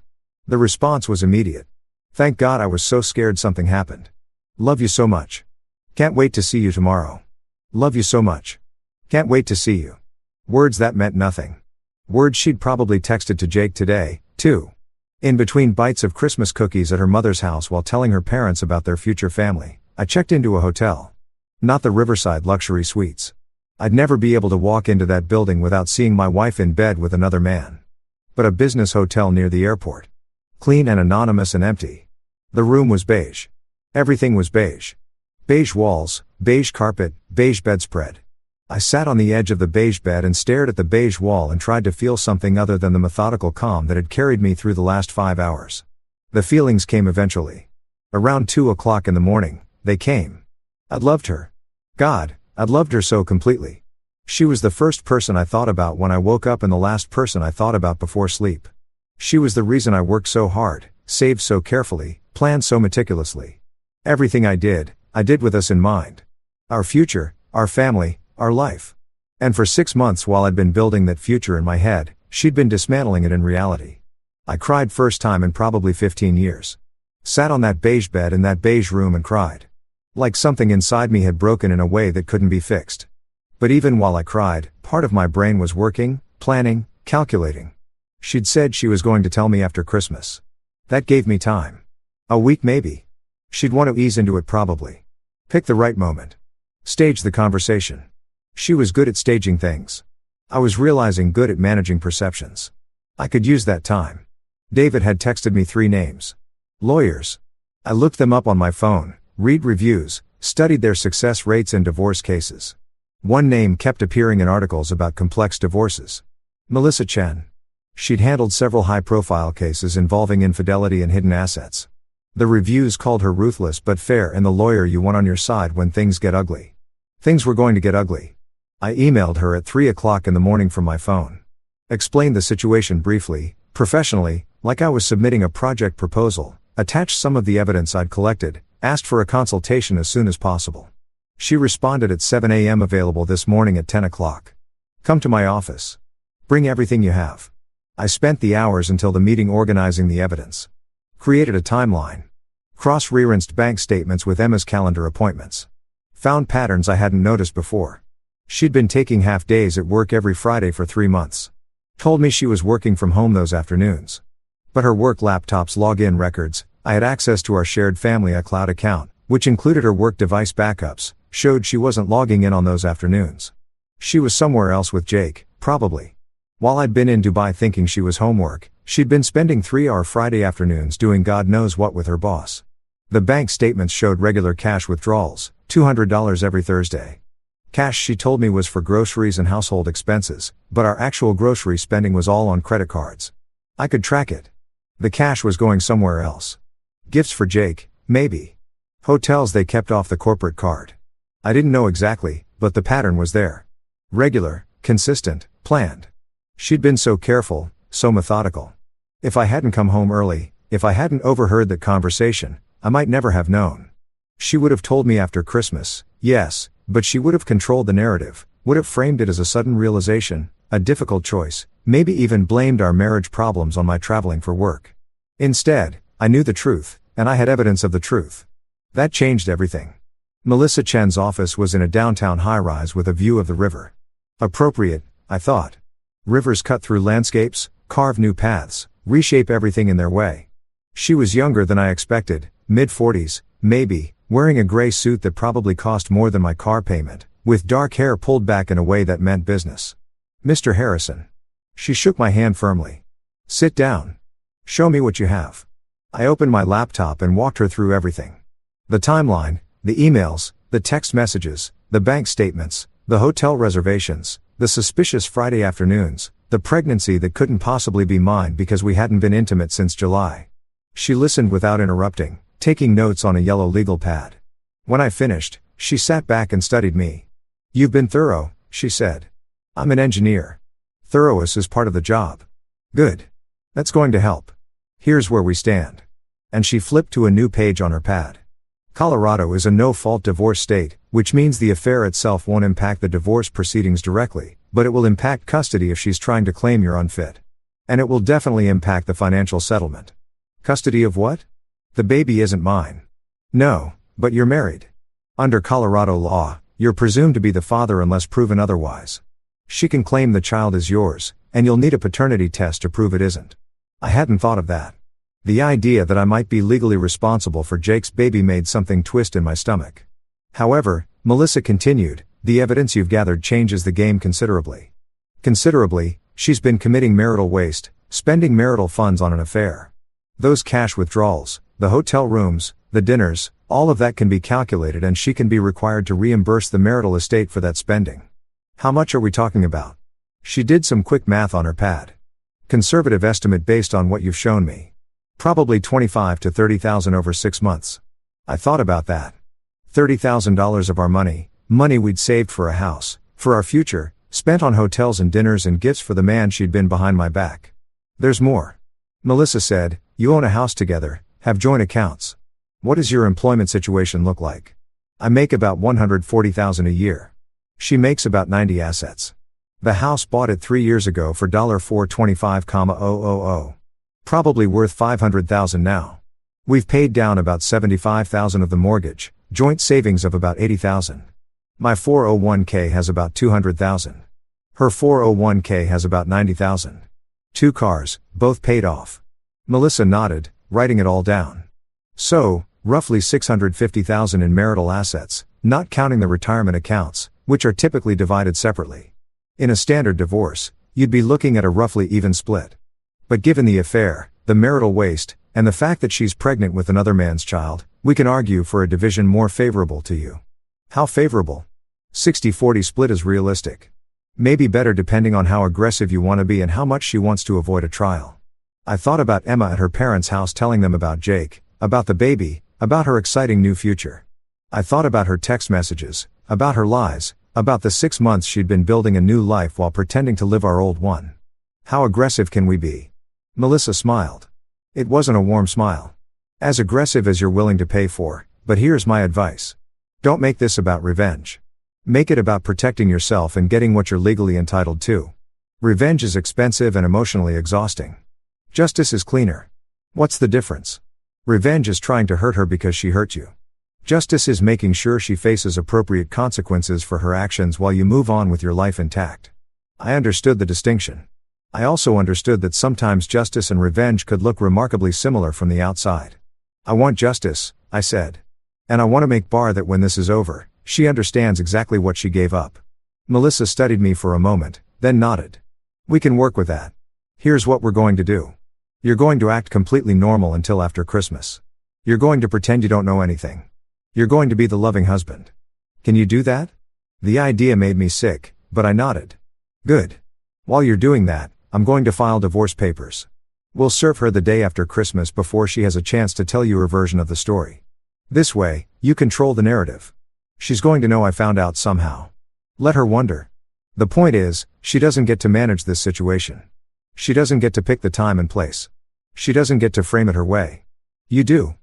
The response was immediate. Thank God I was so scared something happened. Love you so much. Can't wait to see you tomorrow. Love you so much. Can't wait to see you. Words that meant nothing. Words she'd probably texted to Jake today, too. In between bites of Christmas cookies at her mother's house while telling her parents about their future family, I checked into a hotel. Not the Riverside Luxury Suites. I'd never be able to walk into that building without seeing my wife in bed with another man. But a business hotel near the airport. Clean and anonymous and empty. The room was beige. Everything was beige. Beige walls, beige carpet, beige bedspread. I sat on the edge of the beige bed and stared at the beige wall and tried to feel something other than the methodical calm that had carried me through the last 5 hours. The feelings came eventually. Around 2 o'clock in the morning, they came. I'd loved her. God, I'd loved her so completely. She was the first person I thought about when I woke up and the last person I thought about before sleep. She was the reason I worked so hard, saved so carefully, planned so meticulously. Everything I did with us in mind. Our future, our family, our life. And for 6 months while I'd been building that future in my head, she'd been dismantling it in reality. I cried first time in probably 15 years. Sat on that beige bed in that beige room and cried. Like something inside me had broken in a way that couldn't be fixed. But even while I cried, part of my brain was working, planning, calculating. She'd said she was going to tell me after Christmas. That gave me time. A week maybe. She'd want to ease into it probably. Pick the right moment. Stage the conversation. She was good at staging things. I was realizing good at managing perceptions. I could use that time. David had texted me 3 names. Lawyers. I looked them up on my phone, read reviews, studied their success rates in divorce cases. One name kept appearing in articles about complex divorces. Melissa Chen. She'd handled several high-profile cases involving infidelity and hidden assets. The reviews called her ruthless but fair and the lawyer you want on your side when things get ugly. Things were going to get ugly. I emailed her at 3 o'clock in the morning from my phone. Explained the situation briefly, professionally, like I was submitting a project proposal, attached some of the evidence I'd collected, asked for a consultation as soon as possible. She responded at 7 a.m. available this morning at 10 o'clock. Come to my office. Bring everything you have. I spent the hours until the meeting organizing the evidence. Created a timeline. Cross-referenced bank statements with Emma's calendar appointments. Found patterns I hadn't noticed before. She'd been taking half days at work every Friday for 3 months. Told me she was working from home those afternoons. But her work laptop's login records, I had access to our shared family iCloud account, which included her work device backups, showed she wasn't logging in on those afternoons. She was somewhere else with Jake, probably. While I'd been in Dubai thinking she was homework, she'd been spending 3-hour Friday afternoons doing God knows what with her boss. The bank statements showed regular cash withdrawals, $200 every Thursday. Cash she told me was for groceries and household expenses, but our actual grocery spending was all on credit cards. I could track it. The cash was going somewhere else. Gifts for Jake, maybe. Hotels they kept off the corporate card. I didn't know exactly, but the pattern was there. Regular, consistent, planned. She'd been so careful, so methodical. If I hadn't come home early, if I hadn't overheard that conversation, I might never have known. She would have told me after Christmas, yes, but she would have controlled the narrative, would have framed it as a sudden realization, a difficult choice, maybe even blamed our marriage problems on my traveling for work. Instead, I knew the truth, and I had evidence of the truth. That changed everything. Melissa Chen's office was in a downtown high-rise with a view of the river. Appropriate, I thought. Rivers cut through landscapes, carve new paths, reshape everything in their way. She was younger than I expected, mid-40s, maybe, wearing a gray suit that probably cost more than my car payment, with dark hair pulled back in a way that meant business. Mr. Harrison. She shook my hand firmly. Sit down. Show me what you have. I opened my laptop and walked her through everything. The timeline, the emails, the text messages, the bank statements, the hotel reservations, the suspicious Friday afternoons, the pregnancy that couldn't possibly be mine because we hadn't been intimate since July. She listened without interrupting, taking notes on a yellow legal pad. When I finished, she sat back and studied me. You've been thorough, she said. I'm an engineer. Thoroughness is part of the job. Good. That's going to help. Here's where we stand. And she flipped to a new page on her pad. Colorado is a no-fault divorce state, which means the affair itself won't impact the divorce proceedings directly, but it will impact custody if she's trying to claim you're unfit. And it will definitely impact the financial settlement. Custody of what? The baby isn't mine. No, but you're married. Under Colorado law, you're presumed to be the father unless proven otherwise. She can claim the child is yours, and you'll need a paternity test to prove it isn't. I hadn't thought of that. The idea that I might be legally responsible for Jake's baby made something twist in my stomach. However, Melissa continued, the evidence you've gathered changes the game considerably. Considerably, she's been committing marital waste, spending marital funds on an affair. Those cash withdrawals, the hotel rooms, the dinners, all of that can be calculated and she can be required to reimburse the marital estate for that spending. How much are we talking about? She did some quick math on her pad. Conservative estimate based on what you've shown me. Probably $25,000 to $30,000 over 6 months. I thought about that. $30,000 of our money we'd saved for a house, for our future, spent on hotels and dinners and gifts for the man she'd been behind my back. There's more. Melissa said, you own a house together, have joint accounts. What does your employment situation look like? I make about $140,000 a year. She makes about 90 assets. The house bought it 3 years ago for $425,000. Probably worth $500,000 now. We've paid down about $75,000 of the mortgage, joint savings of about $80,000. My 401k has about $200,000. Her 401k has about $90,000. 2 cars, both paid off. Melissa nodded, writing it all down. So, roughly $650,000 in marital assets, not counting the retirement accounts, which are typically divided separately. In a standard divorce, you'd be looking at a roughly even split. But given the affair, the marital waste, and the fact that she's pregnant with another man's child, we can argue for a division more favorable to you. How favorable? 60-40 split is realistic. Maybe better depending on how aggressive you want to be and how much she wants to avoid a trial. I thought about Emma at her parents' house telling them about Jake, about the baby, about her exciting new future. I thought about her text messages, about her lies, about the 6 months she'd been building a new life while pretending to live our old one. How aggressive can we be? Melissa smiled. It wasn't a warm smile. As aggressive as you're willing to pay for, but here's my advice. Don't make this about revenge. Make it about protecting yourself and getting what you're legally entitled to. Revenge is expensive and emotionally exhausting. Justice is cleaner. What's the difference? Revenge is trying to hurt her because she hurt you. Justice is making sure she faces appropriate consequences for her actions while you move on with your life intact. I understood the distinction. I also understood that sometimes justice and revenge could look remarkably similar from the outside. I want justice, I said. And I want to make bar that when this is over, she understands exactly what she gave up. Melissa studied me for a moment, then nodded. We can work with that. Here's what we're going to do. You're going to act completely normal until after Christmas. You're going to pretend you don't know anything. You're going to be the loving husband. Can you do that? The idea made me sick, but I nodded. Good. While you're doing that, I'm going to file divorce papers. We'll serve her the day after Christmas before she has a chance to tell you her version of the story. This way, you control the narrative. She's going to know I found out somehow. Let her wonder. The point is, she doesn't get to manage this situation. She doesn't get to pick the time and place. She doesn't get to frame it her way. You do.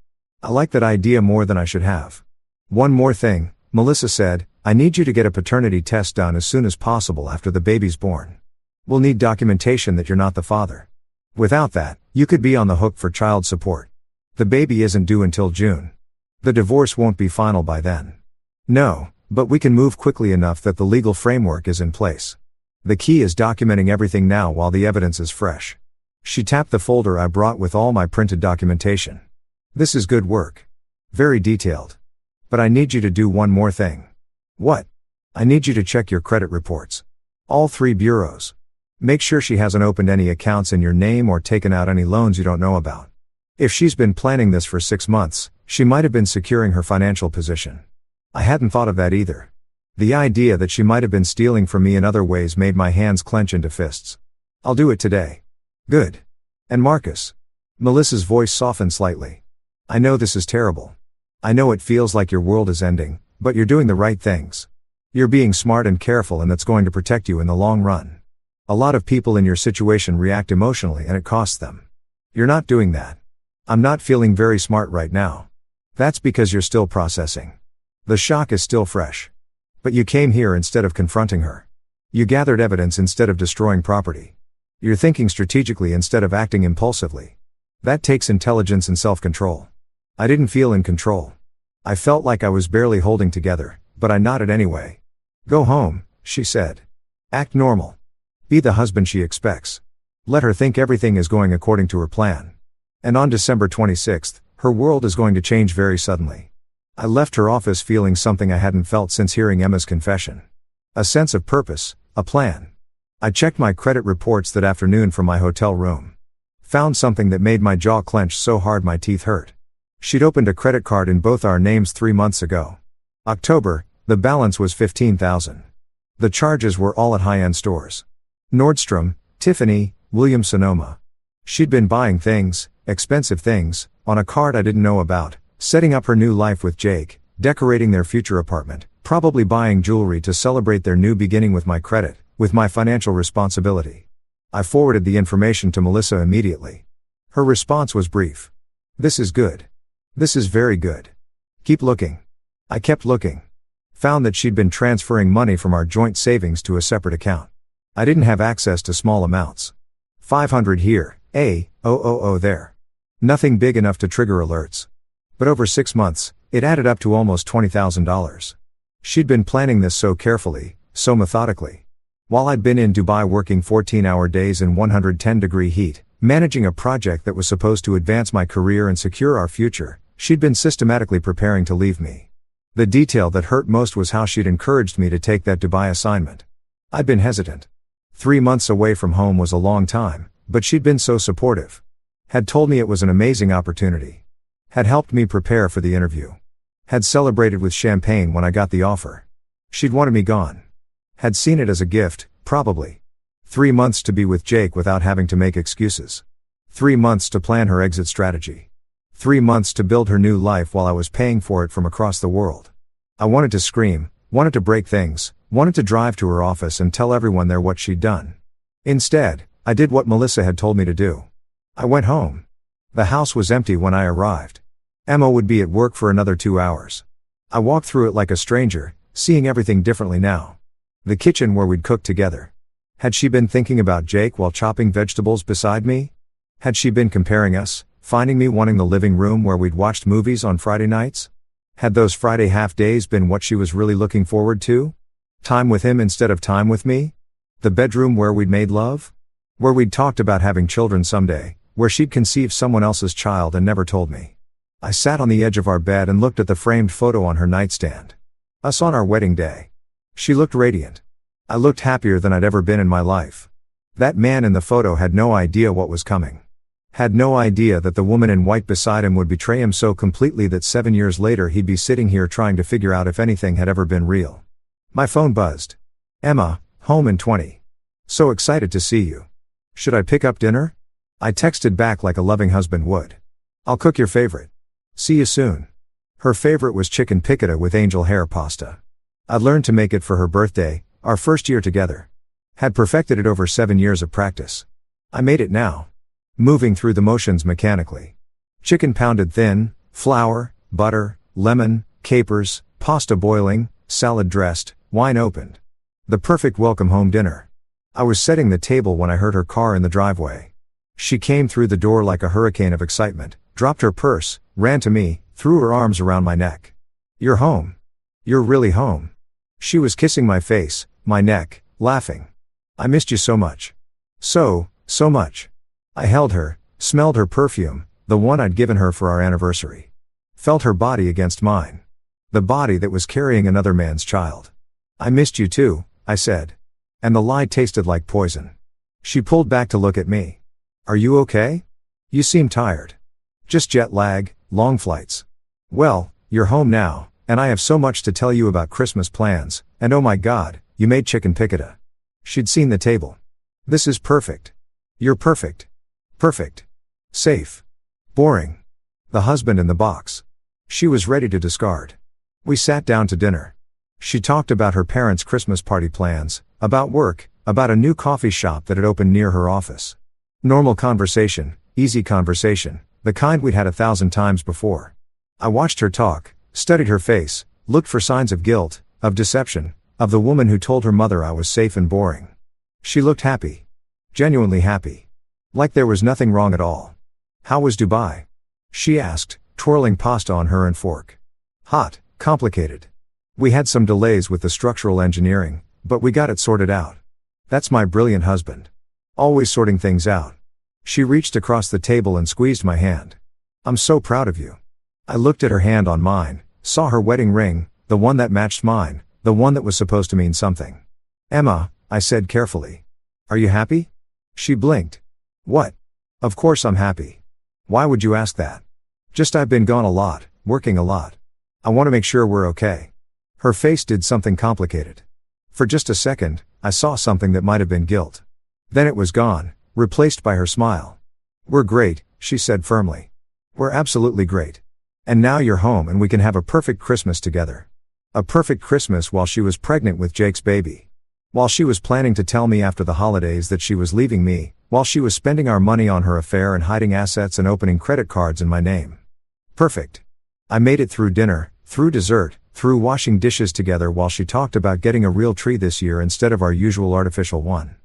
I like that idea more than I should have. One more thing, Melissa said, I need you to get a paternity test done as soon as possible after the baby's born. We'll need documentation that you're not the father. Without that, you could be on the hook for child support. The baby isn't due until June. The divorce won't be final by then. No, but we can move quickly enough that the legal framework is in place. The key is documenting everything now while the evidence is fresh. She tapped the folder I brought with all my printed documentation. This is good work. Very detailed. But I need you to do one more thing. What? I need you to check your credit reports. All 3 bureaus. Make sure she hasn't opened any accounts in your name or taken out any loans you don't know about. If she's been planning this for 6 months, she might have been securing her financial position. I hadn't thought of that either. The idea that she might have been stealing from me in other ways made my hands clench into fists. I'll do it today. Good. And Marcus. Melissa's voice softened slightly. I know this is terrible. I know it feels like your world is ending, but you're doing the right things. You're being smart and careful, and that's going to protect you in the long run. A lot of people in your situation react emotionally and it costs them. You're not doing that. I'm not feeling very smart right now. That's because you're still processing. The shock is still fresh. But you came here instead of confronting her. You gathered evidence instead of destroying property. You're thinking strategically instead of acting impulsively. That takes intelligence and self-control. I didn't feel in control. I felt like I was barely holding together, but I nodded anyway. Go home, she said. Act normal. Be the husband she expects. Let her think everything is going according to her plan. And on December 26th, her world is going to change very suddenly. I left her office feeling something I hadn't felt since hearing Emma's confession. A sense of purpose, a plan. I checked my credit reports that afternoon from my hotel room. Found something that made my jaw clench so hard my teeth hurt. She'd opened a credit card in both our names 3 months ago. October, the balance was $15,000. The charges were all at high-end stores. Nordstrom, Tiffany, Williams-Sonoma. She'd been buying things, expensive things, on a card I didn't know about, setting up her new life with Jake, decorating their future apartment, probably buying jewelry to celebrate their new beginning with my credit, with my financial responsibility. I forwarded the information to Melissa immediately. Her response was brief. This is good. This is very good. Keep looking. I kept looking. Found that she'd been transferring money from our joint savings to a separate account. I didn't have access to small amounts. 500 here, there. Nothing big enough to trigger alerts. But over 6 months, it added up to almost $20,000. She'd been planning this so carefully, so methodically. While I'd been in Dubai working 14-hour days in 110-degree heat, managing a project that was supposed to advance my career and secure our future, she'd been systematically preparing to leave me. The detail that hurt most was how she'd encouraged me to take that Dubai assignment. I'd been hesitant. 3 months away from home was a long time, but she'd been so supportive. Had told me it was an amazing opportunity. Had helped me prepare for the interview. Had celebrated with champagne when I got the offer. She'd wanted me gone. Had seen it as a gift, probably. 3 months to be with Jake without having to make excuses. 3 months to plan her exit strategy. 3 months to build her new life while I was paying for it from across the world. I wanted to scream, wanted to break things, wanted to drive to her office and tell everyone there what she'd done. Instead, I did what Melissa had told me to do. I went home. The house was empty when I arrived. Emma would be at work for another 2 hours. I walked through it like a stranger, seeing everything differently now. The kitchen where we'd cooked together. Had she been thinking about Jake while chopping vegetables beside me? Had she been comparing us, finding me wanting the living room where we'd watched movies on Friday nights? Had those Friday half-days been what she was really looking forward to? Time with him instead of time with me? The bedroom where we'd made love? Where we'd talked about having children someday, where she'd conceived someone else's child and never told me. I sat on the edge of our bed and looked at the framed photo on her nightstand. Us on our wedding day. She looked radiant. I looked happier than I'd ever been in my life. That man in the photo had no idea what was coming. Had no idea that the woman in white beside him would betray him so completely that 7 years later he'd be sitting here trying to figure out if anything had ever been real. My phone buzzed. Emma, home in 20. So excited to see you. Should I pick up dinner? I texted back like a loving husband would. I'll cook your favorite. See you soon. Her favorite was chicken piccata with angel hair pasta. I'd learned to make it for her birthday, our first year together. Had perfected it over 7 years of practice. I made it now. Moving through the motions mechanically. Chicken pounded thin, flour, butter, lemon, capers, pasta boiling, salad dressed, wine opened. The perfect welcome home dinner. I was setting the table when I heard her car in the driveway. She came through the door like a hurricane of excitement, dropped her purse, ran to me, threw her arms around my neck. You're home. You're really home. She was kissing my face, my neck, laughing. I missed you so much. So much. I held her, smelled her perfume, the one I'd given her for our anniversary. Felt her body against mine. The body that was carrying another man's child. I missed you too, I said. And the lie tasted like poison. She pulled back to look at me. Are you okay? You seem tired. Just jet lag, long flights. Well, you're home now, and I have so much to tell you about Christmas plans, and oh my God, you made chicken piccata. She'd seen the table. This is perfect. You're perfect. Perfect. Safe. Boring. The husband in the box. She was ready to discard. We sat down to dinner. She talked about her parents' Christmas party plans, about work, about a new coffee shop that had opened near her office. Normal conversation, easy conversation, the kind we'd had 1,000 times before. I watched her talk, studied her face, looked for signs of guilt, of deception, of the woman who told her mother I was safe and boring. She looked happy. Genuinely happy. Like there was nothing wrong at all. How was Dubai? She asked, twirling pasta on her and fork. Hot, complicated. We had some delays with the structural engineering, but we got it sorted out. That's my brilliant husband. Always sorting things out. She reached across the table and squeezed my hand. I'm so proud of you. I looked at her hand on mine, saw her wedding ring, the one that matched mine, the one that was supposed to mean something. Emma, I said carefully. Are you happy? She blinked. What? Of course I'm happy. Why would you ask that? Just I've been gone a lot, working a lot. I want to make sure we're okay. Her face did something complicated. For just a second, I saw something that might have been guilt. Then it was gone, replaced by her smile. We're great, she said firmly. We're absolutely great. And now you're home and we can have a perfect Christmas together. A perfect Christmas while she was pregnant with Jake's baby. While she was planning to tell me after the holidays that she was leaving me, while she was spending our money on her affair and hiding assets and opening credit cards in my name. Perfect. I made it through dinner, through dessert, through washing dishes together while she talked about getting a real tree this year instead of our usual artificial one.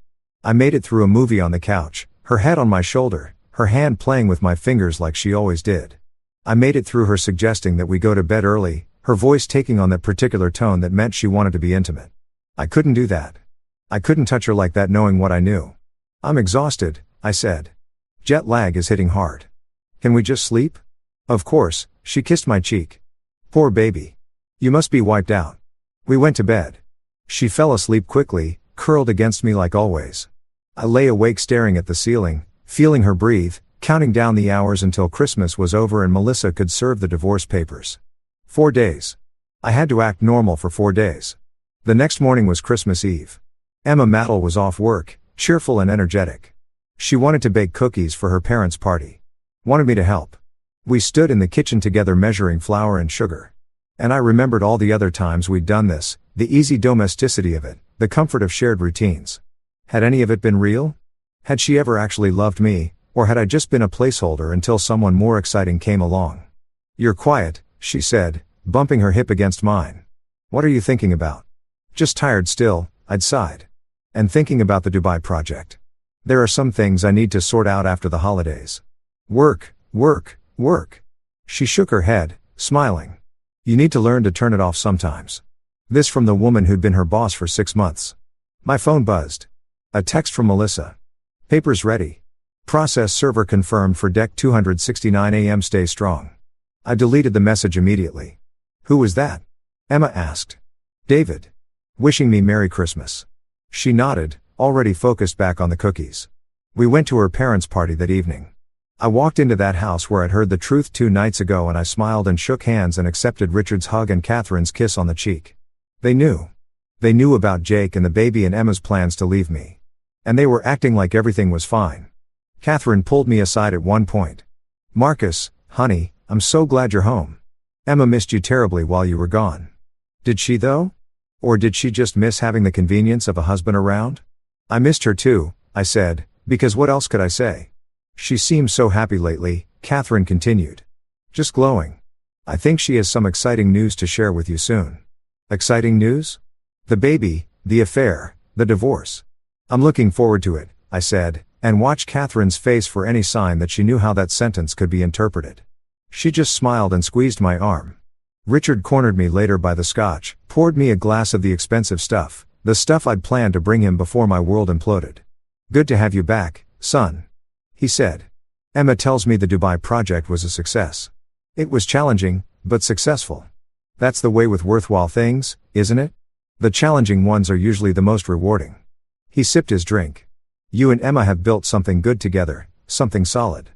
I made it through a movie on the couch, her head on my shoulder, her hand playing with my fingers like she always did. I made it through her suggesting that we go to bed early, her voice taking on that particular tone that meant she wanted to be intimate. I couldn't do that. I couldn't touch her like that knowing what I knew. I'm exhausted, I said. Jet lag is hitting hard. Can we just sleep? Of course, she kissed my cheek. Poor baby. You must be wiped out. We went to bed. She fell asleep quickly, curled against me like always. I lay awake staring at the ceiling, feeling her breathe, counting down the hours until Christmas was over and Melissa could serve the divorce papers. 4 days. I had to act normal for 4 days. The next morning was Christmas Eve. Emma Mattel was off work, cheerful and energetic. She wanted to bake cookies for her parents' party. Wanted me to help. We stood in the kitchen together measuring flour and sugar. And I remembered all the other times we'd done this, the easy domesticity of it, the comfort of shared routines. Had any of it been real? Had she ever actually loved me, or had I just been a placeholder until someone more exciting came along? You're quiet, she said, bumping her hip against mine. What are you thinking about? Just tired still, I'd sighed. And thinking about the Dubai project. There are some things I need to sort out after the holidays. Work, work, work. She shook her head, smiling. You need to learn to turn it off sometimes. This from the woman who'd been her boss for 6 months. My phone buzzed. A text from Melissa. Papers ready. Process server confirmed for deck 269 AM. Stay strong. I deleted the message immediately. Who was that? Emma asked. David. Wishing me Merry Christmas. She nodded, already focused back on the cookies. We went to her parents' party that evening. I walked into that house where I'd heard the truth 2 nights ago and I smiled and shook hands and accepted Richard's hug and Catherine's kiss on the cheek. They knew. They knew about Jake and the baby and Emma's plans to leave me. And they were acting like everything was fine. Catherine pulled me aside at one point. Marcus, honey, I'm so glad you're home. Emma missed you terribly while you were gone. Did she though? Or did she just miss having the convenience of a husband around? I missed her too, I said, because what else could I say? She seems so happy lately, Catherine continued. Just glowing. I think she has some exciting news to share with you soon. Exciting news? The baby, the affair, the divorce. I'm looking forward to it, I said, and watched Catherine's face for any sign that she knew how that sentence could be interpreted. She just smiled and squeezed my arm. Richard cornered me later by the scotch, poured me a glass of the expensive stuff, the stuff I'd planned to bring him before my world imploded. Good to have you back, son. He said. Emma tells me the Dubai project was a success. It was challenging, but successful. That's the way with worthwhile things, isn't it? The challenging ones are usually the most rewarding. He sipped his drink. You and Emma have built something good together, something solid.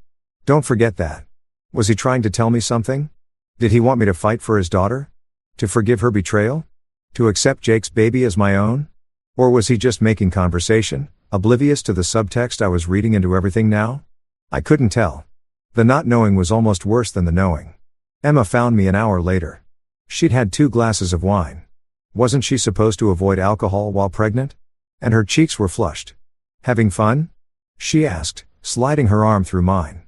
Don't forget that. Was he trying to tell me something? Did he want me to fight for his daughter? To forgive her betrayal? To accept Jake's baby as my own? Or was he just making conversation, oblivious to the subtext I was reading into everything now? I couldn't tell. The not knowing was almost worse than the knowing. Emma found me an hour later. She'd had 2 glasses of wine. Wasn't she supposed to avoid alcohol while pregnant? And her cheeks were flushed. Having fun? She asked, sliding her arm through mine.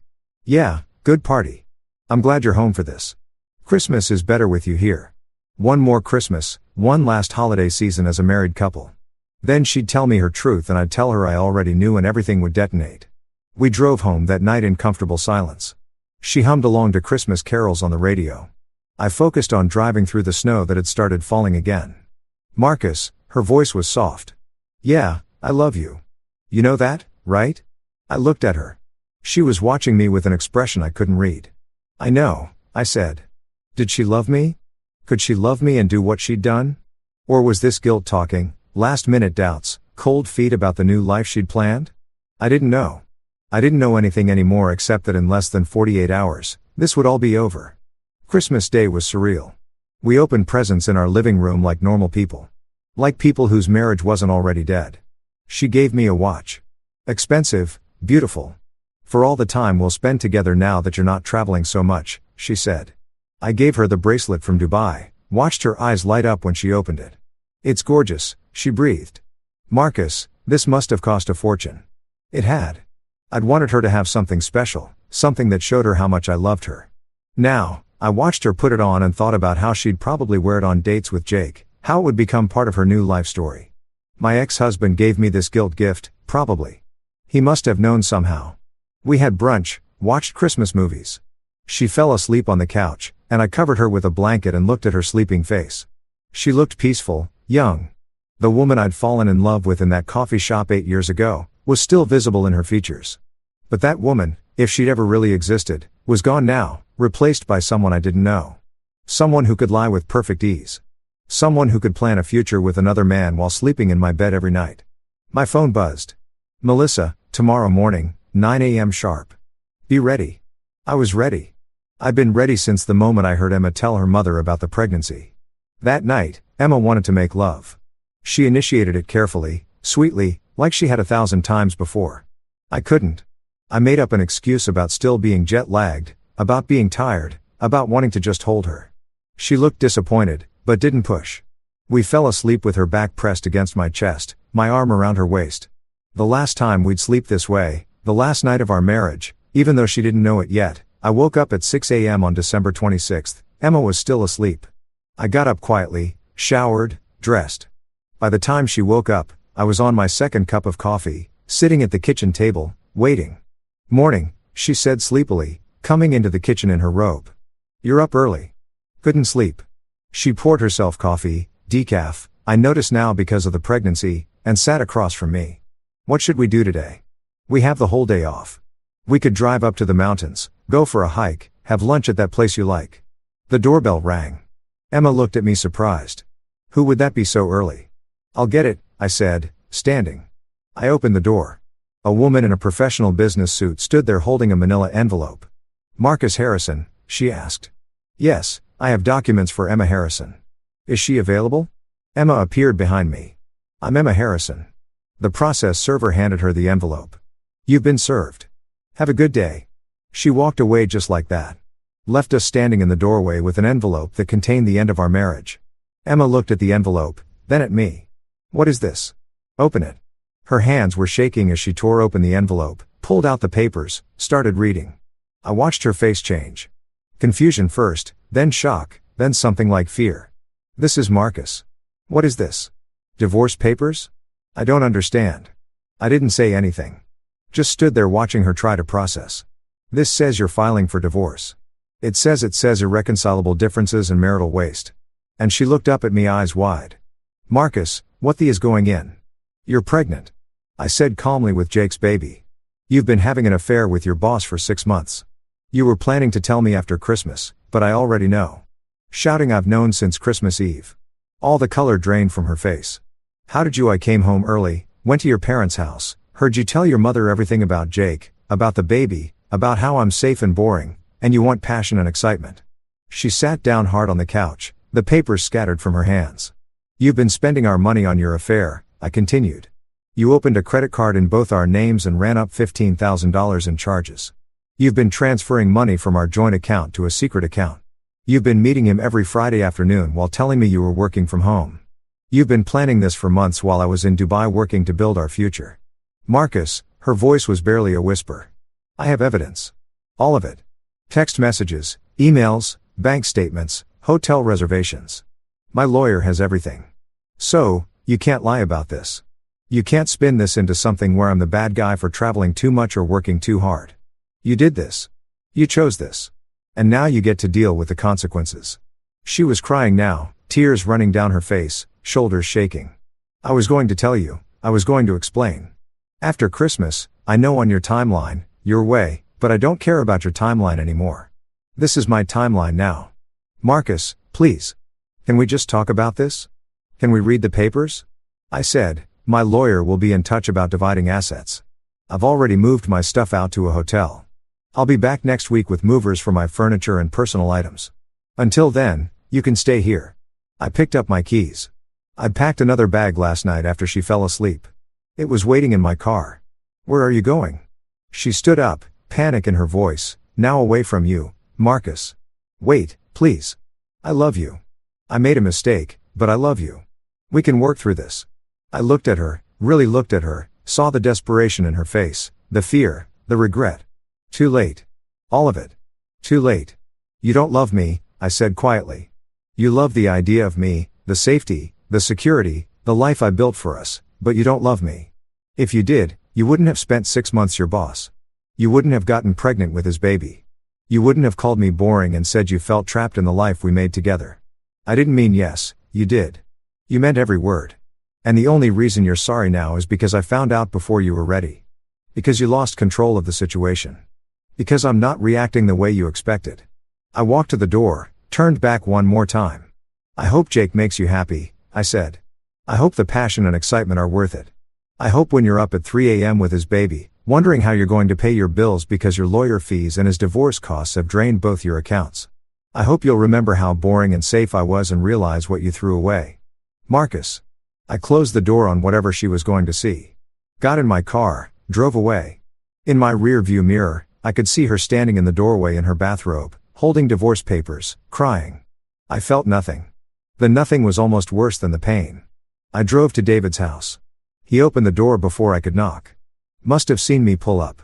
Yeah, good party. I'm glad you're home for this. Christmas is better with you here. One more Christmas, one last holiday season as a married couple. Then she'd tell me her truth and I'd tell her I already knew and everything would detonate. We drove home that night in comfortable silence. She hummed along to Christmas carols on the radio. I focused on driving through the snow that had started falling again. Marcus, her voice was soft. Yeah, I love you. You know that, right? I looked at her. She was watching me with an expression I couldn't read. I know, I said. Did she love me? Could she love me and do what she'd done? Or was this guilt talking, last-minute doubts, cold feet about the new life she'd planned? I didn't know. I didn't know anything anymore except that in less than 48 hours, this would all be over. Christmas Day was surreal. We opened presents in our living room like normal people. Like people whose marriage wasn't already dead. She gave me a watch. Expensive, beautiful. For all the time we'll spend together now that you're not traveling so much, she said. I gave her the bracelet from Dubai, watched her eyes light up when she opened it. It's gorgeous, she breathed. Marcus, this must have cost a fortune. It had. I'd wanted her to have something special, something that showed her how much I loved her. Now, I watched her put it on and thought about how she'd probably wear it on dates with Jake, how it would become part of her new life story. My ex-husband gave me this guilt gift, probably. He must have known somehow. We had brunch, watched Christmas movies. She fell asleep on the couch, and I covered her with a blanket and looked at her sleeping face. She looked peaceful, young. The woman I'd fallen in love with in that coffee shop 8 years ago was still visible in her features. But that woman, if she'd ever really existed, was gone now, replaced by someone I didn't know. Someone who could lie with perfect ease. Someone who could plan a future with another man while sleeping in my bed every night. My phone buzzed. Melissa, tomorrow morning, 9 a.m. sharp. Be ready. I was ready. I'd been ready since the moment I heard Emma tell her mother about the pregnancy. That night, Emma wanted to make love. She initiated it carefully, sweetly, like she had 1,000 times before. I couldn't. I made up an excuse about still being jet-lagged, about being tired, about wanting to just hold her. She looked disappointed, but didn't push. We fell asleep with her back pressed against my chest, my arm around her waist. The last time we'd sleep this way, the last night of our marriage, even though she didn't know it yet, I woke up at 6 a.m. on December 26th, Emma was still asleep. I got up quietly, showered, dressed. By the time she woke up, I was on my second cup of coffee, sitting at the kitchen table, waiting. Morning, she said sleepily, coming into the kitchen in her robe. You're up early. Couldn't sleep. She poured herself coffee, decaf, I notice now because of the pregnancy, and sat across from me. What should we do today? We have the whole day off. We could drive up to the mountains, go for a hike, have lunch at that place you like. The doorbell rang. Emma looked at me surprised. Who would that be so early? I'll get it, I said, standing. I opened the door. A woman in a professional business suit stood there holding a manila envelope. Marcus Harrison, she asked. Yes, I have documents for Emma Harrison. Is she available? Emma appeared behind me. I'm Emma Harrison. The process server handed her the envelope. You've been served. Have a good day. She walked away just like that. Left us standing in the doorway with an envelope that contained the end of our marriage. Emma looked at the envelope, then at me. What is this? Open it. Her hands were shaking as she tore open the envelope, pulled out the papers, started reading. I watched her face change. Confusion first, then shock, then something like fear. This is Marcus. What is this? Divorce papers? I don't understand. I didn't say anything. Just stood there watching her try to process. This says you're filing for divorce. It says irreconcilable differences and marital waste. And she looked up at me eyes wide. Marcus, what the is going in? You're pregnant. I said calmly, with Jake's baby. You've been having an affair with your boss for 6 months. You were planning to tell me after Christmas, but I already know. Shouting, I've known since Christmas Eve. All the color drained from her face. How did you? I came home early, went to your parents' house, heard you tell your mother everything about Jake, about the baby, about how I'm safe and boring, and you want passion and excitement. She sat down hard on the couch, the papers scattered from her hands. You've been spending our money on your affair, I continued. You opened a credit card in both our names and ran up $15,000 in charges. You've been transferring money from our joint account to a secret account. You've been meeting him every Friday afternoon while telling me you were working from home. You've been planning this for months while I was in Dubai working to build our future. Marcus, her voice was barely a whisper. I have evidence. All of it. Text messages, emails, bank statements, hotel reservations. My lawyer has everything. So, you can't lie about this. You can't spin this into something where I'm the bad guy for traveling too much or working too hard. You did this. You chose this. And now you get to deal with the consequences. She was crying now, tears running down her face, shoulders shaking. I was going to tell you, I was going to explain. After Christmas, I know on your timeline, your way, but I don't care about your timeline anymore. This is my timeline now. Marcus, please. Can we just talk about this? Can we read the papers? I said, my lawyer will be in touch about dividing assets. I've already moved my stuff out to a hotel. I'll be back next week with movers for my furniture and personal items. Until then, you can stay here. I picked up my keys. I'd packed another bag last night after she fell asleep. It was waiting in my car. Where are you going? She stood up, panic in her voice. Now away from you, Marcus. Wait, please. I love you. I made a mistake, but I love you. We can work through this. I looked at her, really looked at her, saw the desperation in her face, the fear, the regret. Too late. All of it. Too late. You don't love me, I said quietly. You love the idea of me, the safety, the security, the life I built for us, but you don't love me. If you did, you wouldn't have spent 6 months your boss. You wouldn't have gotten pregnant with his baby. You wouldn't have called me boring and said you felt trapped in the life we made together. I didn't mean yes, you did. You meant every word. And the only reason you're sorry now is because I found out before you were ready. Because you lost control of the situation. Because I'm not reacting the way you expected. I walked to the door, turned back one more time. I hope Jake makes you happy, I said. I hope the passion and excitement are worth it. I hope when you're up at 3 a.m. with his baby, wondering how you're going to pay your bills because your lawyer fees and his divorce costs have drained both your accounts. I hope you'll remember how boring and safe I was and realize what you threw away. Marcus. I closed the door on whatever she was going to see. Got in my car, drove away. In my rear view mirror, I could see her standing in the doorway in her bathrobe, holding divorce papers, crying. I felt nothing. The nothing was almost worse than the pain. I drove to David's house. He opened the door before I could knock. Must have seen me pull up.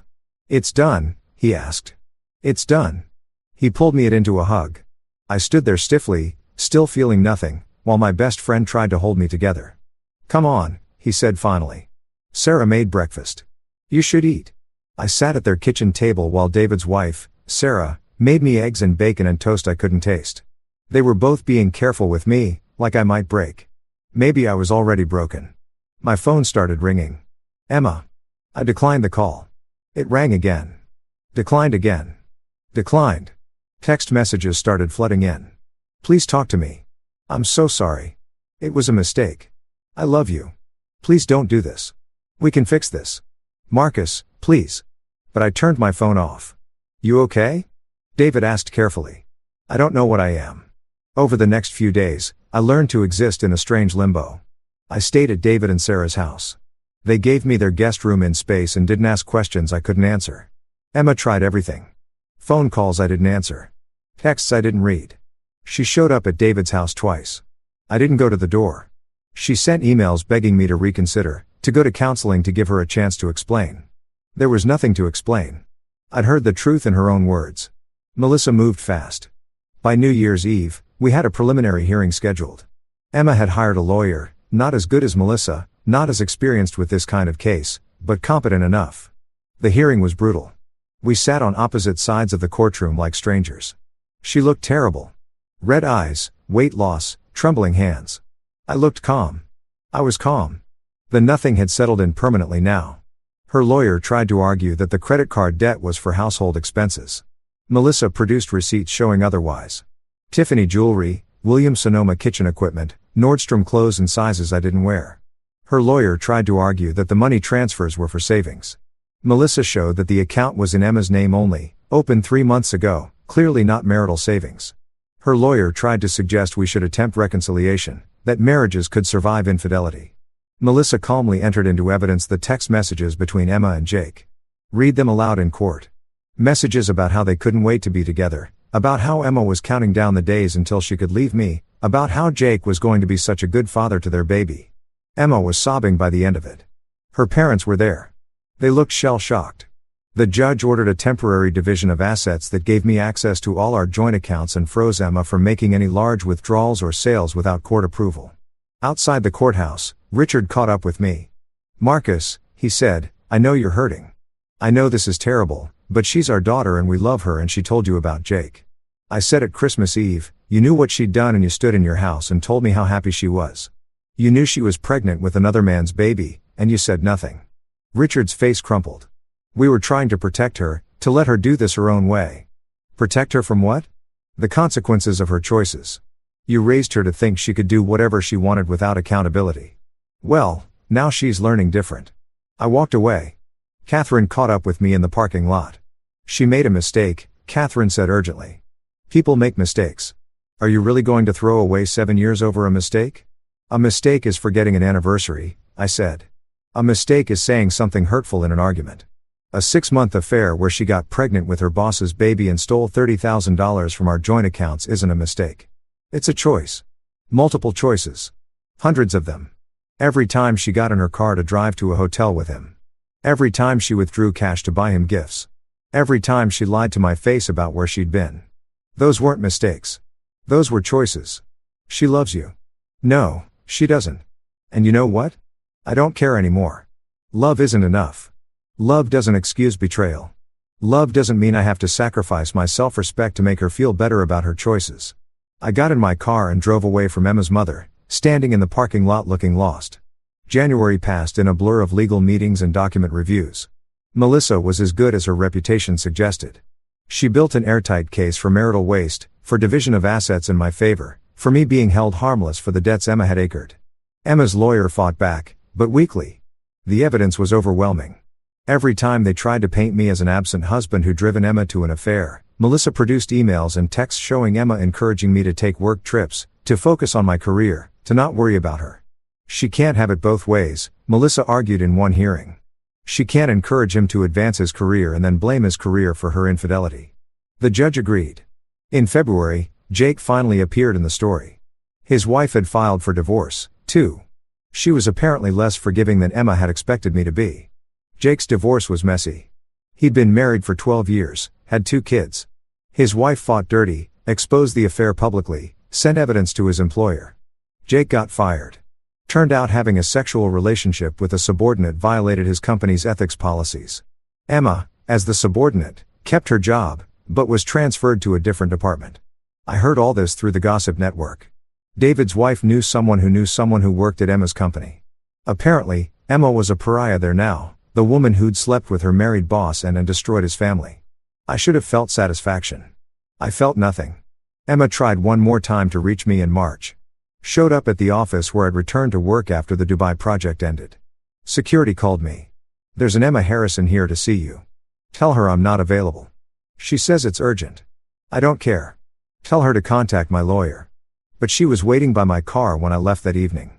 It's done, he asked. It's done. He pulled me into a hug. I stood there stiffly, still feeling nothing, while my best friend tried to hold me together. Come on, he said finally. Sarah made breakfast. You should eat. I sat at their kitchen table while David's wife, Sarah, made me eggs and bacon and toast I couldn't taste. They were both being careful with me, like I might break. Maybe I was already broken. My phone started ringing. Emma. I declined the call. It rang again. Declined again. Declined. Text messages started flooding in. Please talk to me. I'm so sorry. It was a mistake. I love you. Please don't do this. We can fix this. Marcus, please. But I turned my phone off. You okay? David asked carefully. I don't know what I am. Over the next few days, I learned to exist in a strange limbo. I stayed at David and Sarah's house. They gave me their guest room in space and didn't ask questions I couldn't answer. Emma tried everything. Phone calls I didn't answer. Texts I didn't read. She showed up at David's house twice. I didn't go to the door. She sent emails begging me to reconsider, to go to counseling to give her a chance to explain. There was nothing to explain. I'd heard the truth in her own words. Melissa moved fast. By New Year's Eve, we had a preliminary hearing scheduled. Emma had hired a lawyer, not as good as Melissa, not as experienced with this kind of case, but competent enough. The hearing was brutal. We sat on opposite sides of the courtroom like strangers. She looked terrible. Red eyes, weight loss, trembling hands. I looked calm. I was calm. The nothing had settled in permanently now. Her lawyer tried to argue that the credit card debt was for household expenses. Melissa produced receipts showing otherwise. Tiffany jewelry, Williams-Sonoma kitchen equipment, Nordstrom clothes in sizes I didn't wear. Her lawyer tried to argue that the money transfers were for savings. Melissa showed that the account was in Emma's name only, opened 3 months ago, clearly not marital savings. Her lawyer tried to suggest we should attempt reconciliation, that marriages could survive infidelity. Melissa calmly entered into evidence the text messages between Emma and Jake. Read them aloud in court. Messages about how they couldn't wait to be together, about how Emma was counting down the days until she could leave me, about how Jake was going to be such a good father to their baby. Emma was sobbing by the end of it. Her parents were there. They looked shell-shocked. The judge ordered a temporary division of assets that gave me access to all our joint accounts and froze Emma from making any large withdrawals or sales without court approval. Outside the courthouse, Richard caught up with me. Marcus, he said, I know you're hurting. I know this is terrible, but she's our daughter and we love her and she told you about Jake. I said at Christmas Eve, you knew what she'd done and you stood in your house and told me how happy she was. You knew she was pregnant with another man's baby, and you said nothing. Richard's face crumpled. We were trying to protect her, to let her do this her own way. Protect her from what? The consequences of her choices. You raised her to think she could do whatever she wanted without accountability. Well, now she's learning different. I walked away. Catherine caught up with me in the parking lot. She made a mistake, Catherine said urgently. People make mistakes. Are you really going to throw away 7 years over a mistake? A mistake is forgetting an anniversary, I said. A mistake is saying something hurtful in an argument. A 6-month affair where she got pregnant with her boss's baby and stole $30,000 from our joint accounts isn't a mistake. It's a choice. Multiple choices. Hundreds of them. Every time she got in her car to drive to a hotel with him. Every time she withdrew cash to buy him gifts. Every time she lied to my face about where she'd been. Those weren't mistakes. Those were choices. She loves you. No, she doesn't. And you know what? I don't care anymore. Love isn't enough. Love doesn't excuse betrayal. Love doesn't mean I have to sacrifice my self-respect to make her feel better about her choices. I got in my car and drove away from Emma's mother, standing in the parking lot looking lost. January passed in a blur of legal meetings and document reviews. Melissa was as good as her reputation suggested. She built an airtight case for marital waste, for division of assets in my favor, for me being held harmless for the debts Emma had incurred. Emma's lawyer fought back, but weakly. The evidence was overwhelming. Every time they tried to paint me as an absent husband who'd driven Emma to an affair, Melissa produced emails and texts showing Emma encouraging me to take work trips, to focus on my career, to not worry about her. She can't have it both ways, Melissa argued in one hearing. She can't encourage him to advance his career and then blame his career for her infidelity. The judge agreed. In February, Jake finally appeared in the story. His wife had filed for divorce, too. She was apparently less forgiving than Emma had expected me to be. Jake's divorce was messy. He'd been married for 12 years, had 2 kids. His wife fought dirty, exposed the affair publicly, sent evidence to his employer. Jake got fired. Turned out having a sexual relationship with a subordinate violated his company's ethics policies. Emma, as the subordinate, kept her job, but was transferred to a different department. I heard all this through the gossip network. David's wife knew someone who worked at Emma's company. Apparently, Emma was a pariah there now, the woman who'd slept with her married boss and destroyed his family. I should have felt satisfaction. I felt nothing. Emma tried one more time to reach me in March. Showed up at the office where I'd returned to work after the Dubai project ended. Security called me. "There's an Emma Harrison here to see you. Tell her I'm not available. She says it's urgent." "I don't care. Tell her to contact my lawyer." But she was waiting by my car when I left that evening.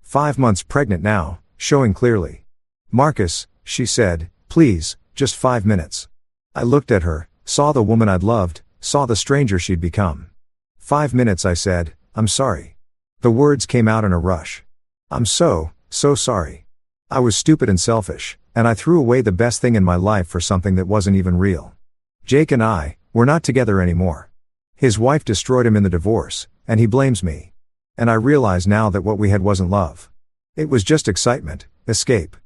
5 months pregnant now, showing clearly. "Marcus," she said, "please, just 5 minutes." I looked at her, saw the woman I'd loved, saw the stranger she'd become. 5 minutes, I said, "I'm sorry." The words came out in a rush. I'm so sorry. I was stupid and selfish, and I threw away the best thing in my life for something that wasn't even real. Jake and I, we're not together anymore. His wife destroyed him in the divorce, and he blames me. And I realize now that what we had wasn't love. It was just excitement, escape.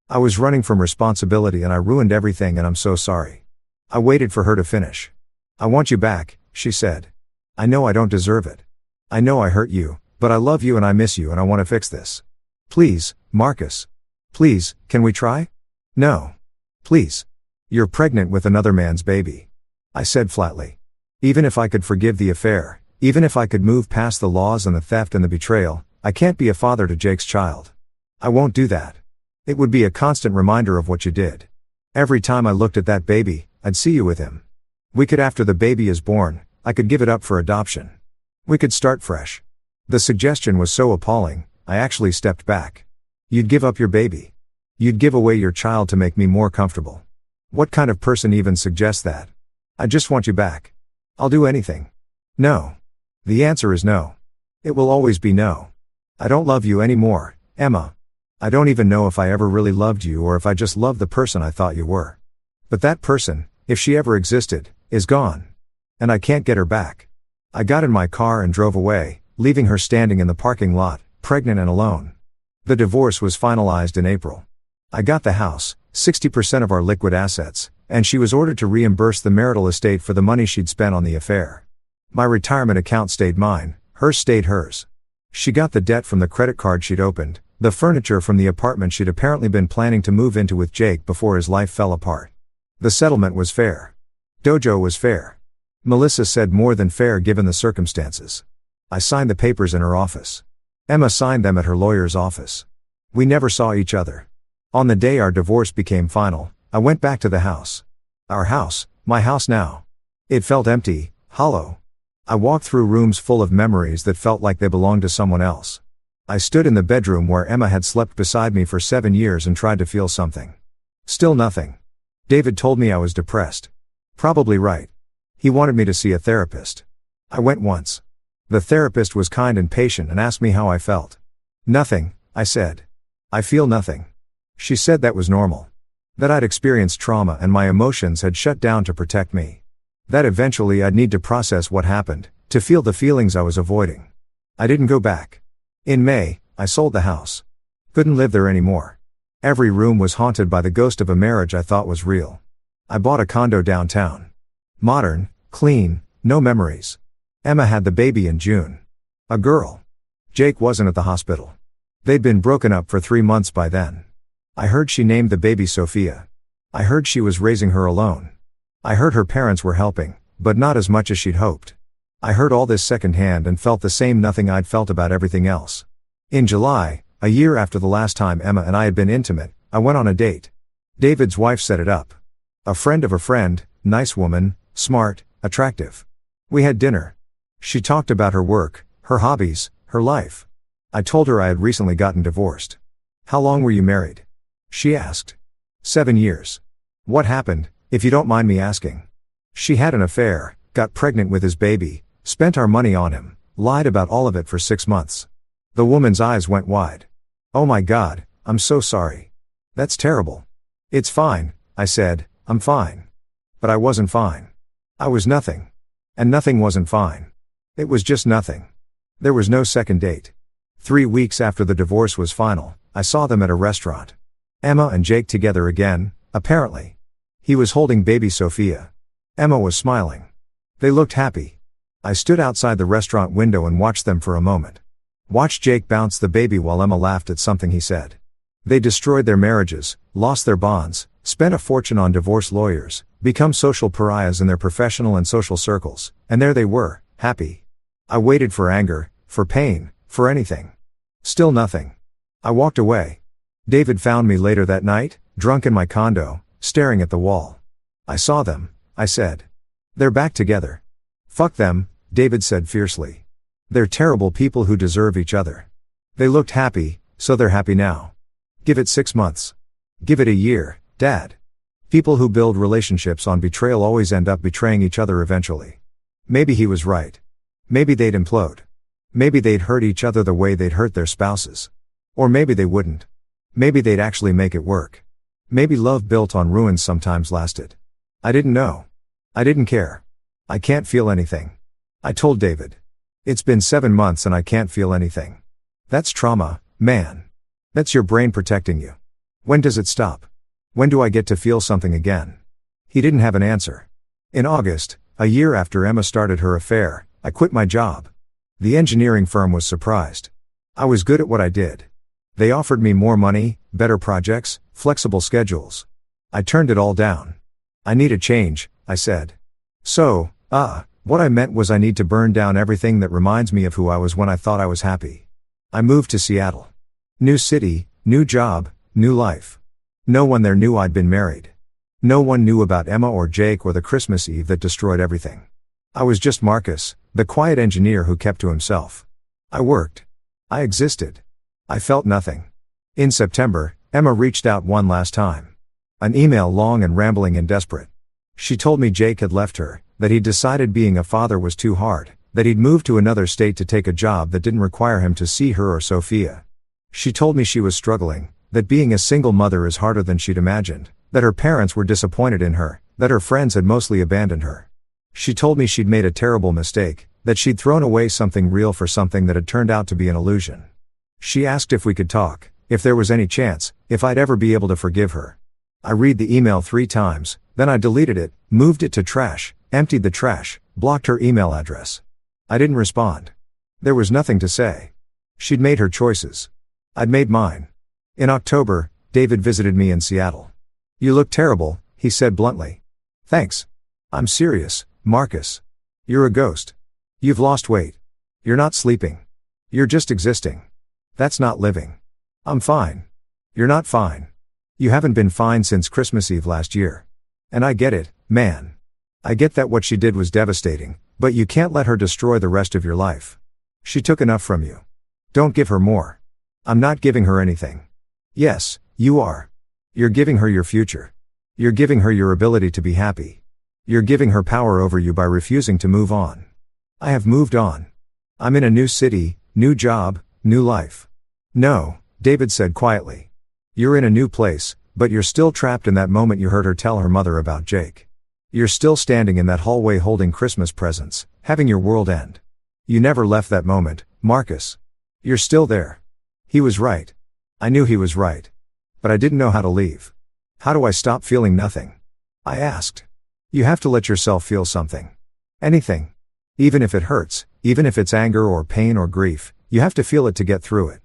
I was running from responsibility and I ruined everything, and I'm so sorry. I waited for her to finish. "I want you back," she said. "I know I don't deserve it. I know I hurt you, but I love you and I miss you and I want to fix this. Please, Marcus. Please, can we try?" "No. Please. You're pregnant with another man's baby," I said flatly. Even if I could forgive the affair, even if I could move past the laws and the theft and the betrayal, I can't be a father to Jake's child. I won't do that. It would be a constant reminder of what you did. Every time I looked at that baby, I'd see you with him. We could, after the baby is born, I could give it up for adoption. We could start fresh. The suggestion was so appalling, I actually stepped back. You'd give up your baby. You'd give away your child to make me more comfortable. What kind of person even suggests that? I just want you back. I'll do anything. No. The answer is no. It will always be no. I don't love you anymore, Emma. I don't even know if I ever really loved you or if I just loved the person I thought you were. But that person, if she ever existed, is gone. And I can't get her back. I got in my car and drove away, leaving her standing in the parking lot, pregnant and alone. The divorce was finalized in April. I got the house, 60% of our liquid assets, and she was ordered to reimburse the marital estate for the money she'd spent on the affair. My retirement account stayed mine, hers stayed hers. She got the debt from the credit card she'd opened, the furniture from the apartment she'd apparently been planning to move into with Jake before his life fell apart. The settlement was fair. Dojo was fair. Melissa said more than fair given the circumstances. I signed the papers in her office. Emma signed them at her lawyer's office. We never saw each other. On the day our divorce became final, I went back to the house. Our house, my house now. It felt empty, hollow. I walked through rooms full of memories that felt like they belonged to someone else. I stood in the bedroom where Emma had slept beside me for 7 years and tried to feel something. Still nothing. David told me I was depressed. Probably right. He wanted me to see a therapist. I went once. The therapist was kind and patient and asked me how I felt. "Nothing," I said. "I feel nothing." She said that was normal. That I'd experienced trauma and my emotions had shut down to protect me. That eventually I'd need to process what happened, to feel the feelings I was avoiding. I didn't go back. In May, I sold the house. Couldn't live there anymore. Every room was haunted by the ghost of a marriage I thought was real. I bought a condo downtown. Modern, clean, no memories. Emma had the baby in June. A girl. Jake wasn't at the hospital. They'd been broken up for 3 months by then. I heard she named the baby Sophia. I heard she was raising her alone. I heard her parents were helping, but not as much as she'd hoped. I heard all this secondhand and felt the same nothing I'd felt about everything else. In July, a year after the last time Emma and I had been intimate, I went on a date. David's wife set it up. A friend of a friend, nice woman, smart, attractive. We had dinner. She talked about her work, her hobbies, her life. I told her I had recently gotten divorced. How long were you married? She asked. 7 years. What happened, if you don't mind me asking? She had an affair, got pregnant with his baby, spent our money on him, lied about all of it for 6 months. The woman's eyes went wide. Oh my God, I'm so sorry. That's terrible. It's fine, I said, I'm fine. But I wasn't fine. I was nothing. And nothing wasn't fine. It was just nothing. There was no second date. 3 weeks after the divorce was final, I saw them at a restaurant. Emma and Jake together again, apparently. He was holding baby Sophia. Emma was smiling. They looked happy. I stood outside the restaurant window and watched them for a moment. Watched Jake bounce the baby while Emma laughed at something he said. They destroyed their marriages, lost their bonds, spent a fortune on divorce lawyers, become social pariahs in their professional and social circles, and there they were, happy. I waited for anger, for pain, for anything. Still nothing. I walked away. David found me later that night, drunk in my condo, staring at the wall. I saw them, I said. They're back together. Fuck them, David said fiercely. They're terrible people who deserve each other. They looked happy, so they're happy now. Give it 6 months. Give it a year, Dad. People who build relationships on betrayal always end up betraying each other eventually. Maybe he was right. Maybe they'd implode. Maybe they'd hurt each other the way they'd hurt their spouses. Or maybe they wouldn't. Maybe they'd actually make it work. Maybe love built on ruins sometimes lasted. I didn't know. I didn't care. I can't feel anything. I told David. It's been 7 months and I can't feel anything. That's trauma, man. That's your brain protecting you. When does it stop? When do I get to feel something again? He didn't have an answer. In August, a year after Emma started her affair, I quit my job. The engineering firm was surprised. I was good at what I did. They offered me more money, better projects, flexible schedules. I turned it all down. I need a change, I said. So, what I meant was I need to burn down everything that reminds me of who I was when I thought I was happy. I moved to Seattle. New city, new job, new life. No one there knew I'd been married. No one knew about Emma or Jake or the Christmas Eve that destroyed everything. I was just Marcus, the quiet engineer who kept to himself. I worked. I existed. I felt nothing. In September, Emma reached out one last time. An email long and rambling and desperate. She told me Jake had left her, that he'd decided being a father was too hard, that he'd moved to another state to take a job that didn't require him to see her or Sophia. She told me she was struggling, that being a single mother is harder than she'd imagined, that her parents were disappointed in her, that her friends had mostly abandoned her. She told me she'd made a terrible mistake, that she'd thrown away something real for something that had turned out to be an illusion. She asked if we could talk, if there was any chance, if I'd ever be able to forgive her. I read the email 3 times, then I deleted it, moved it to trash, emptied the trash, blocked her email address. I didn't respond. There was nothing to say. She'd made her choices. I'd made mine. In October, David visited me in Seattle. You look terrible, he said bluntly. Thanks. I'm serious, Marcus. You're a ghost. You've lost weight. You're not sleeping. You're just existing. That's not living. I'm fine. You're not fine. You haven't been fine since Christmas Eve last year. And I get it, man. I get that what she did was devastating, but you can't let her destroy the rest of your life. She took enough from you. Don't give her more. I'm not giving her anything. Yes, you are. You're giving her your future. You're giving her your ability to be happy. You're giving her power over you by refusing to move on. I have moved on. I'm in a new city, new job, new life. No, David said quietly. You're in a new place, but you're still trapped in that moment you heard her tell her mother about Jake. You're still standing in that hallway holding Christmas presents, having your world end. You never left that moment, Marcus. You're still there. He was right. I knew he was right. But I didn't know how to leave. How do I stop feeling nothing? I asked. You have to let yourself feel something. Anything. Even if it hurts, even if it's anger or pain or grief, you have to feel it to get through it.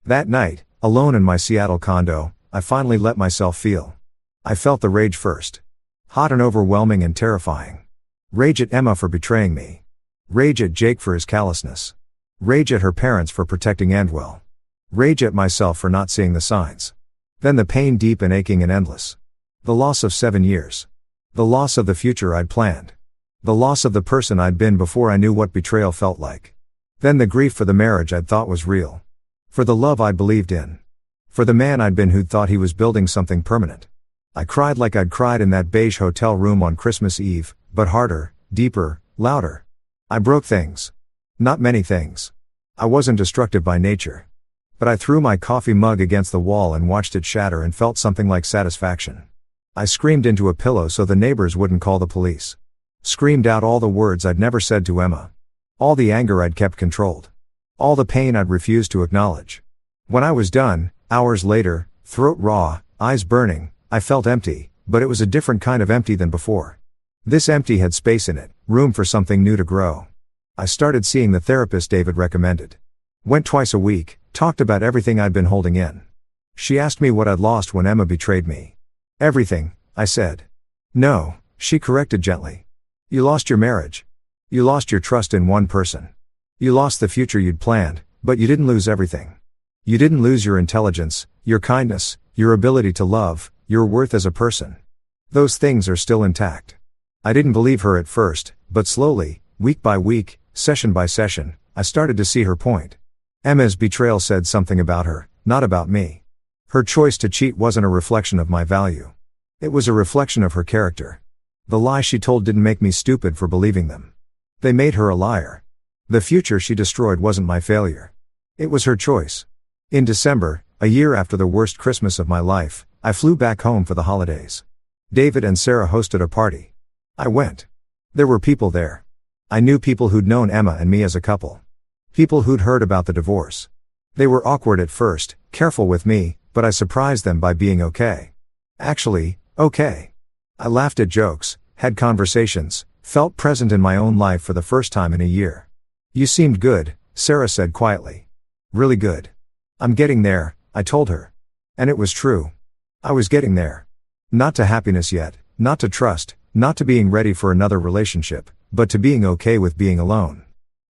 That night, alone in my Seattle condo, I finally let myself feel. I felt the rage first. Hot and overwhelming and terrifying. Rage at Emma for betraying me. Rage at Jake for his callousness. Rage at her parents for protecting Andwell. Rage at myself for not seeing the signs. Then the pain, deep and aching and endless. The loss of 7 years. The loss of the future I'd planned. The loss of the person I'd been before I knew what betrayal felt like. Then the grief for the marriage I'd thought was real. For the love I'd believed in. For the man I'd been who'd thought he was building something permanent. I cried like I'd cried in that beige hotel room on Christmas Eve, but harder, deeper, louder. I broke things. Not many things. I wasn't destructive by nature. But I threw my coffee mug against the wall and watched it shatter and felt something like satisfaction. I screamed into a pillow so the neighbors wouldn't call the police. Screamed out all the words I'd never said to Emma. All the anger I'd kept controlled. All the pain I'd refused to acknowledge. When I was done, hours later, throat raw, eyes burning, I felt empty, but it was a different kind of empty than before. This empty had space in it, room for something new to grow. I started seeing the therapist David recommended. Went twice a week, talked about everything I'd been holding in. She asked me what I'd lost when Emma betrayed me. Everything, I said. No, she corrected gently. You lost your marriage. You lost your trust in one person. You lost the future you'd planned, but you didn't lose everything. You didn't lose your intelligence, your kindness, your ability to love, your worth as a person. Those things are still intact. I didn't believe her at first, but slowly, week by week, session by session, I started to see her point. Emma's betrayal said something about her, not about me. Her choice to cheat wasn't a reflection of my value. It was a reflection of her character. The lies she told didn't make me stupid for believing them. They made her a liar. The future she destroyed wasn't my failure. It was her choice. In December, a year after the worst Christmas of my life, I flew back home for the holidays. David and Sarah hosted a party. I went. There were people there. I knew people who'd known Emma and me as a couple. People who'd heard about the divorce. They were awkward at first, careful with me, but I surprised them by being okay. Actually, okay. I laughed at jokes, had conversations, felt present in my own life for the first time in a year. You seemed good, Sarah said quietly. Really good. I'm getting there, I told her. And it was true. I was getting there. Not to happiness yet, not to trust, not to being ready for another relationship, but to being okay with being alone.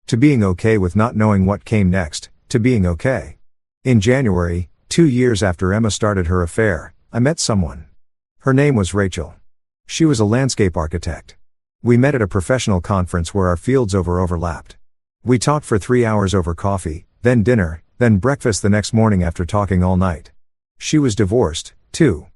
To being okay with not knowing what came next, to being okay. In January, 2 years after Emma started her affair, I met someone. Her name was Rachel. She was a landscape architect. We met at a professional conference where our fields overlapped. We talked for 3 hours over coffee, then dinner, then breakfast the next morning after talking all night. She was divorced, too.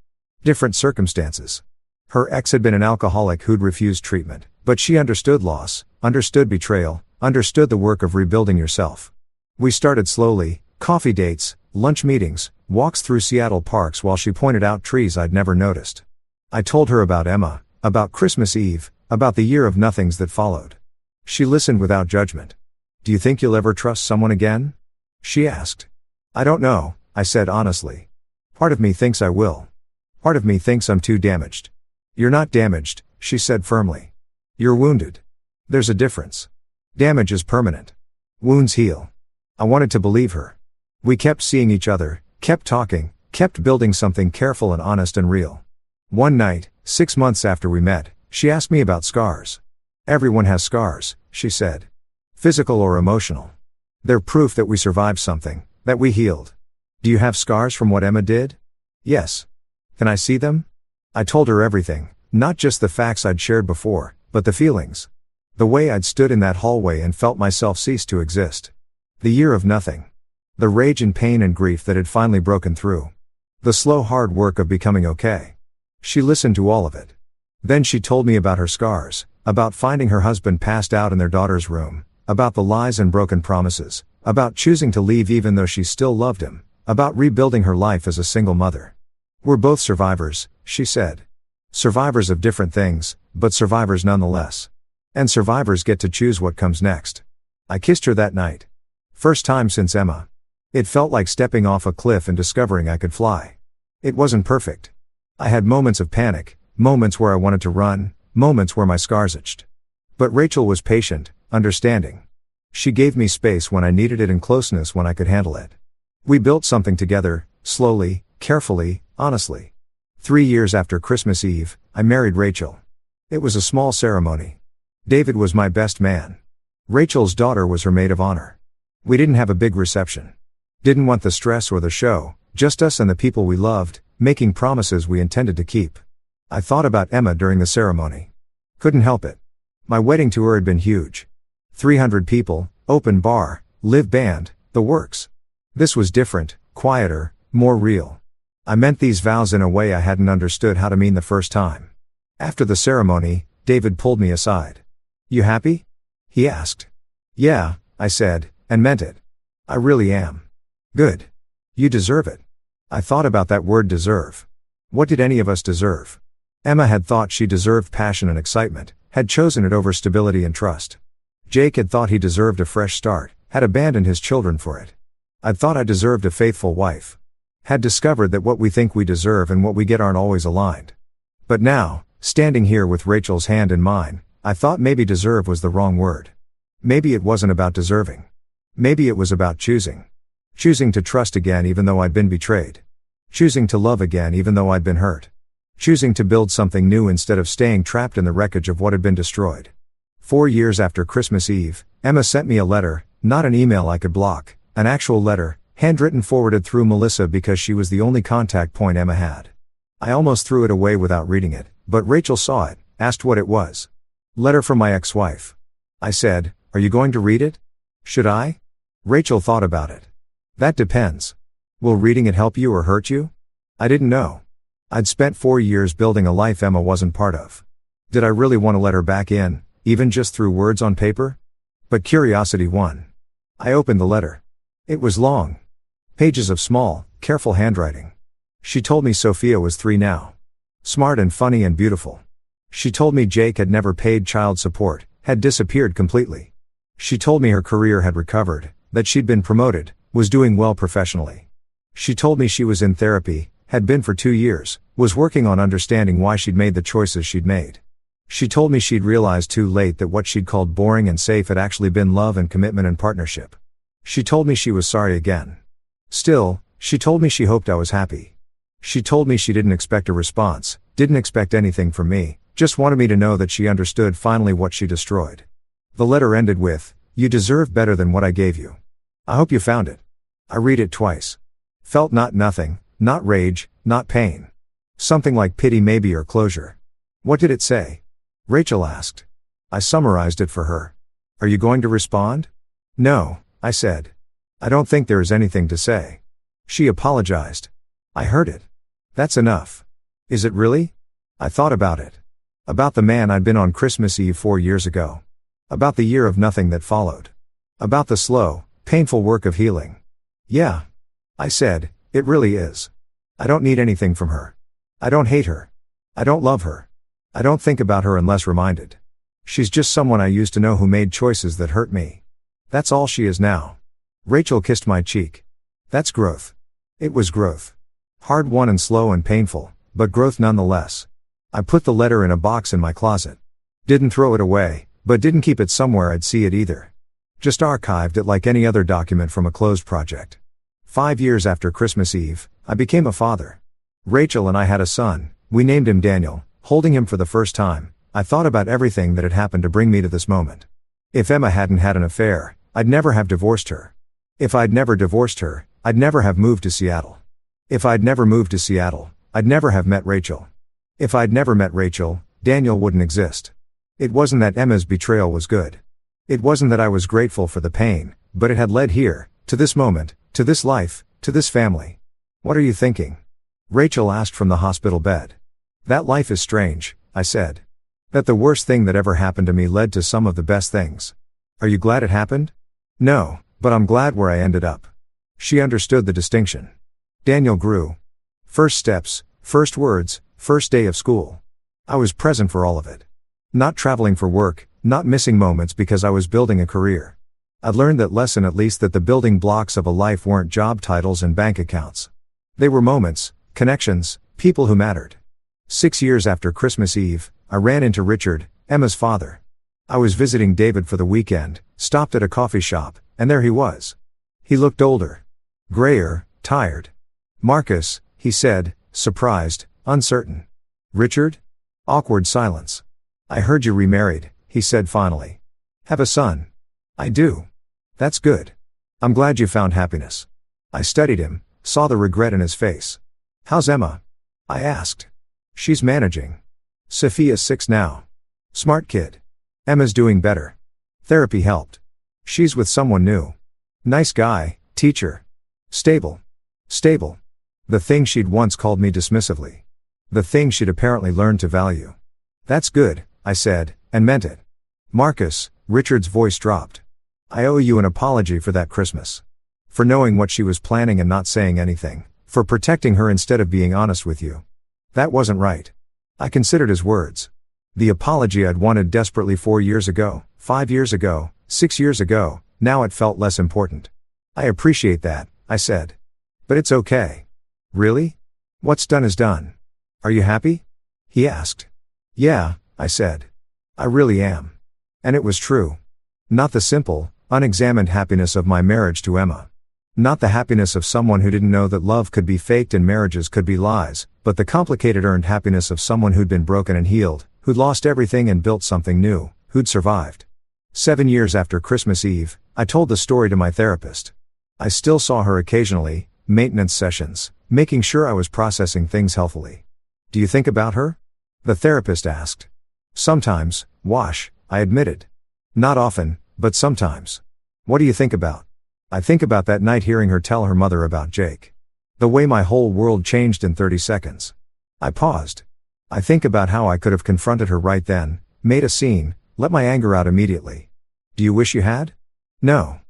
Different circumstances. Her ex had been an alcoholic who'd refused treatment, but she understood loss, understood betrayal, understood the work of rebuilding yourself. We started slowly, coffee dates, lunch meetings, walks through Seattle parks while she pointed out trees I'd never noticed. I told her about Emma, about Christmas Eve, about the year of nothings that followed. She listened without judgment. Do you think you'll ever trust someone again? She asked. I don't know, I said honestly. Part of me thinks I will. Part of me thinks I'm too damaged. You're not damaged, she said firmly. You're wounded. There's a difference. Damage is permanent. Wounds heal. I wanted to believe her. We kept seeing each other, kept talking, kept building something careful and honest and real. One night, 6 months after we met, she asked me about scars. Everyone has scars, she said. Physical or emotional. They're proof that we survived something, that we healed. Do you have scars from what Emma did? Yes. Can I see them? I told her everything, not just the facts I'd shared before, but the feelings. The way I'd stood in that hallway and felt myself cease to exist. The year of nothing. The rage and pain and grief that had finally broken through. The slow hard work of becoming okay. She listened to all of it. Then she told me about her scars, about finding her husband passed out in their daughter's room, about the lies and broken promises, about choosing to leave even though she still loved him, about rebuilding her life as a single mother. We're both survivors, she said. Survivors of different things, but survivors nonetheless. And survivors get to choose what comes next. I kissed her that night. First time since Emma. It felt like stepping off a cliff and discovering I could fly. It wasn't perfect. I had moments of panic, moments where I wanted to run, moments where my scars itched. But Rachel was patient, understanding. She gave me space when I needed it and closeness when I could handle it. We built something together, slowly, carefully, honestly. 3 years after Christmas Eve, I married Rachel. It was a small ceremony. David was my best man. Rachel's daughter was her maid of honor. We didn't have a big reception. Didn't want the stress or the show, just us and the people we loved, making promises we intended to keep. I thought about Emma during the ceremony. Couldn't help it. My wedding to her had been huge. 300 people, open bar, live band, the works. This was different, quieter, more real. I meant these vows in a way I hadn't understood how to mean the first time. After the ceremony, David pulled me aside. "You happy?" he asked. "Yeah," I said, and meant it. "I really am." "Good. You deserve it." I thought about that word deserve. What did any of us deserve? Emma had thought she deserved passion and excitement, had chosen it over stability and trust. Jake had thought he deserved a fresh start, had abandoned his children for it. I'd thought I deserved a faithful wife. Had discovered that what we think we deserve and what we get aren't always aligned. But now, standing here with Rachel's hand in mine, I thought maybe deserve was the wrong word. Maybe it wasn't about deserving. Maybe it was about choosing. Choosing to trust again even though I'd been betrayed. Choosing to love again even though I'd been hurt. Choosing to build something new instead of staying trapped in the wreckage of what had been destroyed. 4 years after Christmas Eve, Emma sent me a letter, not an email I could block, an actual letter, handwritten forwarded through Melissa because she was the only contact point Emma had. I almost threw it away without reading it, but Rachel saw it, asked what it was. "Letter from my ex-wife." I said, "Are you going to read it?" "Should I?" Rachel thought about it. "That depends. Will reading it help you or hurt you?" I didn't know. I'd spent 4 years building a life Emma wasn't part of. Did I really want to let her back in, even just through words on paper? But curiosity won. I opened the letter. It was long. Pages of small, careful handwriting. She told me Sophia was 3 now. Smart and funny and beautiful. She told me Jake had never paid child support, had disappeared completely. She told me her career had recovered, that she'd been promoted, was doing well professionally. She told me she was in therapy, had been for 2 years, was working on understanding why she'd made the choices she'd made. She told me she'd realized too late that what she'd called boring and safe had actually been love and commitment and partnership. She told me she was sorry again. Still, she told me she hoped I was happy. She told me she didn't expect a response, didn't expect anything from me, just wanted me to know that she understood finally what she destroyed. The letter ended with, "You deserve better than what I gave you. I hope you found it." I read it twice. Felt nothing, not rage, not pain. Something like pity maybe or closure. "What did it say?" Rachel asked. I summarized it for her. "Are you going to respond?" "No," I said. "I don't think there is anything to say." She apologized. I heard it. "That's enough." "Is it really?" I thought about it. About the man I'd been on Christmas Eve 4 years ago. About the year of nothing that followed. About the slow, painful work of healing. "Yeah," I said, "it really is. I don't need anything from her. I don't hate her. I don't love her. I don't think about her unless reminded. She's just someone I used to know who made choices that hurt me. That's all she is now." Rachel kissed my cheek. "That's growth." It was growth. Hard won and slow and painful, but growth nonetheless. I put the letter in a box in my closet. Didn't throw it away, but didn't keep it somewhere I'd see it either. Just archived it like any other document from a closed project. 5 years after Christmas Eve, I became a father. Rachel and I had a son. We named him Daniel. Holding him for the first time, I thought about everything that had happened to bring me to this moment. If Emma hadn't had an affair, I'd never have divorced her. If I'd never divorced her, I'd never have moved to Seattle. If I'd never moved to Seattle, I'd never have met Rachel. If I'd never met Rachel, Daniel wouldn't exist. It wasn't that Emma's betrayal was good. It wasn't that I was grateful for the pain, but it had led here, to this moment, to this life, to this family. "What are you thinking?" Rachel asked from the hospital bed. "That life is strange," I said. "That the worst thing that ever happened to me led to some of the best things. Are you glad it happened?" "No, but I'm glad where I ended up." She understood the distinction. Daniel grew. First steps, first words, first day of school. I was present for all of it. Not traveling for work, not missing moments because I was building a career. I'd learned that lesson, at least, that the building blocks of a life weren't job titles and bank accounts. They were moments, connections, people who mattered. 6 years after Christmas Eve, I ran into Richard, Emma's father. I was visiting David for the weekend, stopped at a coffee shop, and there he was. He looked older. Grayer, tired. "Marcus," he said, surprised, uncertain. "Richard?" Awkward silence. "I heard you remarried," he said finally. "Have a son?" "I do." "That's good. I'm glad you found happiness." I studied him, saw the regret in his face. "How's Emma?" I asked. "She's managing. Sophia's 6 now. Smart kid. Emma's doing better. Therapy helped. She's with someone new. Nice guy, teacher. Stable. Stable." The thing she'd once called me dismissively. The thing she'd apparently learned to value. "That's good," I said, and meant it. "Marcus," Richard's voice dropped. "I owe you an apology for that Christmas. For knowing what she was planning and not saying anything. For protecting her instead of being honest with you. That wasn't right." I considered his words. The apology I'd wanted desperately 4 years ago, 5 years ago, 6 years ago, now it felt less important. "I appreciate that," I said. "But it's okay." "Really? What's done is done. Are you happy?" he asked. "Yeah," I said. "I really am." And it was true. Not the simple, unexamined happiness of my marriage to Emma. Not the happiness of someone who didn't know that love could be faked and marriages could be lies, but the complicated earned happiness of someone who'd been broken and healed, who'd lost everything and built something new, who'd survived. 7 years after Christmas Eve, I told the story to my therapist. I still saw her occasionally, maintenance sessions, making sure I was processing things healthily. "Do you think about her?" the therapist asked. "Sometimes, Wash," I admitted. "Not often, but sometimes." "What do you think about?" "I think about that night hearing her tell her mother about Jake. The way my whole world changed in 30 seconds. I paused. I think about how I could have confronted her right then, made a scene, let my anger out immediately. Do you wish you had? No.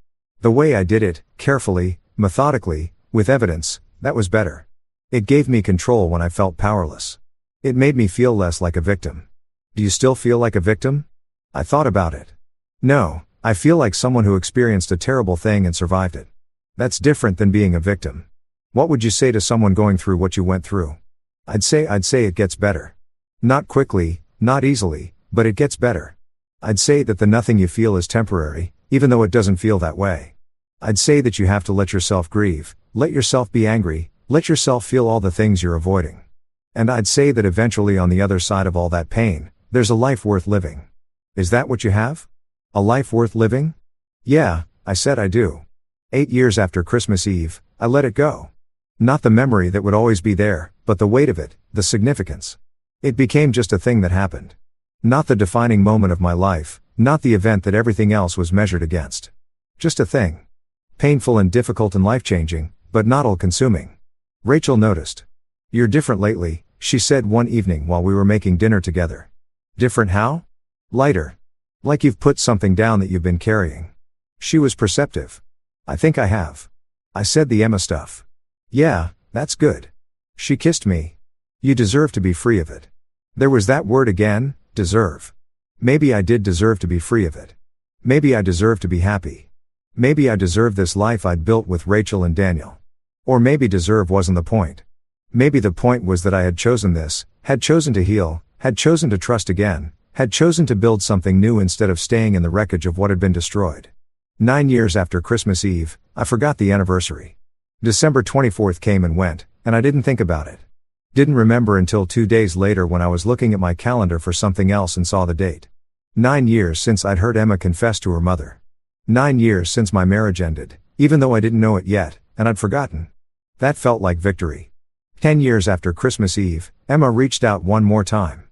The way I did it, carefully, methodically, with evidence, that was better. It gave me control when I felt powerless. It made me feel less like a victim. Do you still feel like a victim? I thought about it. No, I feel like someone who experienced a terrible thing and survived it. That's different than being a victim. What would you say to someone going through what you went through? I'd say it gets better. Not quickly, not easily, but it gets better. I'd say that the nothing you feel is temporary, even though it doesn't feel that way. I'd say that you have to let yourself grieve, let yourself be angry, let yourself feel all the things you're avoiding. And I'd say that eventually on the other side of all that pain, there's a life worth living. Is that what you have? A life worth living? Yeah, I said I do. 8 years after Christmas Eve, I let it go. Not the memory that would always be there, but the weight of it, the significance. It became just a thing that happened. Not the defining moment of my life, not the event that everything else was measured against. Just a thing. Painful and difficult and life-changing, but not all-consuming. Rachel noticed. "You're different lately," she said one evening while we were making dinner together. "Different how?" "Lighter. Like you've put something down that you've been carrying." She was perceptive. "I think I have." I said the Emma stuff. "Yeah, that's good." She kissed me. "You deserve to be free of it." There was that word again, deserve. Maybe I did deserve to be free of it. Maybe I deserve to be happy. Maybe I deserve this life I'd built with Rachel and Daniel. Or maybe deserve wasn't the point. Maybe the point was that I had chosen this, had chosen to heal, had chosen to trust again, had chosen to build something new instead of staying in the wreckage of what had been destroyed. 9 years after Christmas Eve, I forgot the anniversary. December 24th came and went, and I didn't think about it. Didn't remember until 2 days later when I was looking at my calendar for something else and saw the date. 9 years since I'd heard Emma confess to her mother. 9 years since my marriage ended, even though I didn't know it yet, and I'd forgotten. That felt like victory. 10 years after Christmas Eve, Emma reached out one more time.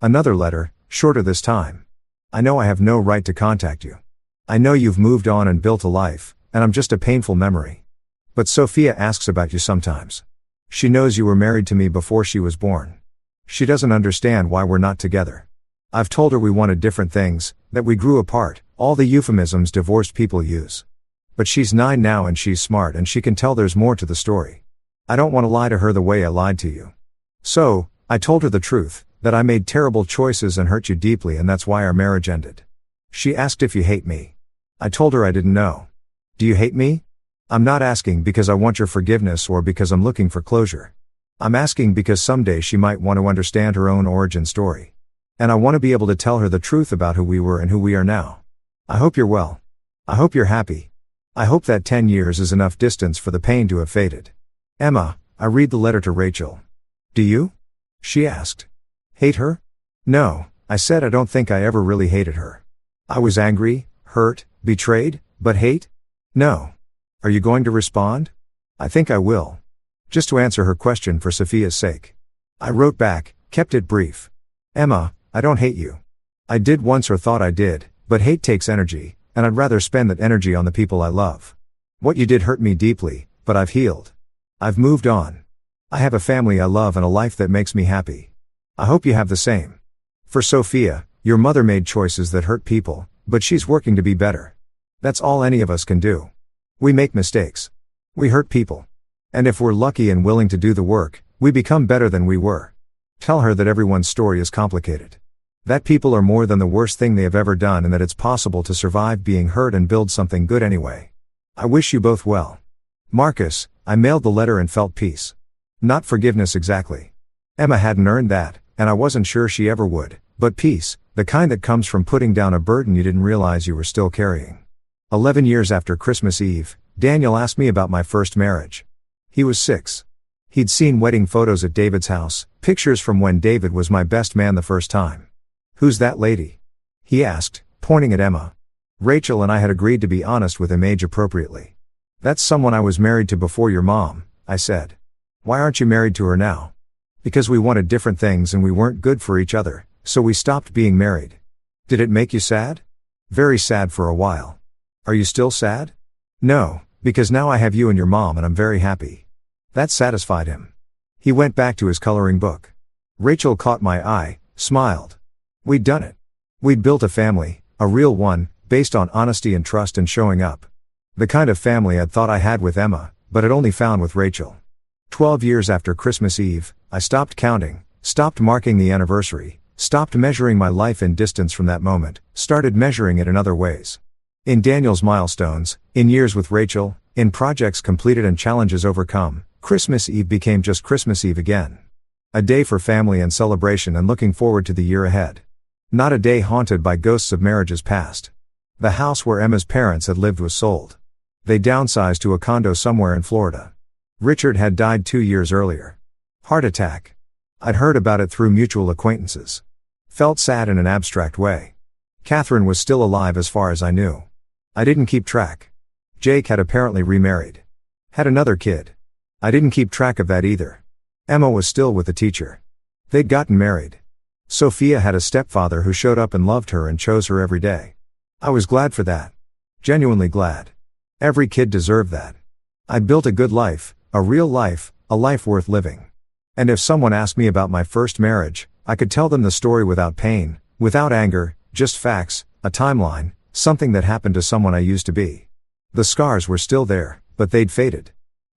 Another letter, shorter this time. "I know I have no right to contact you. I know you've moved on and built a life, and I'm just a painful memory. But Sophia asks about you sometimes. She knows you were married to me before she was born. She doesn't understand why we're not together. I've told her we wanted different things, that we grew apart, all the euphemisms divorced people use. But she's 9 now and she's smart and she can tell there's more to the story. I don't want to lie to her the way I lied to you. So, I told her the truth, That I made terrible choices and hurt you deeply, and that's why our marriage ended. She asked if you hate me. I told her I didn't know. Do you hate me? I'm not asking because I want your forgiveness or because I'm looking for closure. I'm asking because someday she might want to understand her own origin story. And I want to be able to tell her the truth about who we were and who we are now. I hope you're well. I hope you're happy. I hope that 10 years is enough distance for the pain to have faded. Emma, I read the letter to Rachel. Do you? She asked. Hate her? No, I said I don't think I ever really hated her. I was angry, hurt, betrayed, but hate? No. Are you going to respond? I think I will. Just to answer her question for Sophia's sake. I wrote back, kept it brief. Emma, I don't hate you. I did once or thought I did, but hate takes energy, and I'd rather spend that energy on the people I love. What you did hurt me deeply, but I've healed. I've moved on. I have a family I love and a life that makes me happy. I hope you have the same. For Sophia, your mother made choices that hurt people, but she's working to be better. That's all any of us can do. We make mistakes. We hurt people. And if we're lucky and willing to do the work, we become better than we were. Tell her that everyone's story is complicated. That people are more than the worst thing they have ever done, and that it's possible to survive being hurt and build something good anyway. I wish you both well. Marcus, I mailed the letter and felt peace. Not forgiveness exactly. Emma hadn't earned that, and I wasn't sure she ever would, but peace, the kind that comes from putting down a burden you didn't realize you were still carrying. 11 years after Christmas Eve, Daniel asked me about my first marriage. He was 6. He'd seen wedding photos at David's house, pictures from when David was my best man the first time. Who's that lady? He asked, pointing at Emma. Rachel, and I had agreed to be honest with him age appropriately. That's someone I was married to before your mom, I said. Why aren't you married to her now? Because we wanted different things and we weren't good for each other, so we stopped being married. Did it make you sad? Very sad for a while. Are you still sad? No, because now I have you and your mom and I'm very happy. That satisfied him. He went back to his coloring book. Rachel caught my eye, smiled. We'd done it. We'd built a family, a real one, based on honesty and trust and showing up. The kind of family I'd thought I had with Emma, but had only found with Rachel. 12 years after Christmas Eve, I stopped counting, stopped marking the anniversary, stopped measuring my life in distance from that moment, started measuring it in other ways. In Daniel's milestones, in years with Rachel, in projects completed and challenges overcome, Christmas Eve became just Christmas Eve again. A day for family and celebration and looking forward to the year ahead. Not a day haunted by ghosts of marriages past. The house where Emma's parents had lived was sold. They downsized to a condo somewhere in Florida. Richard had died 2 years earlier. Heart attack. I'd heard about it through mutual acquaintances. Felt sad in an abstract way. Catherine was still alive as far as I knew. I didn't keep track. Jake had apparently remarried. Had another kid. I didn't keep track of that either. Emma was still with the teacher. They'd gotten married. Sophia had a stepfather who showed up and loved her and chose her every day. I was glad for that. Genuinely glad. Every kid deserved that. I'd built a good life, a real life, a life worth living. And if someone asked me about my first marriage, I could tell them the story without pain, without anger, just facts, a timeline, something that happened to someone I used to be. The scars were still there, but they'd faded.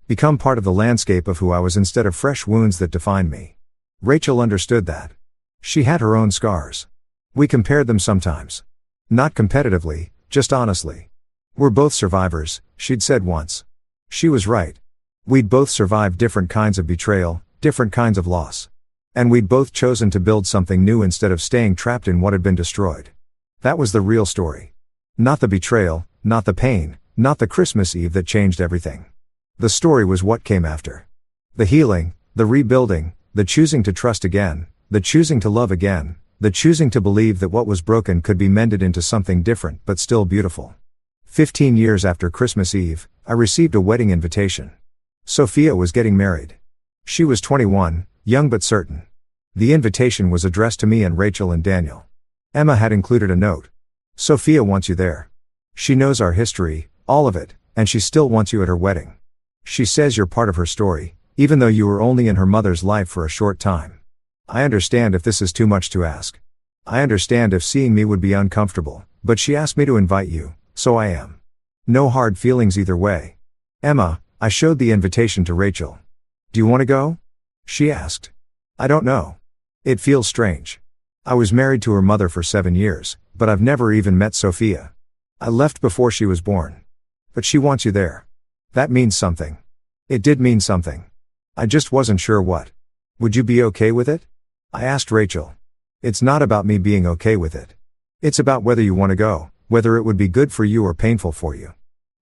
Become part of the landscape of who I was instead of fresh wounds that defined me. Rachel understood that. She had her own scars. We compared them sometimes. Not competitively, just honestly. We're both survivors, she'd said once. She was right. We'd both survived different kinds of betrayal, different kinds of loss. And we'd both chosen to build something new instead of staying trapped in what had been destroyed. That was the real story. Not the betrayal, not the pain, not the Christmas Eve that changed everything. The story was what came after. The healing, the rebuilding, the choosing to trust again, the choosing to love again, the choosing to believe that what was broken could be mended into something different but still beautiful. 15 years after Christmas Eve, I received a wedding invitation. Sophia was getting married. She was 21, young but certain. The invitation was addressed to me and Rachel and Daniel. Emma had included a note. Sophia wants you there. She knows our history, all of it, and she still wants you at her wedding. She says you're part of her story, even though you were only in her mother's life for a short time. I understand if this is too much to ask. I understand if seeing me would be uncomfortable, but she asked me to invite you, so I am. No hard feelings either way. Emma, I showed the invitation to Rachel. Do you want to go? She asked. I don't know. It feels strange. I was married to her mother for 7 years, but I've never even met Sophia. I left before she was born. But she wants you there. That means something. It did mean something. I just wasn't sure what. Would you be okay with it? I asked Rachel. It's not about me being okay with it. It's about whether you want to go, whether it would be good for you or painful for you.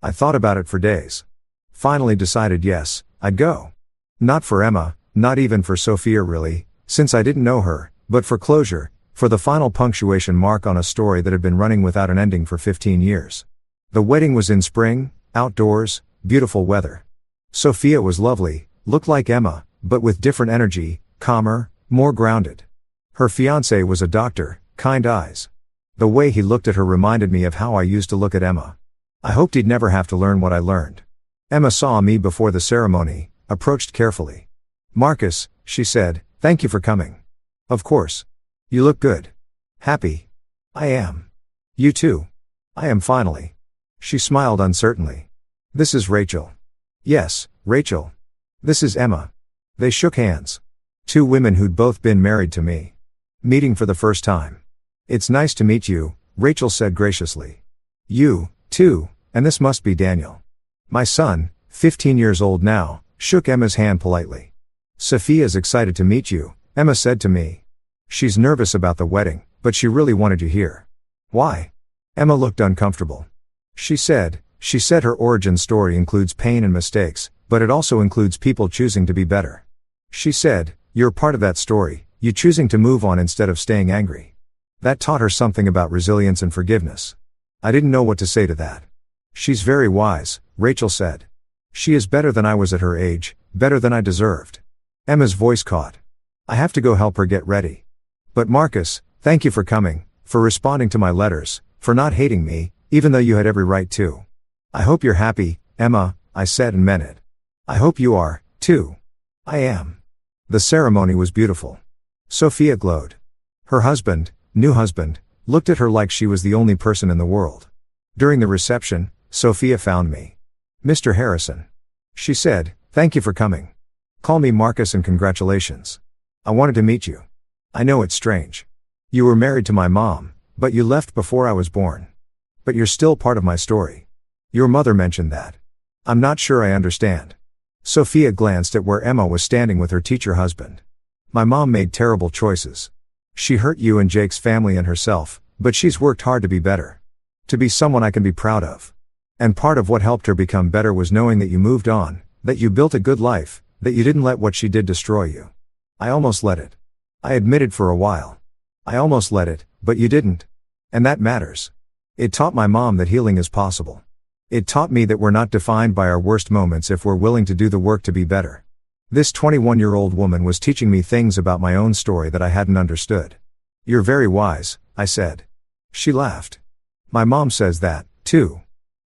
I thought about it for days. Finally decided yes, I'd go. Not for Emma, not even for Sophia really, since I didn't know her, but for closure, for the final punctuation mark on a story that had been running without an ending for 15 years. The wedding was in spring, outdoors, beautiful weather. Sophia was lovely, looked like Emma, but with different energy, calmer, more grounded. Her fiancé was a doctor, kind eyes. The way he looked at her reminded me of how I used to look at Emma. I hoped he'd never have to learn what I learned. Emma saw me before the ceremony, approached carefully. "Marcus," she said, "thank you for coming." "Of course. You look good." "Happy." "I am." "You too." "I am finally." She smiled uncertainly. "This is Rachel." "Yes, Rachel." "This is Emma." They shook hands. 2 women who'd both been married to me. Meeting for the first time. "It's nice to meet you," Rachel said graciously. "You, too, and this must be Daniel." My son, 15 years old now, shook Emma's hand politely. "Sophia's excited to meet you," Emma said to me. "She's nervous about the wedding, but she really wanted you here." "Why?" Emma looked uncomfortable. She said her origin story includes pain and mistakes, but it also includes people choosing to be better. She said, "You're part of that story, you choosing to move on instead of staying angry." That taught her something about resilience and forgiveness. I didn't know what to say to that. "She's very wise," Rachel said. "She is better than I was at her age, better than I deserved." Emma's voice caught. "I have to go help her get ready. But Marcus, thank you for coming, for responding to my letters, for not hating me, even though you had every right to." "I hope you're happy, Emma," I said and meant it. "I hope you are, too." "I am." The ceremony was beautiful. Sophia glowed. Her husband, new husband, looked at her like she was the only person in the world. During the reception, Sophia found me. "Mr. Harrison." She said, "Thank you for coming. Call me Marcus and congratulations. I wanted to meet you. I know it's strange. You were married to my mom, but you left before I was born. But you're still part of my story. Your mother mentioned that. I'm not sure I understand." Sophia glanced at where Emma was standing with her teacher husband. "My mom made terrible choices. She hurt you and Jake's family and herself, but she's worked hard to be better. To be someone I can be proud of. And part of what helped her become better was knowing that you moved on, that you built a good life, that you didn't let what she did destroy you. I almost let it. I admitted for a while. I almost let it, but you didn't. And that matters. It taught my mom that healing is possible. It taught me that we're not defined by our worst moments if we're willing to do the work to be better. This 21-year-old woman was teaching me things about my own story that I hadn't understood." "You're very wise," I said. She laughed. "My mom says that, too.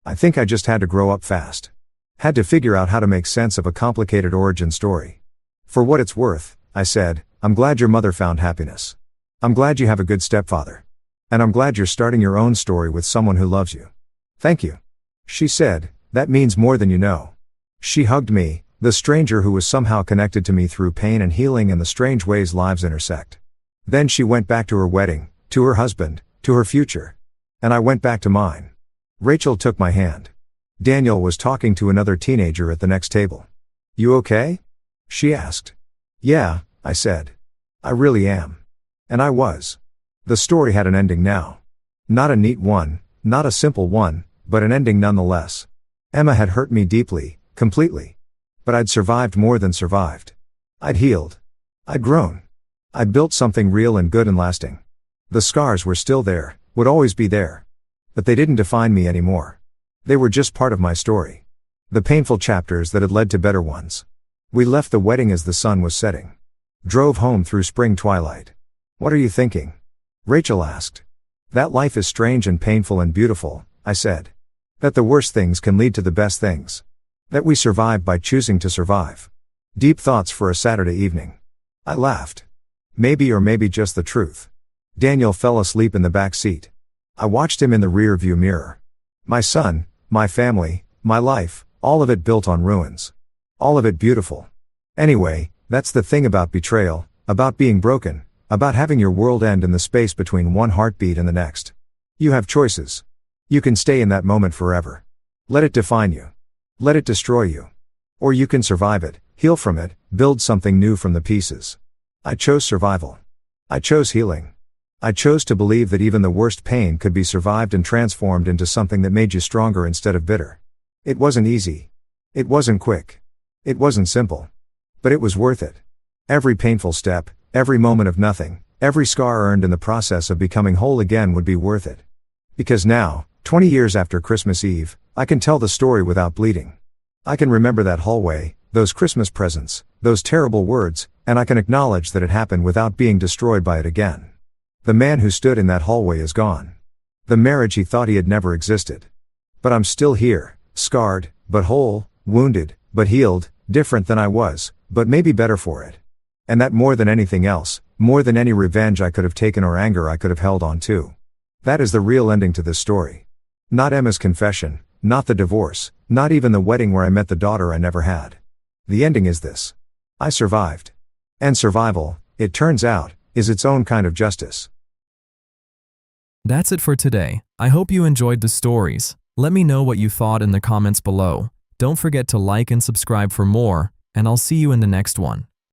I think I just had to grow up fast. Had to figure out how to make sense of a complicated origin story." "For what it's worth," I said, "I'm glad your mother found happiness. I'm glad you have a good stepfather. And I'm glad you're starting your own story with someone who loves you." "Thank you." She said, "That means more than you know." She hugged me, the stranger who was somehow connected to me through pain and healing and the strange ways lives intersect. Then she went back to her wedding, to her husband, to her future. And I went back to mine. Rachel took my hand. Daniel was talking to another teenager at the next table. "You okay?" she asked. "Yeah," I said. "I really am." And I was. The story had an ending now. Not a neat one, not a simple one, but an ending nonetheless. Emma had hurt me deeply, completely. But I'd survived more than survived. I'd healed. I'd grown. I'd built something real and good and lasting. The scars were still there, would always be there. But they didn't define me anymore. They were just part of my story. The painful chapters that had led to better ones. We left the wedding as the sun was setting. Drove home through spring twilight. "What are you thinking?" Rachel asked. "That life is strange and painful and beautiful," I said. "That the worst things can lead to the best things. That we survive by choosing to survive." Deep thoughts for a Saturday evening. I laughed. Maybe or maybe just the truth. Daniel fell asleep in the back seat. I watched him in the rear view mirror. My son, my family, my life, all of it built on ruins. All of it beautiful. Anyway, that's the thing about betrayal, about being broken. about having your world end in the space between one heartbeat and the next. You have choices. You can stay in that moment forever. Let it define you. Let it destroy you. Or you can survive it, heal from it, build something new from the pieces. I chose survival. I chose healing. I chose to believe that even the worst pain could be survived and transformed into something that made you stronger instead of bitter. It wasn't easy. It wasn't quick. It wasn't simple. But it was worth it. Every painful step, every moment of nothing, every scar earned in the process of becoming whole again would be worth it. Because now, 20 years after Christmas Eve, I can tell the story without bleeding. I can remember that hallway, those Christmas presents, those terrible words, and I can acknowledge that it happened without being destroyed by it again. The man who stood in that hallway is gone. The marriage he thought he had never existed. But I'm still here, scarred, but whole, wounded, but healed, different than I was, but maybe better for it. And that more than anything else, more than any revenge I could have taken or anger I could have held on to. That is the real ending to this story. Not Emma's confession, not the divorce, not even the wedding where I met the daughter I never had. The ending is this. I survived. And survival, it turns out, is its own kind of justice. That's it for today. I hope you enjoyed the stories. Let me know what you thought in the comments below. Don't forget to like and subscribe for more, and I'll see you in the next one.